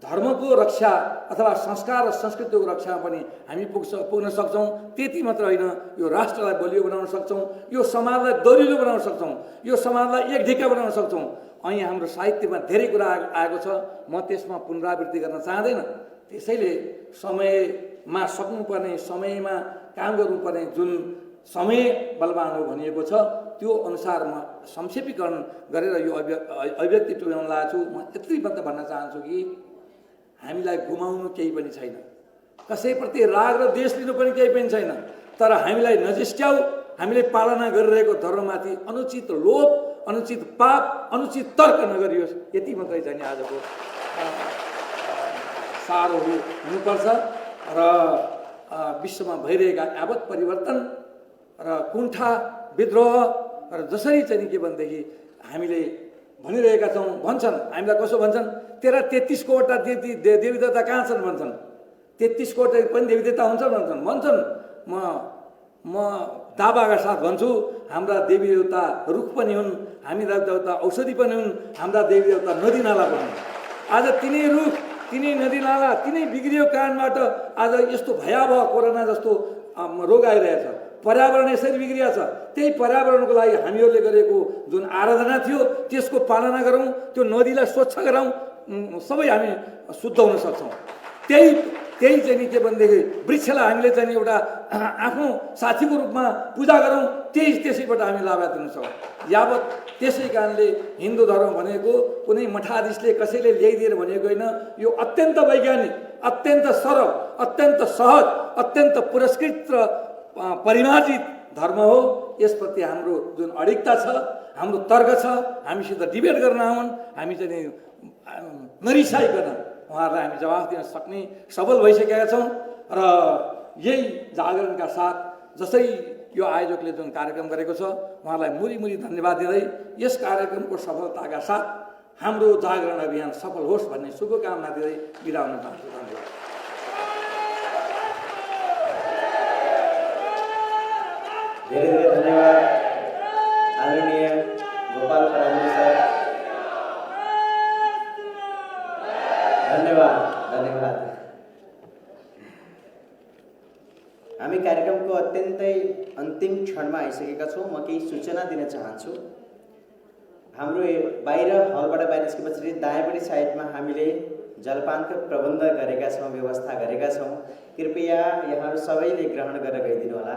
[SPEAKER 8] धर्मको रक्षा अथवा संस्कार र संस्कृतिको रक्षामा पनि हामी पुग्न सक्छौँ। त्यति मात्र होइन, यो राष्ट्रलाई बलियो बनाउन सक्छौँ, यो समाजलाई दरिलो बनाउन सक्छौँ, यो समाजलाई एकढिक्का बनाउन सक्छौँ। અહીં हाम्रो साहित्यमा धेरै कुरा आएको छ, म त्यसमा पुनरावृत्ति गर्न चाहँदैन। त्यसैले समयमा सक्नुपर्ने, समयमा काम गर्नुपर्ने जुन समय बलवान हो भनिएको छ, त्यो अनुसारमा संक्षेपीकरण गरेर यो अभिव्यक्ति टुङ्ग्याउन लागेको छु। म यति मात्र भन्न चाहन्छु कि हामीलाई गुमाउनु केही पनि छैन, कसैप्रति राग र देश लिनु पनि केही पनि छैन, तर हामीलाई नजिस्क्याउ। हामीले पालना गरिरहेको धर्ममाथि अनुचित लोभ, अनुचित पाप, अनुचित तर्क नगरियोस्। यति मात्रै चाहिँ आजको सारो हुनुपर्छ। र विश्वमा भइरहेका यावत परिवर्तन र कुण्ठा विद्रोह र जसरी चाहिँ के भनेदेखि हामीले भनिरहेका छौँ, भन्छन् हामीलाई कसो भन्छन्, तेरा 33 करोडवटा देवी देवता कहाँ छन् भन्छन्, 33 करोड पनि देवी देवता हुन्छन् भन्छन्। म दावाका साथ भन्छु, हाम्रा देवी देवता रुख पनि हुन्, हाम्रा देवता औषधि पनि हुन्, हाम्रा देवी देवता नदी नाला पनि हुन्। आज तिनै रुख, तिनै नदी नाला, तिनै बिग्रियो कारणबाट आज यस्तो भयावह कोरोना जस्तो रोग आइरहेछ। पर्यावरण यसरी बिग्रिया छ। त्यही पर्यावरणको लागि हामीहरूले गरेको जुन आराधना थियो त्यसको पालना गरौँ, त्यो नदीलाई स्वच्छ गराउँ, सबै हामी शुद्ध हुन सक्छौँ। त्यही चाहिँ के भनेदेखि वृक्षलाई हामीले चाहिँ एउटा आफ्नो साथीको रूपमा पूजा गरौँ, त्यसैबाट हामी लाभान्वित हुन सक्छौँ। यावत त्यसै कारणले हिन्दू धर्म भनेको कुनै मठाधीशले कसैले ल्याइदिएर भनेको होइन, यो अत्यन्त वैज्ञानिक, अत्यन्त सरल, अत्यन्त सहज, अत्यन्त पुरस्कृत र परिमार्जित धर्म हो। यसप्रति हाम्रो जुन अडिगता छ, हाम्रो तर्क छ, हामीसित डिबेट गर्न आउन्, हामी चाहिँ नरिसाइकन उहाँहरूलाई हामी जवाफ दिन सक्ने सबल भइसकेका छौँ। र यही जागरणका साथ जसै यो आयोजकले जुन कार्यक्रम गरेको छ उहाँलाई मुरी धन्यवाद दिँदै यस कार्यक्रमको सफलताका साथ हाम्रो जागरण अभियान सफल होस् भन्ने शुभकामना दिँदै बिदा हुन चाहन्छु। धन्यवाद।
[SPEAKER 1] धेरै धेरै धन्यवाद आदरणीय गोपाल पराजुली सर। धन्यवाद। हामी कार्यक्रमको अत्यन्तै अन्तिम क्षणमा आइसकेका छौँ। म केही सूचना दिन चाहन्छु। हाम्रो बाहिर हलबाट बाहिर निस्केपछि दायाँपट्टि साइडमा हामीले जलपानको प्रबन्ध गरेका छौँ, व्यवस्था गरेका छौँ। कृपया यहाँहरू सबैले ग्रहण गरेर गइदिनु होला।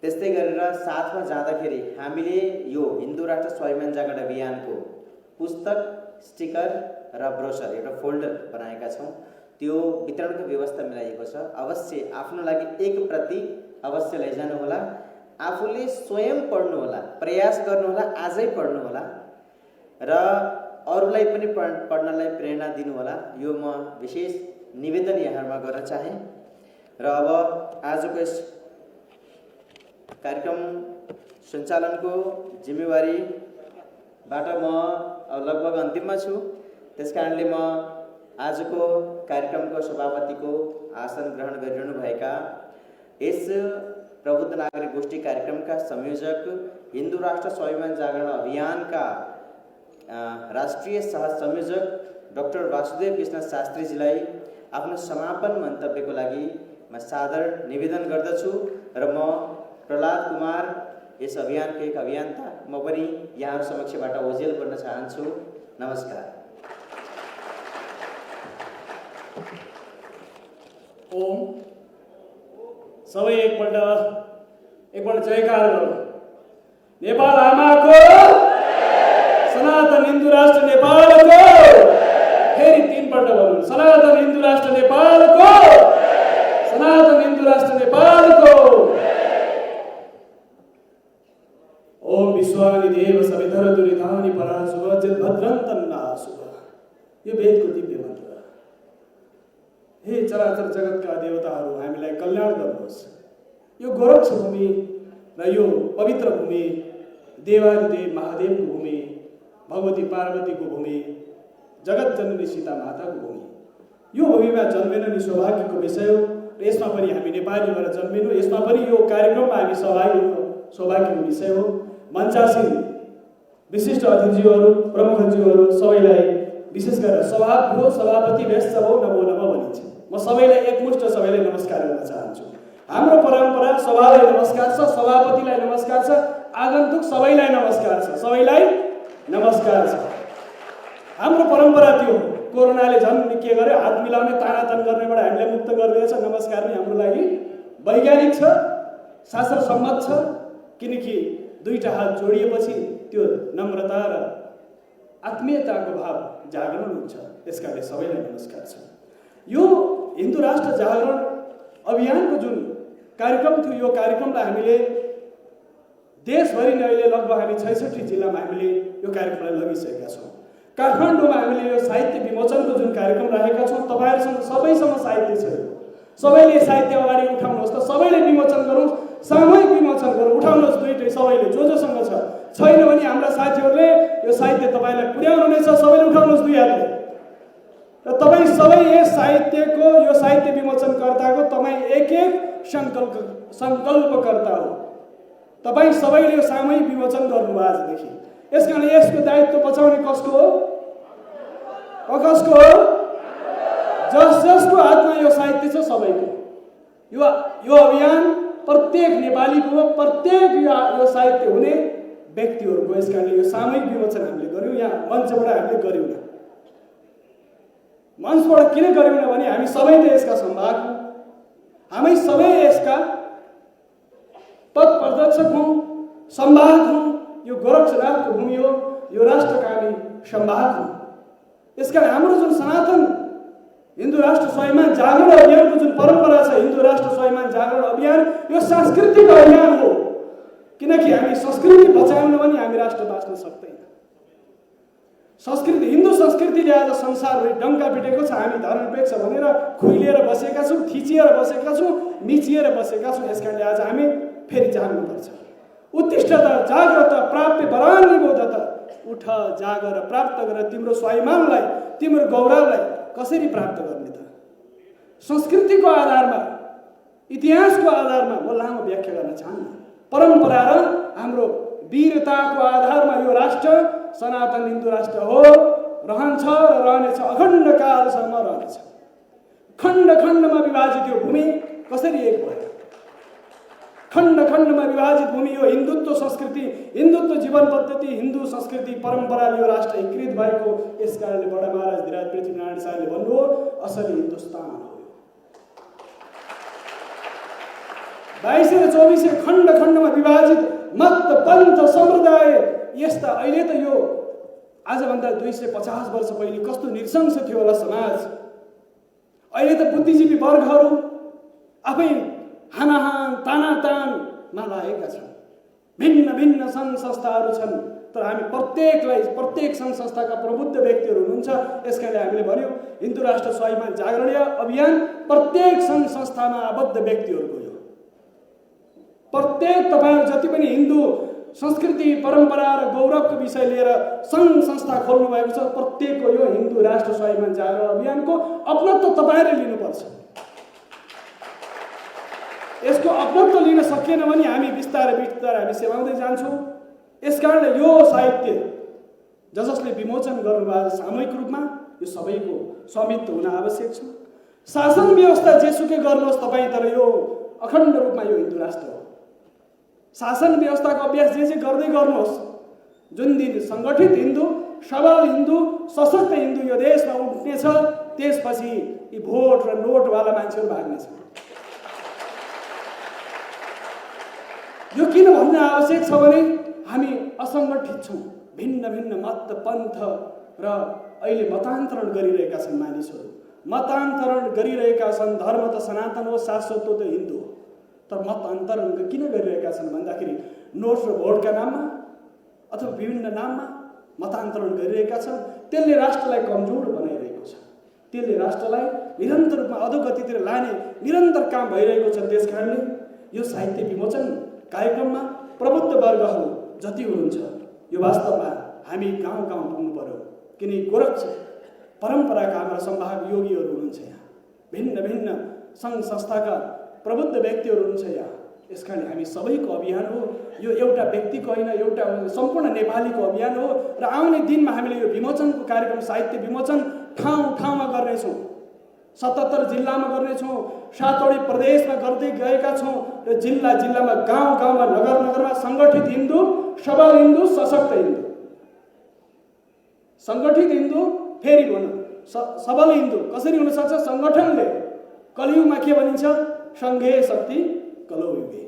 [SPEAKER 1] त्यस्तै गरेर साथमा जाँदाखेरि हामीले यो हिन्दू राष्ट्र स्वाभिमान जागरण अभियानको पुस्तक, स्टिकर र ब्रोसर एउटा फोल्डर बनाएका छौँ। त्यो वितरणको व्यवस्था मिलाइएको छ। अवश्य आफ्नो लागि एक प्रति अवश्य लैजानुहोला। आफूले स्वयं पढ्नुहोला, प्रयास गर्नुहोला, आजै पढ्नुहोला र अरूलाई पनि पढ्नलाई प्रेरणा दिनुहोला। यो म विशेष निवेदन यहाँमा गर्न चाहेँ। र अब आजको यस कार्यक्रम सञ्चालनको जिम्मेवारीबाट म लगभग अन्तिममा छु। त्यसकारणले म आजको कार्यक्रमको सभापतिको आसन ग्रहण गरिरहनुभएका यस प्रबुद्ध नागरिक गोष्ठी कार्यक्रमका संयोजक, हिन्दू राष्ट्र स्वाभिमान जागरण अभियानका राष्ट्रिय सह संयोजक डाक्टर वासुदेव कृष्ण शास्त्रीजीलाई आफ्नो समापन मन्तव्यको लागि म सादर निवेदन गर्दछु। र म प्रहलाद कुमार, यस अभियानको एक अभियन्ता, म पनि यहाँहरू समक्षबाट ओझेल गर्न चाहन्छु। नमस्कार।
[SPEAKER 4] ओम सबै एकपल्ट जयकार गरौँ। नेपाल आमाको, सनातन हिन्दू राष्ट्र नेपालको फेरि 3 पल्ट भन्नु, सनातन हिन्दू राष्ट्र नेपालको, सनातन हिन्दू राष्ट्र नेपालको। ओम विश्वानि देव सवितर दुरितानि पराशुभ भद्रं तन्नाशुभ। यो वेदको दिव्य मन्त्र। हे चराचर जगतका देवताहरू, हामीलाई कल्याण गर्नुहोस्। यो गोरक्ष भूमि र यो पवित्र भूमि, देवादिदेव महादेवको भूमि, भगवती पार्वतीको भूमि, जगत जननी सीता माताको भूमि, यो भूमिमा जन्मेन नि सौभाग्यको विषय हो। र यसमा पनि हामी नेपाली भएर जन्मेनु, यसमा पनि यो कार्यक्रममा हामी सहभागी हुनु सौभाग्यको विषय हो। मञ्चासीन विशिष्ट अतिथिज्यूहरू, प्रमुखज्यूहरू सबैलाई विशेष गरेर सभापति व्यस्त भो नभो नभो भनिन्छ। म सबैलाई एकमुष्ट सबैलाई नमस्कार गर्न चाहन्छु। हाम्रो परम्परा सभालाई नमस्कार छ, सभापतिलाई नमस्कार छ, आगन्तुक सबैलाई नमस्कार छ, सबैलाई नमस्कार छ। हाम्रो परम्परा त्यो कोरोनाले झन् के गर्यो, हात मिलाउने तानातन गर्नेबाट हामीलाई मुक्त गरिदिएछ। नमस्कार नै हाम्रो लागि वैज्ञानिक छ, शास्त्र सम्मत छ, किनकि दुईटा हात जोडिएपछि त्यो नम्रता र आत्मीयताको भाव जागरण हुन्छ। यसकारणले सबैलाई नमस्कार छ। यो हिन्दू राष्ट्र जागरण अभियानको जुन कार्यक्रम थियो, यो कार्यक्रमलाई हामीले देशभरि नै अहिले लगभग हामी 66 जिल्लामा हामीले यो कार्यक्रमलाई लगिसकेका छौँ। काठमाडौँमा हामीले यो साहित्य विमोचनको जुन कार्यक्रम राखेका छौँ, तपाईँहरूसँग सबैसँग साहित्य छ, सबैले साहित्य अगाडि उठाउनुहोस् त, सबैले विमोचन गरौँ, सामूहिक विमोचन गरौँ, उठाउनुहोस् दुईटै सबैले, जोसँग छैन भने हाम्रा साथीहरूले यो साहित्य तपाईँलाई पुर्याउनु नै छ, सबैले उठाउनुहोस् दुई हातले। र तपाईँ सबै यस साहित्यको, यो साहित्य विमोचनकर्ताको तपाईँ एक सङ्कल्पकर्ता हो। तपाईँ सबैले यो सामूहिक विमोचन गर्नुभयो आजदेखि। यसकारण यसको दायित्व बचाउने कसको हो? कसको हो? जसको हातमा यो साहित्य छ सबैको। यो अभियान प्रत्येक नेपालीको हो, प्रत्येक यो साहित्य हुने व्यक्तिहरूको। यसकारणले यो सामूहिक विमोचन हामीले गऱ्यौँ, यहाँ मञ्चबाट हामीले गऱ्यौँ न। मञ्चबाट किन गऱ्यौँ न भने हामी सबै त यसका सम्भाग हौँ, हामी सबै यसका पथ प्रदर्शक हौँ, सम्भाग हौँ। यो गोरक्षनाथको भूमि हो, यो राष्ट्रका हामी सम्भाग हौँ। यसकारण हाम्रो जुन सनातन हिन्दू राष्ट्र स्वाभिमान जागरण अभियानको जुन परम्परा छ, हिन्दू राष्ट्र स्वाभिमान जागरण अभियान, यो सांस्कृतिक अभियान हो। किनकि हामी संस्कृति बचाउन भने हामी राष्ट्र बाँच्न सक्दैन। संस्कृति, हिन्दू संस्कृतिले आज संसारभरि डङ्का पिटेको छ। हामी धर्मनिरपेक्ष भनेर खुइलिएर बसेका छौँ, थिचिएर बसेका छौँ, मिचिएर बसेका छौँ। यसकारणले आज हामी फेरि जाग्नुपर्छ। उत्तिष्ठ जाग्रत प्राप्य वरान्नि बोधत, उठ जागर प्राप्त गर तिम्रो स्वाभिमानलाई, तिम्रो गौरवलाई कसरी प्राप्त गर्ने त? संस्कृतिको आधारमा, इतिहासको आधारमा म लामो व्याख्या गर्न चाहन्न। परम्परा र हाम्रो वीरताको आधारमा यो राष्ट्र सनातन हिन्दू राष्ट्र हो, रहन्छ र रहनेछ, अखण्ड कालसम्म रहनेछ। खण्ड खण्डमा विभाजित यो भूमि कसरी एक भयो? खण्ड खण्डमा विभाजित भूमि, यो हिन्दुत्व संस्कृति, हिन्दुत्व जीवन पद्धति, हिन्दू संस्कृति परम्पराले यो राष्ट्र एकीकृत भएको। यस कारणले बडा महाराज धीराज पृथ्वीनारायण शाहले भन्नुभयो, असली हिन्दुस्तान हो। 22 र 24 खण्ड खण्डमा विभाजित मत पन्थ सम्प्रदाय, यस्ता अहिले त यो आजभन्दा 250 वर्ष पहिले कस्तो नृशंस थियो होला समाज। अहिले त बुद्धिजीवी वर्गहरू आफै हानाहान तानातानमा लागेका छन्। भिन्न भिन्न सङ्घ संस्थाहरू छन्, तर हामी प्रत्येक सङ्घ संस्थाका प्रबुद्ध व्यक्तिहरू हुनुहुन्छ। यसकारणले हामीले भन्यौँ हिन्दू राष्ट्र स्वाभिमान जागरणीय अभियान प्रत्येक सङ्घ संस्थामा आबद्ध व्यक्तिहरूको हो। प्रत्येक तपाईँहरू जति पनि हिन्दू संस्कृति परम्परा र गौरवको विषय लिएर सङ्घ संस्था खोल्नु भएको छ, प्रत्येकको यो हिन्दू राष्ट्र स्वाभिमान जागरण अभियानको अपनत्व तपाईँले लिनुपर्छ। यसको अपनत्व लिन सकिएन भने हामी बिस्तारै हामी सेवाउँदै जान्छौँ। यसकारणले यो साहित्य जसले विमोचन गर्नुभएको सामूहिक रूपमा यो सबैको स्वामित्व हुन आवश्यक छ। शासन व्यवस्था जेसुकै गर्नुहोस् तपाईँ, तर यो अखण्ड रूपमा यो हिन्दू राष्ट्र हो। शासन व्यवस्थाको अभ्यास जे गर्दै गर्नुहोस्, जुन दिन सङ्गठित हिन्दू, सबल हिन्दू, सशक्त हिन्दू यो देशमा उठ्नेछ, त्यसपछि यी भोट र नोटवाला मान्छेहरू भाग्नेछ। यो किन भन्न आवश्यक छ भने हामी असङ्गठित छौँ। भिन्न भिन्न मत पन्थ र अहिले मतान्तरण गरिरहेका छन् मानिसहरू, मतान्तरण गरिरहेका छन्। धर्म त सनातन हो, शाश्वत हो, त हिन्दू हो, तर मतान्तरण किन गरिरहेका छन् भन्दाखेरि नोट र भोटका नाममा अथवा विभिन्न नाममा मतान्तरण गरिरहेका छन्। त्यसले राष्ट्रलाई कमजोर बनाइरहेको छ, त्यसले राष्ट्रलाई निरन्तर रूपमा अधोगतितिर लाने निरन्तर काम भइरहेको छ। त्यस कारणले यो साहित्य विमोचन कार्यक्रममा प्रबुद्ध वर्गहरू जति हुनुहुन्छ, यो वास्तवमा हामी गाउँ गाउँ पुग्नु पर्यो। किनकि गोरक्ष परम्पराका हाम्रा सम्भाग योगीहरू हुनुहुन्छ यहाँ, भिन्न भिन्न सङ्घ संस्थाका प्रबुद्ध व्यक्तिहरू हुनुहुन्छ यहाँ। यस कारण हामी सबैको अभियान हो, यो एउटा व्यक्तिको होइन, एउटा सम्पूर्ण नेपालीको अभियान हो। र आउने दिनमा हामीले यो विमोचनको कार्यक्रम, साहित्य विमोचन ठाउँ ठाउँमा गर्नेछौँ, 77 जिल्लामा गर्नेछौँ, 7वटै प्रदेशमा गर्दै गएका छौँ। र जिल्ला जिल्लामा, गाउँ गाउँमा, नगर नगरमा सङ्गठित हिन्दू, सबल हिन्दू, सशक्त हिन्दू, सङ्गठित हिन्दू, फेरि भनौँ सबल हिन्दू कसरी हुनसक्छ? सङ्गठनले। कलियुगमा के भनिन्छ? सङ्घीय शक्ति कलौयुगे।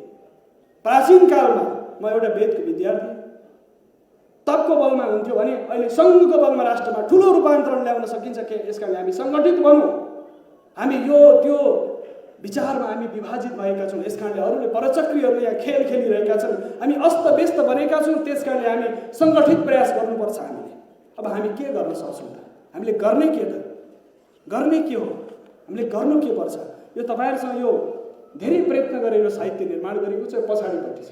[SPEAKER 4] प्राचीन कालमा म एउटा वेदको विद्यार्थी, तपको बलमा हुन्थ्यो भने अहिले सङ्घको बलमा राष्ट्रमा ठुलो रूपान्तरण ल्याउन सकिन्छ के? यस कारण हामी सङ्गठित बनौँ। हामी यो त्यो विचारमा हामी विभाजित भएका छौँ। यस कारणले अरूले परचक्रीहरूले यहाँ खेल खेलिरहेका छन्, हामी अस्तव्यस्त बनेका छौँ। त्यस कारणले हामी सङ्गठित प्रयास गर्नुपर्छ। हामीले अब हामी के गर्न सक्छौँ त? हामीले गर्ने के त? गर्ने के हो? हामीले गर्नु के पर्छ? यो तपाईँहरूसँग यो धेरै प्रयत्न गरेर यो साहित्य निर्माण गरेको छ, पछाडिपट्टि छ।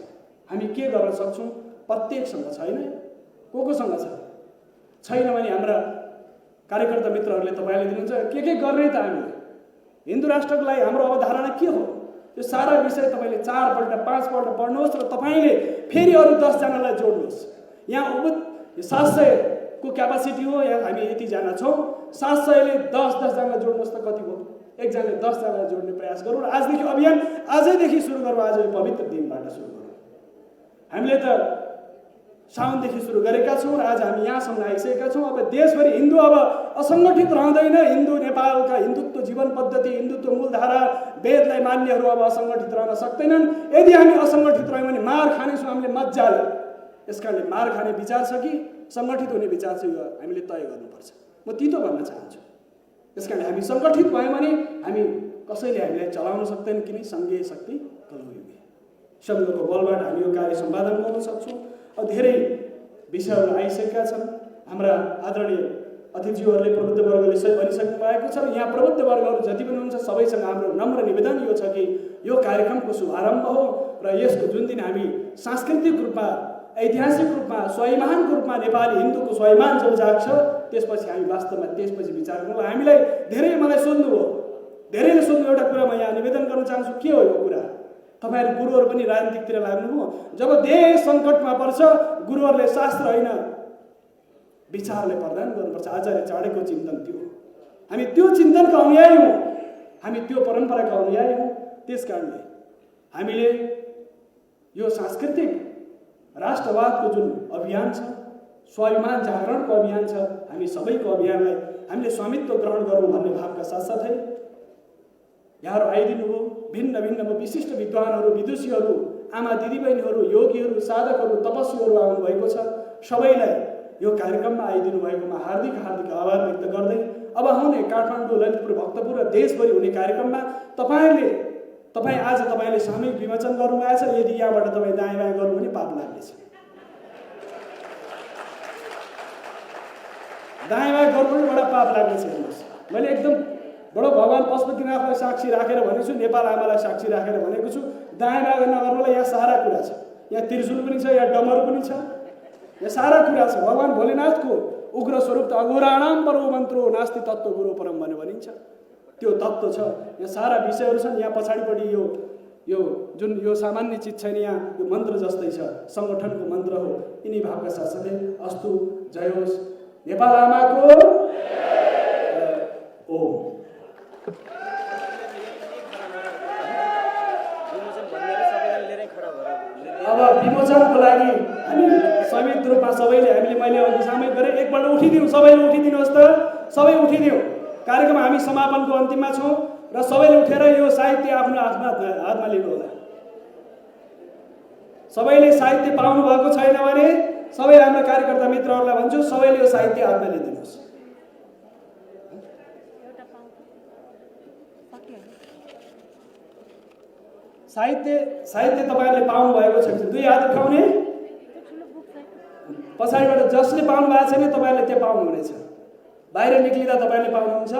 [SPEAKER 4] हामी के गर्न सक्छौँ? प्रत्येकसँग छैन, कोसँग छ? छैन भने हाम्रा कार्यकर्ता मित्रहरूले तपाईँले दिनुहुन्छ के गर्ने त? हामीले हिन्दू राष्ट्रको लागि हाम्रो अवधारणा के हो? यो सारा विषय तपाईँले 4 पल्ट 5 पल्ट पढ्नुहोस् र तपाईँले फेरि अरू 10 जनालाई जोड्नुहोस्। यहाँ 700 को क्यापासिटी हो, यहाँ हामी यतिजना छौँ, 700ले 10 जना जोड्नुहोस् त कति भयो? एकजनाले 10 जना जोड्ने प्रयास गरौँ र आजदेखि अभियान आजैदेखि सुरु गरौँ। आज यो पवित्र दिनबाट सुरु गरौँ। हामीले त साउनदेखि सुरु गरेका छौँ र आज हामी यहाँसम्म आइसकेका छौँ। अब देशभरि हिन्दू अब असङ्गठित रहँदैन। हिन्दू नेपालका हिन्दुत्व जीवन पद्धति, हिन्दुत्व मूलधारा, वेदलाई मान्नेहरू अब असङ्गठित रहन सक्दैनन्। यदि हामी असङ्गठित रह्यौँ भने मार खानेछौँ हामीले मजाले। यस कारणले मार खाने विचार छ कि सङ्गठित हुने विचार छ, यो हामीले तय गर्नुपर्छ। म तितो भन्न चाहन्छु। यस कारण हामी सङ्गठित भयौँ भने हामी कसैले हामीलाई चलाउन सक्दैन, किनकि सङ्घीय शक्ति कलौयुगे। सङ्घको बलबाट हामी यो कार्य सम्पादन गर्न सक्छौँ। अब धेरै विषयहरू आइसकेका छन्। हाम्रा आदरणीय अतिथिज्यूहरूले, प्रबुद्ध वर्गले सही भनिसक्नु भएको छ। यहाँ प्रबुद्ध वर्गहरू जति पनि हुनुहुन्छ सबैसँग हाम्रो नम्र निवेदन यो छ कि यो कार्यक्रमको शुभारम्भ हो र यसको जुन दिन हामी सांस्कृतिक रूपमा, ऐतिहासिक रूपमा, स्वाभिमानको रूपमा नेपाली हिन्दूको स्वाभिमान जब जाग्छ, त्यसपछि हामी वास्तवमा त्यसपछि विचार गरौँ। हामीलाई धेरै मलाई सोध्नु हो, धेरैले सोध्नु एउटा कुरा म यहाँ निवेदन गर्न चाहन्छु। के हो यो कुरा? तपाईँहरू गुरुहरू पनि राजनीतिकतिर लाग्नु हो। जब देश सङ्कटमा पर्छ, गुरुहरूले शास्त्र होइन विचारले प्रदान गर्नुपर्छ। आचार्य चाणक्यको चिन्तन त्यो हो। हामी त्यो चिन्तनका अनुयायी हौँ, हामी त्यो परम्पराका अनुयायी हौँ। त्यस कारणले हामीले यो सांस्कृतिक राष्ट्रवादको जुन अभियान छ, स्वाभिमान जागरणको अभियान छ, हामी सबैको अभियानलाई हामीले स्वामित्व ग्रहण गरौँ भन्ने भावका साथसाथै यहाँहरू आइदिनु हो। भिन्न भिन्न विशिष्ट विद्वानहरू, विदुषीहरू, आमा दिदीबहिनीहरू, योगीहरू, साधकहरू, तपस्वीहरू आउनुभएको छ। सबैलाई यो कार्यक्रममा आइदिनु भएकोमा हार्दिक हार्दिक आभार व्यक्त गर्दै अब आउने काठमाडौँ, ललितपुर, भक्तपुर र देशभरि हुने कार्यक्रममा आज तपाईँले सामूहिक विमोचन गर्नुभएको छ। यदि यहाँबाट तपाईँ दायाँ बायाँ गर्नु भने पाप लाग्नेछ। दायाँ बायाँ गर्नु पनि बडा पाप लाग्नेछ। हेर्नुहोस्, मैले एकदम बडो भगवान् पशुपतिनाथलाई साक्षी राखेर भनेको छु, नेपाल आमालाई साक्षी राखेर भनेको छु। दायाँ बायाँ नगर्नुलाई यहाँ सारा कुरा छ। यहाँ त्रिशूल पनि छ, यहाँ डमरू पनि छ, यहाँ सारा कुरा छ। भगवान् भोलेनाथको उग्र स्वरूप त अघोराणाम परो मन्त्रो नास्ति तत्त्व गुरु परम भनेर भनिन्छ। त्यो तत्त्व छ। यहाँ सारा विषयहरू छन्। यहाँ पछाडिपट्टि यो जुन यो सामान्य चिज छैन, यहाँ यो मन्त्र जस्तै छ, सङ्गठनको मन्त्र हो। यिनी भावका साथसाथै अस्तु, जय होस् नेपाल आमाको ओम। अब विमोचनको लागि हामी संयुक्त रूपमा सबैले मैले अघि सामूहिक गरेँ। एकपल्ट उठिदिउँ, सबैले उठिदिनुहोस् त, सबै उठिदिउँ। कार्यक्रम हामी समापनको अन्तिममा छौँ र सबैले उठेर यो साहित्य आफ्नो हातमा लिनु होला। सबैले साहित्य पाउनु भएको छैन भने सबै हाम्रा कार्यकर्ता मित्रहरूलाई भन्छु, सबैले यो साहित्य हातमा लिदिनुहोस्।
[SPEAKER 9] साहित्य साहित्य तपाईँहरूले पाउनुभएको छ भने 2 हात उठाउने, पछाडिबाट जसले पाउनु भएको छैन तपाईँहरूले त्यो पाउनुहुनेछ। बाहिर निक्लिँदा तपाईँले पाउनुहुन्छ।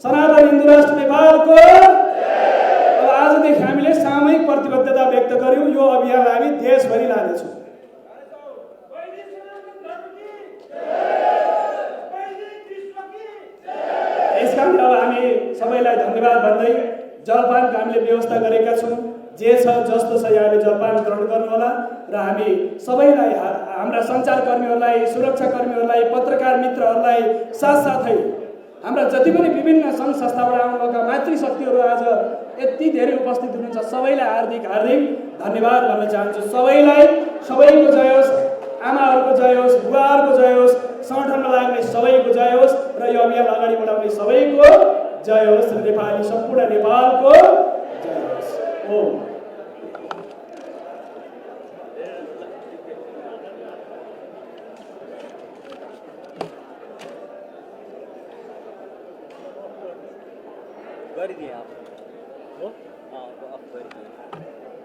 [SPEAKER 9] सनातन हिन्दू राष्ट्र नेपालको। अब आजदेखि हामीले सामूहिक प्रतिबद्धता व्यक्त गर्यौँ, यो अभियान हामी देशभरि लानेछौँ। यसकारण अब हामी सबैलाई धन्यवाद भन्दै जलपानको हामीले व्यवस्था गरेका छौँ। जे छ जस्तो छ यहाँले जलपान ग्रहण गर्नुहोला र हामी सबैलाई हाम्रा सञ्चारकर्मीहरूलाई, सुरक्षाकर्मीहरूलाई, पत्रकार मित्रहरूलाई साथसाथै हाम्रा जति पनि विभिन्न सङ्घ संस्थाबाट आउनुभएका मातृशक्तिहरू आज यति धेरै उपस्थित हुनुहुन्छ, सबैलाई हार्दिक हार्दिक धन्यवाद भन्न चाहन्छु। सबैलाई, सबैको जय होस्, आमाहरूको जय होस्, बुवाहरूको जय होस्, सङ्गठनमा लाग्ने सबैको जय होस् र यो अभियान अगाडि बढाउने सबैको जय होस्। नेपाली सम्पूर्ण नेपालको जय होस्। ओम।
[SPEAKER 1] गरिदिए आप हो? हाँ, तो आप गरिदिए।